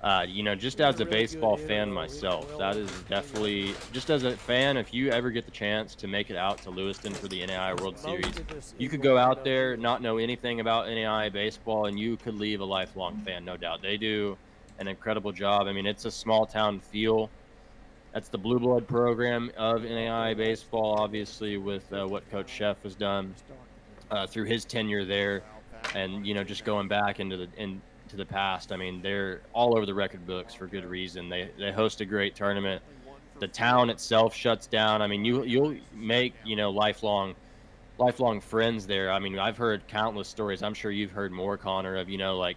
[SPEAKER 3] Just as a
[SPEAKER 1] really
[SPEAKER 3] baseball
[SPEAKER 1] good
[SPEAKER 3] fan
[SPEAKER 1] hitter,
[SPEAKER 3] myself,
[SPEAKER 1] really
[SPEAKER 3] that is definitely, just as a fan, if you ever get the chance to make it out to Lewiston for the NAIA World Series, you could go out there, not know anything about NAIA baseball, and you could leave a lifelong fan, no doubt. They do an incredible job. I mean, it's a small town feel. That's the blue blood program of NAIA baseball, obviously, with what Coach Sheff has done through his tenure there, and just going back into the past. I mean, they're all over the record books for good reason. They host a great tournament. The town itself shuts down. I mean, you'll make lifelong friends there. I mean, I've heard countless stories. I'm sure you've heard more, Connor, of like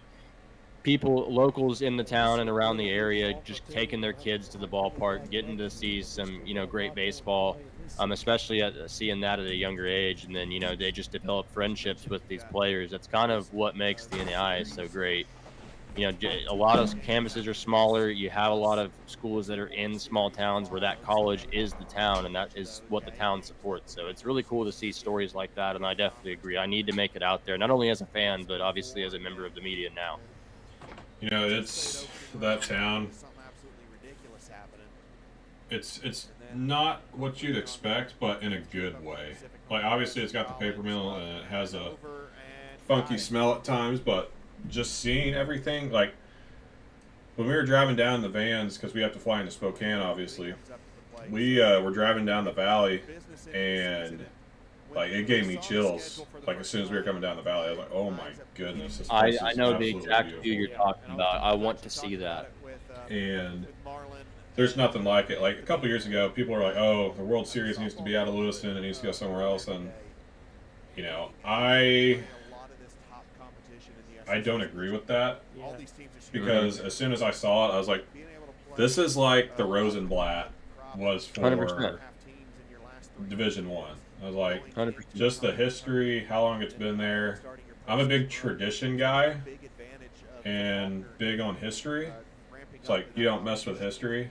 [SPEAKER 3] people, locals in the town and around the area, just taking their kids to the ballpark, getting to see some great baseball, especially seeing that at a younger age, and then they just develop friendships with these players. That's kind of what makes the NAIA so great. A lot of campuses are smaller. You have a lot of schools that are in small towns where that college is the town, and that is what the town supports. So it's really cool to see stories like that, and I definitely agree. I need to make it out there, not only as a fan, but obviously as a member of the media now.
[SPEAKER 2] It's that town. It's not what you'd expect, but in a good way. Like, obviously, it's got the paper mill, and it has a funky smell at times, but just seeing everything, like, when we were driving down the vans, because we have to fly into Spokane, obviously, we were driving down the valley, and like, it gave me chills. Like, as soon as we were coming down the valley, I was like, "Oh my goodness!" This place
[SPEAKER 3] I
[SPEAKER 2] is
[SPEAKER 3] know the
[SPEAKER 2] absolutely
[SPEAKER 3] exact view
[SPEAKER 2] beautiful.
[SPEAKER 3] you're talking about. I want to see that.
[SPEAKER 2] And there's nothing like it. Like, a couple years ago, people were like, "Oh, the World Series needs to be out of Lewiston. It needs to go somewhere else." And I don't agree with that, because as soon as I saw it, I was like, "This is like the Rosenblatt was for
[SPEAKER 3] 100%.
[SPEAKER 2] Division One." I was like,
[SPEAKER 3] 100%.
[SPEAKER 2] just the history, how long it's been there. I'm a big tradition guy and big on history. It's like, you don't mess with history.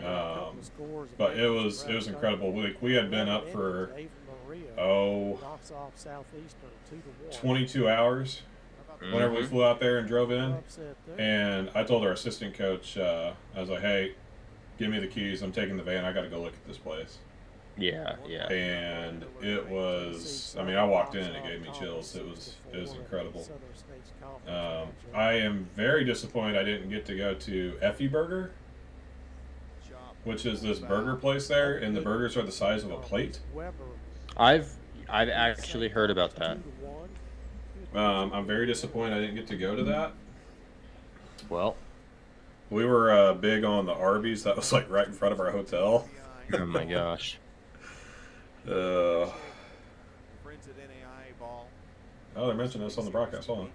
[SPEAKER 2] But it was incredible. We had been up for 22 hours whenever we flew out there and drove in. And I told our assistant coach, I was like, "Hey, give me the keys. I'm taking the van. I got to go look at this place."
[SPEAKER 3] Yeah.
[SPEAKER 2] And it was, I mean, I walked in and it gave me chills. It was incredible. I am very disappointed I didn't get to go to Effie Burger, which is this burger place there, and the burgers are the size of a plate.
[SPEAKER 3] I've actually heard about that.
[SPEAKER 2] I'm very disappointed I didn't get to go to that.
[SPEAKER 3] Well,
[SPEAKER 2] we were big on the Arby's that was like right in front of our hotel.
[SPEAKER 3] oh my gosh.
[SPEAKER 2] Oh, they mentioned this on the broadcast. Hold on.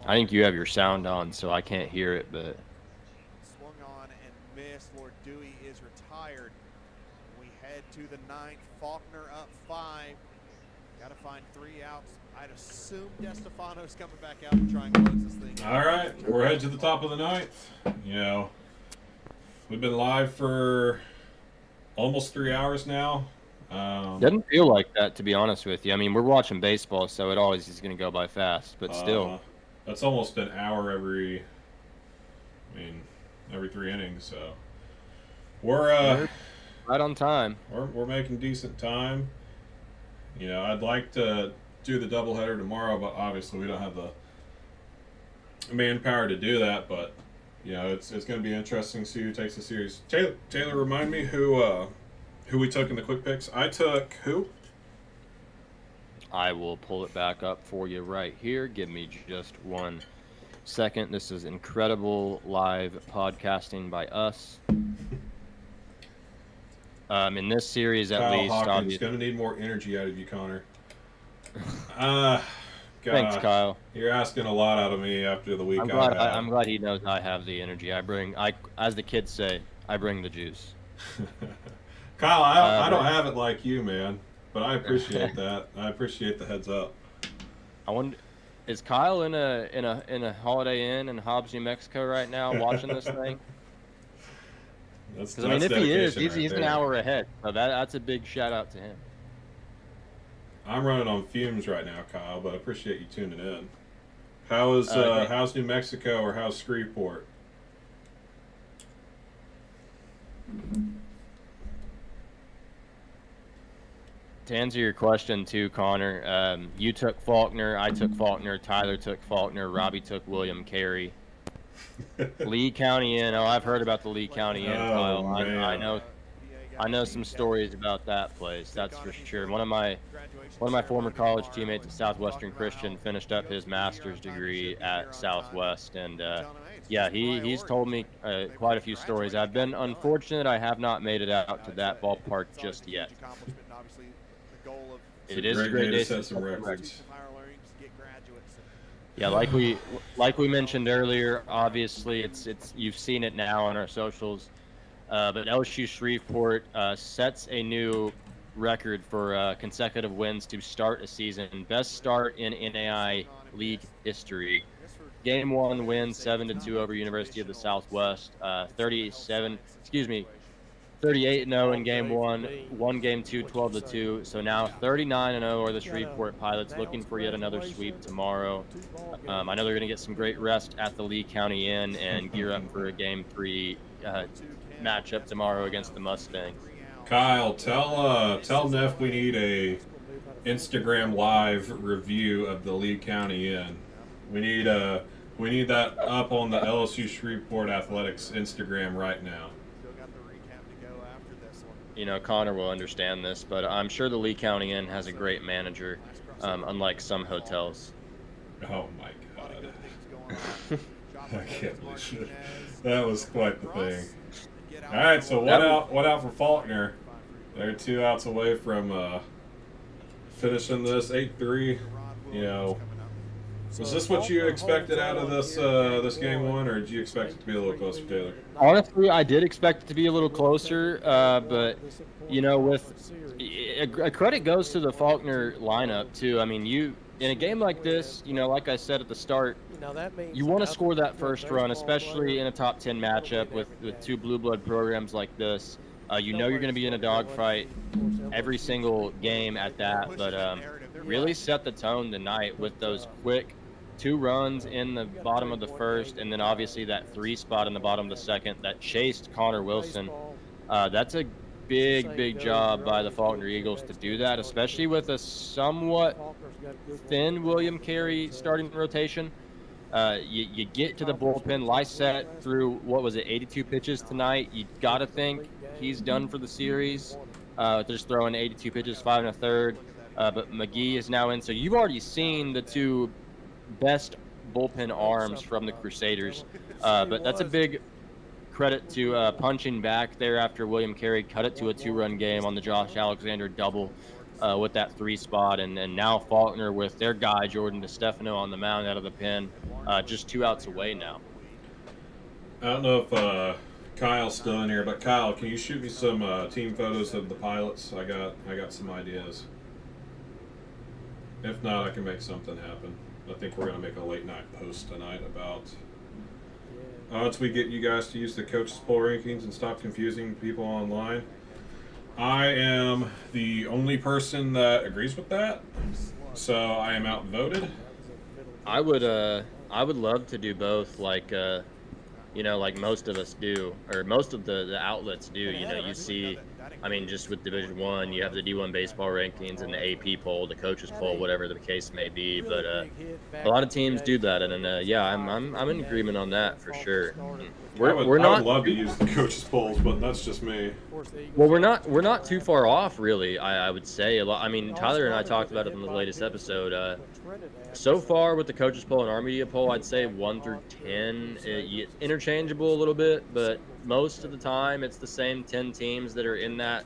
[SPEAKER 3] I think you have your sound on, so I can't hear it, but
[SPEAKER 5] Swung on and missed. Lord Dewey is retired. We head to the ninth. Faulkner up 5. Got to find 3 outs. I'd assume DeStefano's coming back out to try and close this thing.
[SPEAKER 2] All right, we're headed to the top of the ninth. We've been live for almost 3 hours now.
[SPEAKER 3] doesn't feel like that, to be honest with you. I mean, we're watching baseball, so it always is going to go by fast, but still.
[SPEAKER 2] That's almost an hour every 3 innings. So we're
[SPEAKER 3] right on time.
[SPEAKER 2] We're making decent time. I'd like to do the doubleheader tomorrow, but obviously we don't have the manpower to do that. But it's going to be interesting to see who takes the series. Taylor, remind me who we took in the quick picks. I took who?
[SPEAKER 3] I will pull it back up for you right here. Give me just 1 second. This is incredible live podcasting by us. In this series, at
[SPEAKER 2] Kyle
[SPEAKER 3] least,
[SPEAKER 2] Hawkins going to need more energy out of you, Connor.
[SPEAKER 3] Thanks, Kyle.
[SPEAKER 2] You're asking a lot out of me after the week
[SPEAKER 3] I'm glad he knows I have the energy. As the kids say, I bring the juice.
[SPEAKER 2] Kyle, I don't have it like you, man, but I appreciate that. I appreciate the heads up.
[SPEAKER 3] I wonder, is Kyle in a Holiday Inn in Hobbs, New Mexico right now, watching this thing? Because if he is, he's an hour ahead. So that's a big shout out to him.
[SPEAKER 2] I'm running on fumes right now, Kyle, but I appreciate you tuning in. How's New Mexico or how's Shreveport?
[SPEAKER 3] To answer your question too, Connor, you took Faulkner, I took Faulkner, Tyler took Faulkner, Robbie took William Carey. Lee County Inn. Oh, I've heard about the Lee County Inn,
[SPEAKER 2] Oh,
[SPEAKER 3] Kyle. I know some stories about that place. That's for sure. One of my former college teammates at Southwestern Christian finished up his master's degree at Southwest, and yeah, he's told me quite a few stories. I've been unfortunate; I have not made it out to that ballpark just yet. It is a great day to set some records. Yeah, like we mentioned earlier, obviously it's you've seen it now on our socials, but LSU Shreveport sets a new record for consecutive wins to start a season. Best start in NAIA league history. Game 1 win 7-2 over University of the Southwest. 38-0 in Game 1, won Game 2 12-2. So now 39-0 are the Shreveport Pilots, looking for yet another sweep tomorrow. I know they're going to get some great rest at the Lee County Inn and gear up for a Game 3 matchup tomorrow against the Mustangs.
[SPEAKER 2] Kyle, tell Neff we need a Instagram live review of the Lee County Inn. We need that up on the LSU Shreveport Athletics Instagram right now.
[SPEAKER 3] You know, Connor will understand this, but I'm sure the Lee County Inn has a great manager, unlike some hotels.
[SPEAKER 2] Oh my God! I can't believe it. That was quite the thing. All right, so what out for Faulkner? They're 2 outs away from finishing this 8-3. You know, was this what you expected out of this game 1, or did you expect it to be a little closer, Taylor?
[SPEAKER 3] Honestly, I did expect it to be a little closer, but you know, with a credit goes to the Faulkner lineup too. I mean, you in a game like this, you know, like I said at the start, you want to score that first run, especially in a top 10 matchup with 2 blue blood programs like this. You know you're going to be in a dogfight every single game at that, but really set the tone tonight with those quick 2 runs in the bottom of the first, and then obviously that 3 spot in the bottom of the second that chased Connor Wilson. That's a big job by the Faulkner Eagles to do that, especially with a somewhat thin William Carey starting rotation. You get to the bullpen. Lysette threw, what was it, 82 pitches tonight. You got to think he's done for the series. Just throwing 82 pitches, 5 1/3. But McGee is now in. So you've already seen the 2 best bullpen arms from the Crusaders. But that's a big credit to punching back there after William Carey cut it to a 2-run game on the Josh Alexander double with that 3 spot. And now Faulkner with their guy, Jordan DeStefano, on the mound out of the pen, just 2 outs away now.
[SPEAKER 2] I don't know if Kyle's still in here, but Kyle, can you shoot me some team photos of the Pilots? I got some ideas. If not, I can make something happen. I think we're going to make a late night post tonight about once we get you guys to use the coaches poll rankings and stop confusing people online. I am the only person that agrees with that, so I am outvoted.
[SPEAKER 3] I would love to do both, like you know, like most of us do, or most of the outlets do. You know, you see, I mean, just with Division I, you have the D1 baseball rankings and the AP poll, the coaches poll, whatever the case may be. But a lot of teams do that, and yeah, I'm in agreement on that for sure.
[SPEAKER 2] I would love to use the coaches polls, but that's just me.
[SPEAKER 3] Well, we're not too far off, really. I would say a lot. I mean, Tyler and I talked about it in the latest episode. So far with the coaches poll and our media poll, I'd say 1 through 10, interchangeable a little bit, but most of the time it's the same 10 teams that are in that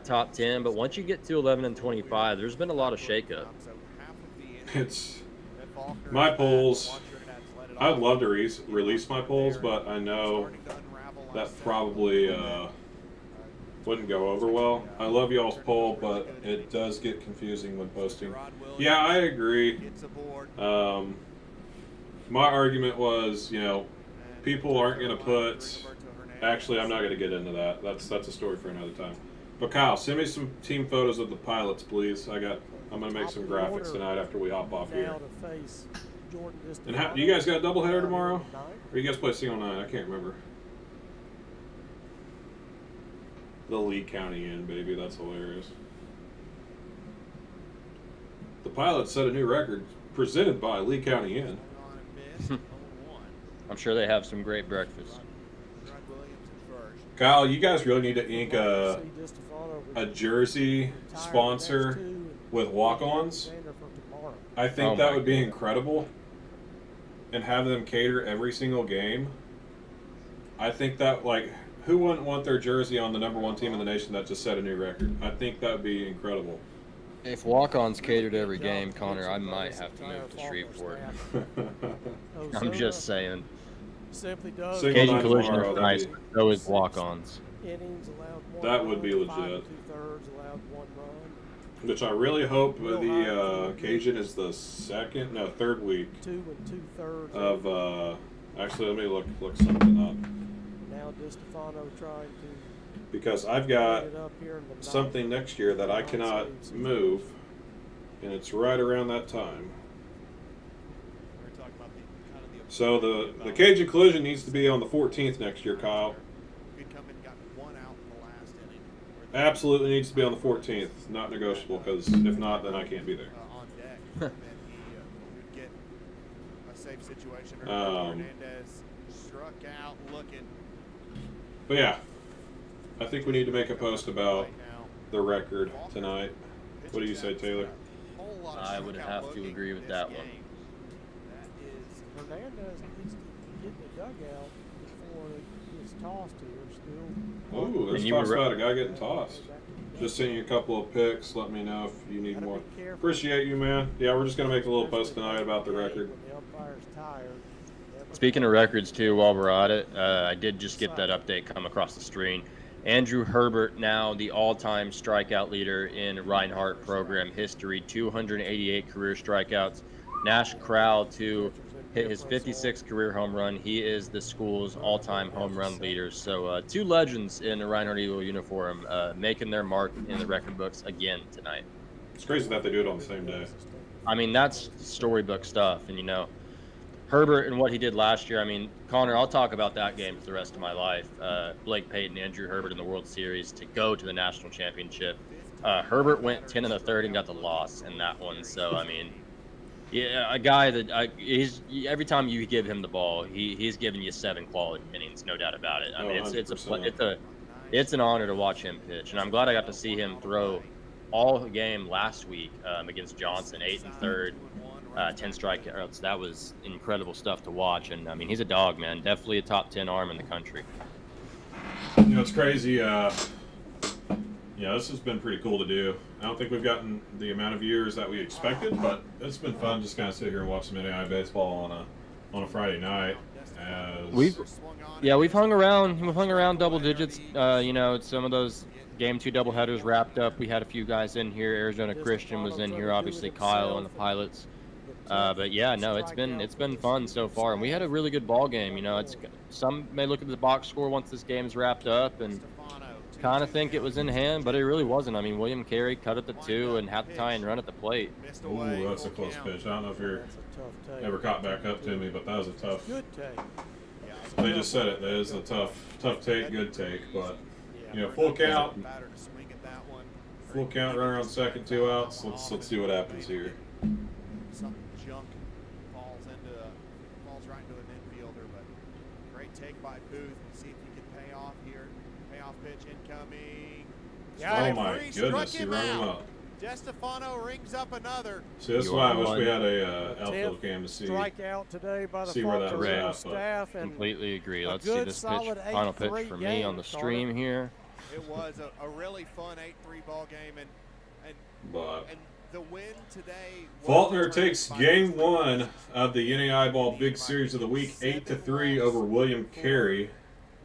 [SPEAKER 3] top 10. But once you get to 11 and 25, there's been a lot of shakeup.
[SPEAKER 2] It's my polls. I'd love to release my polls, but I know that probably wouldn't go over well. I love y'all's poll, but it does get confusing when posting. Yeah, I agree. My argument was, you know, people aren't going to put. Actually, I'm not going to get into that. That's a story for another time. But Kyle, send me some team photos of the Pilots, please. I'm going to make some graphics tonight after we hop off here.
[SPEAKER 1] Jordan
[SPEAKER 2] And how, do you guys got a doubleheader tomorrow? Or you guys play single night? I can't remember. The Lee County Inn, baby. That's hilarious. The Pilots set a new record presented by Lee County Inn.
[SPEAKER 3] I'm sure they have some great breakfast.
[SPEAKER 2] Kyle, you guys really need to ink a jersey sponsor with walk-ons. I think that would be incredible. And have them cater every single game. I think that, like, who wouldn't want their jersey on the #1 team in the nation that just set a new record? I think that would be incredible.
[SPEAKER 3] If walk-ons catered every game, Connor, I might have to move to Shreveport. I'm just saying. Cajun Collision is nice, but so is walk-ons.
[SPEAKER 2] That would be legit. Which I really hope the Cajun is the third week of. Actually, let me look something up.
[SPEAKER 1] Now DeStefano trying to.
[SPEAKER 2] Because I've got something next year that I cannot move, and it's right around that time. So the Cajun Collision needs to be on the 14th next year, Kyle. Absolutely needs to be on the 14th. Not negotiable, because if not, then I can't be there. But yeah, I think we need to make a post about the record tonight. What do you say, Taylor?
[SPEAKER 3] I would have to agree with that one.
[SPEAKER 1] Hernandez needs to get the dugout before it gets tossed here still.
[SPEAKER 2] Oh, there's talks about a guy getting tossed. Just sending you a couple of pics. Let me know if you need more. Appreciate you, man. Yeah, we're just going to make a little post tonight about the record.
[SPEAKER 3] Speaking of records, too, while we're at it, I did just get that update come across the screen. Andrew Herbert, now the all-time strikeout leader in Reinhardt program history, 288 career strikeouts. Nash Crowell to hit his 56th career home run. He is the school's all-time home run leader. So two legends in a Reinhardt Eagle uniform making their mark in the record books again tonight.
[SPEAKER 2] It's crazy that they do it on the same day.
[SPEAKER 3] I mean, that's storybook stuff. And, you know, Herbert and what he did last year, I mean, Connor, I'll talk about that game for the rest of my life. Blake Payton, Andrew Herbert in the World Series to go to the national championship. Herbert went 10 in the third and got the loss in that one. So, I mean, yeah, a guy that he's every time you give him the ball, he's giving you 7 quality innings, no doubt about it. I mean, it's an honor to watch him pitch, and I'm glad I got to see him throw all the game last week against Johnson, 8 and third, 10 strikeouts. That was incredible stuff to watch, and I mean, he's a dog, man. Definitely a top 10 arm in the country.
[SPEAKER 2] You know, it's crazy. Yeah, this has been pretty cool to do. I don't think we've gotten the amount of viewers that we expected, but it's been fun just kind of sit here and watch some NAIA baseball on a Friday night.
[SPEAKER 3] We've hung around double digits. You know, some of those Game 2 doubleheaders wrapped up. We had a few guys in here. Arizona Christian was in here, obviously Kyle and the Pilots. But yeah, no, it's been fun so far, and we had a really good ball game. You know, some may look at the box score once this game's wrapped up and kind of think it was in hand, but it really wasn't. I mean, William Carey cut at the 2 and had the tie and run at the plate.
[SPEAKER 2] Ooh, that's a close pitch. I don't know if you're ever caught back up to me, but that was a tough.
[SPEAKER 1] Good take.
[SPEAKER 2] They just said it. That is a tough take, good take. But you know, full count, runner on second, 2 outs. Let's see what happens here.
[SPEAKER 5] Some junk falls right into an infielder, but great take by Booth. See if he can pay off here. Payoff pitch incoming.
[SPEAKER 2] Oh my goodness, he ran him up.
[SPEAKER 5] DeStefano rings up another.
[SPEAKER 2] See, that's why I wish we had a outfield cam to see.
[SPEAKER 1] Strikeout today by the
[SPEAKER 2] Faulkner
[SPEAKER 1] staff.
[SPEAKER 3] Completely agree. Let's see this pitch. Final pitch for me on the stream here.
[SPEAKER 5] It was a really fun 8-3 ball game, and the win today.
[SPEAKER 2] Faulkner takes Game 1 of the NAIA Ball Big Series of the Week, 8-3 over William Carey.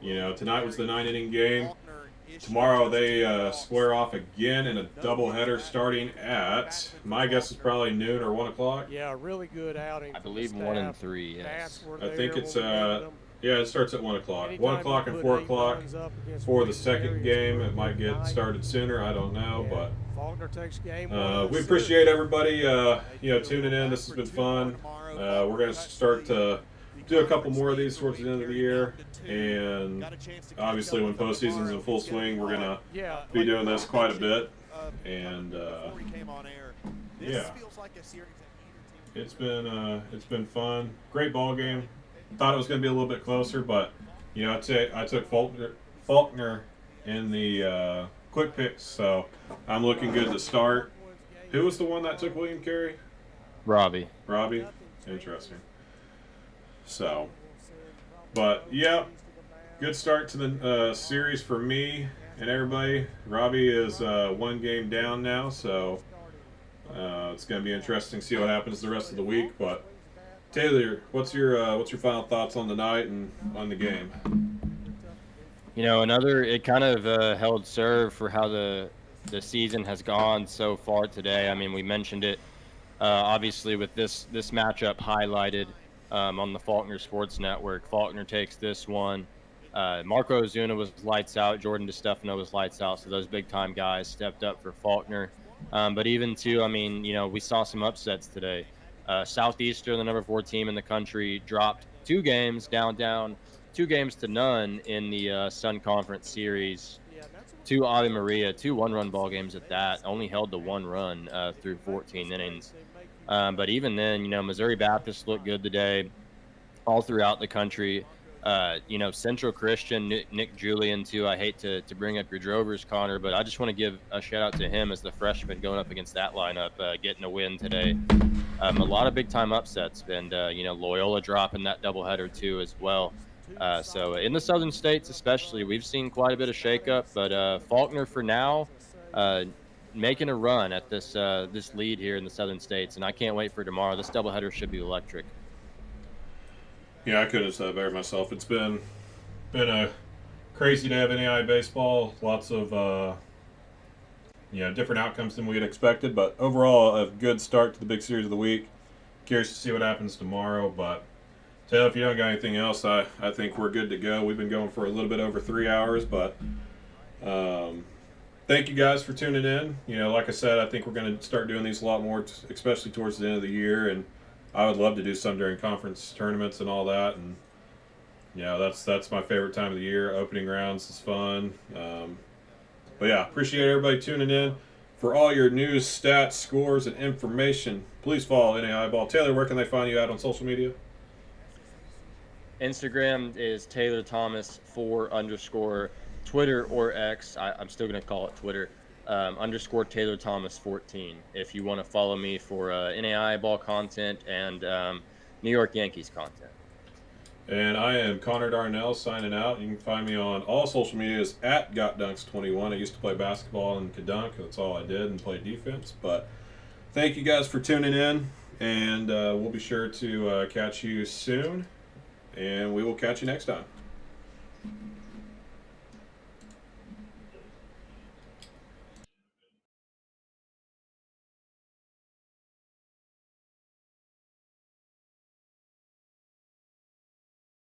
[SPEAKER 2] You know, tonight was the 9-inning game. Tomorrow they square off again in a doubleheader starting at, my guess is probably noon or 1 o'clock.
[SPEAKER 1] Yeah, really good outing.
[SPEAKER 3] I believe 1 and 3. Yes.
[SPEAKER 2] I think it's Yeah, it starts at 1 o'clock.
[SPEAKER 1] Anytime
[SPEAKER 2] 1
[SPEAKER 1] you
[SPEAKER 2] o'clock and
[SPEAKER 1] put
[SPEAKER 2] 4
[SPEAKER 1] 8
[SPEAKER 2] o'clock
[SPEAKER 1] runs up against
[SPEAKER 2] for the
[SPEAKER 1] William
[SPEAKER 2] second
[SPEAKER 1] Carey,
[SPEAKER 2] game.
[SPEAKER 1] it's
[SPEAKER 2] It might get
[SPEAKER 1] night.
[SPEAKER 2] started sooner. I don't know,
[SPEAKER 1] Yeah,
[SPEAKER 2] but
[SPEAKER 1] Faulkner takes game one of the
[SPEAKER 2] we appreciate
[SPEAKER 1] series.
[SPEAKER 2] everybody, tuning in. This has been fun. We're going to start to do a couple more of these towards the end of the year, and obviously when postseason's in full swing, we're going to
[SPEAKER 1] Yeah,
[SPEAKER 2] be doing this quite a bit. And yeah, it's been fun. Great ball game. Thought it was going to be a little bit closer, but I took Faulkner in the quick picks, so I'm looking good to start. Who was the one that took William Carey?
[SPEAKER 3] Robbie.
[SPEAKER 2] Robbie? Interesting. So, but yeah, good start to the series for me and everybody. Robbie is 1 game down now, so it's going to be interesting to see what happens the rest of the week. But Taylor, what's your final thoughts on the night and on the game?
[SPEAKER 3] It kind of held serve for how the season has gone so far today. I mean, we mentioned it obviously with this matchup highlighted on the Faulkner Sports Network. Faulkner takes this one. Marco Ozuna was lights out. Jordan DeStefano was lights out. So those big-time guys stepped up for Faulkner. But even, too, I mean, we saw some upsets today. Southeastern, the number 4 team in the country, dropped 2 games, down 2 games to none in the Sun Conference Series. 2 Ave Maria, 2 one-run ball games at that. Only held to 1 run through 14 innings. But even then, Missouri Baptist looked good today all throughout the country. Central Christian, Nick Julian, too. I hate to bring up your Drovers, Connor, but I just want to give a shout-out to him as the freshman going up against that lineup, getting a win today. A lot of big-time upsets, and, Loyola dropping that doubleheader, too, as well. So in the southern states especially, we've seen quite a bit of shakeup, but Faulkner for now making a run at this lead here in the southern states, and I can't wait for tomorrow. This doubleheader should be electric.
[SPEAKER 2] Yeah, I couldn't have said it better myself. It's been a crazy day of NAIA baseball. Lots of different outcomes than we had expected, but overall a good start to the big series of the week. Curious to see what happens tomorrow, but Taylor, if you don't got anything else, I think we're good to go. We've been going for a little bit over 3 hours, but thank you guys for tuning in. Like I said, I think we're going to start doing these a lot more, especially towards the end of the year, and I would love to do some during conference tournaments and all that. And that's my favorite time of the year. Opening rounds is fun. But yeah, appreciate everybody tuning in. For all your news, stats, scores, and information, please follow NAIA Ball. Taylor, where can they find you out on social media?
[SPEAKER 3] Instagram is Taylor Thomas 4_. Twitter or X, I'm still going to call it Twitter, _ Taylor Thomas 14. If you want to follow me for NAIA ball content and New York Yankees content.
[SPEAKER 2] And I am Connor Darnell signing out. You can find me on all social medias at GotDunks21. I used to play basketball and could dunk. That's all I did, and play defense. But thank you guys for tuning in, and we'll be sure to catch you soon. And we will catch you next time.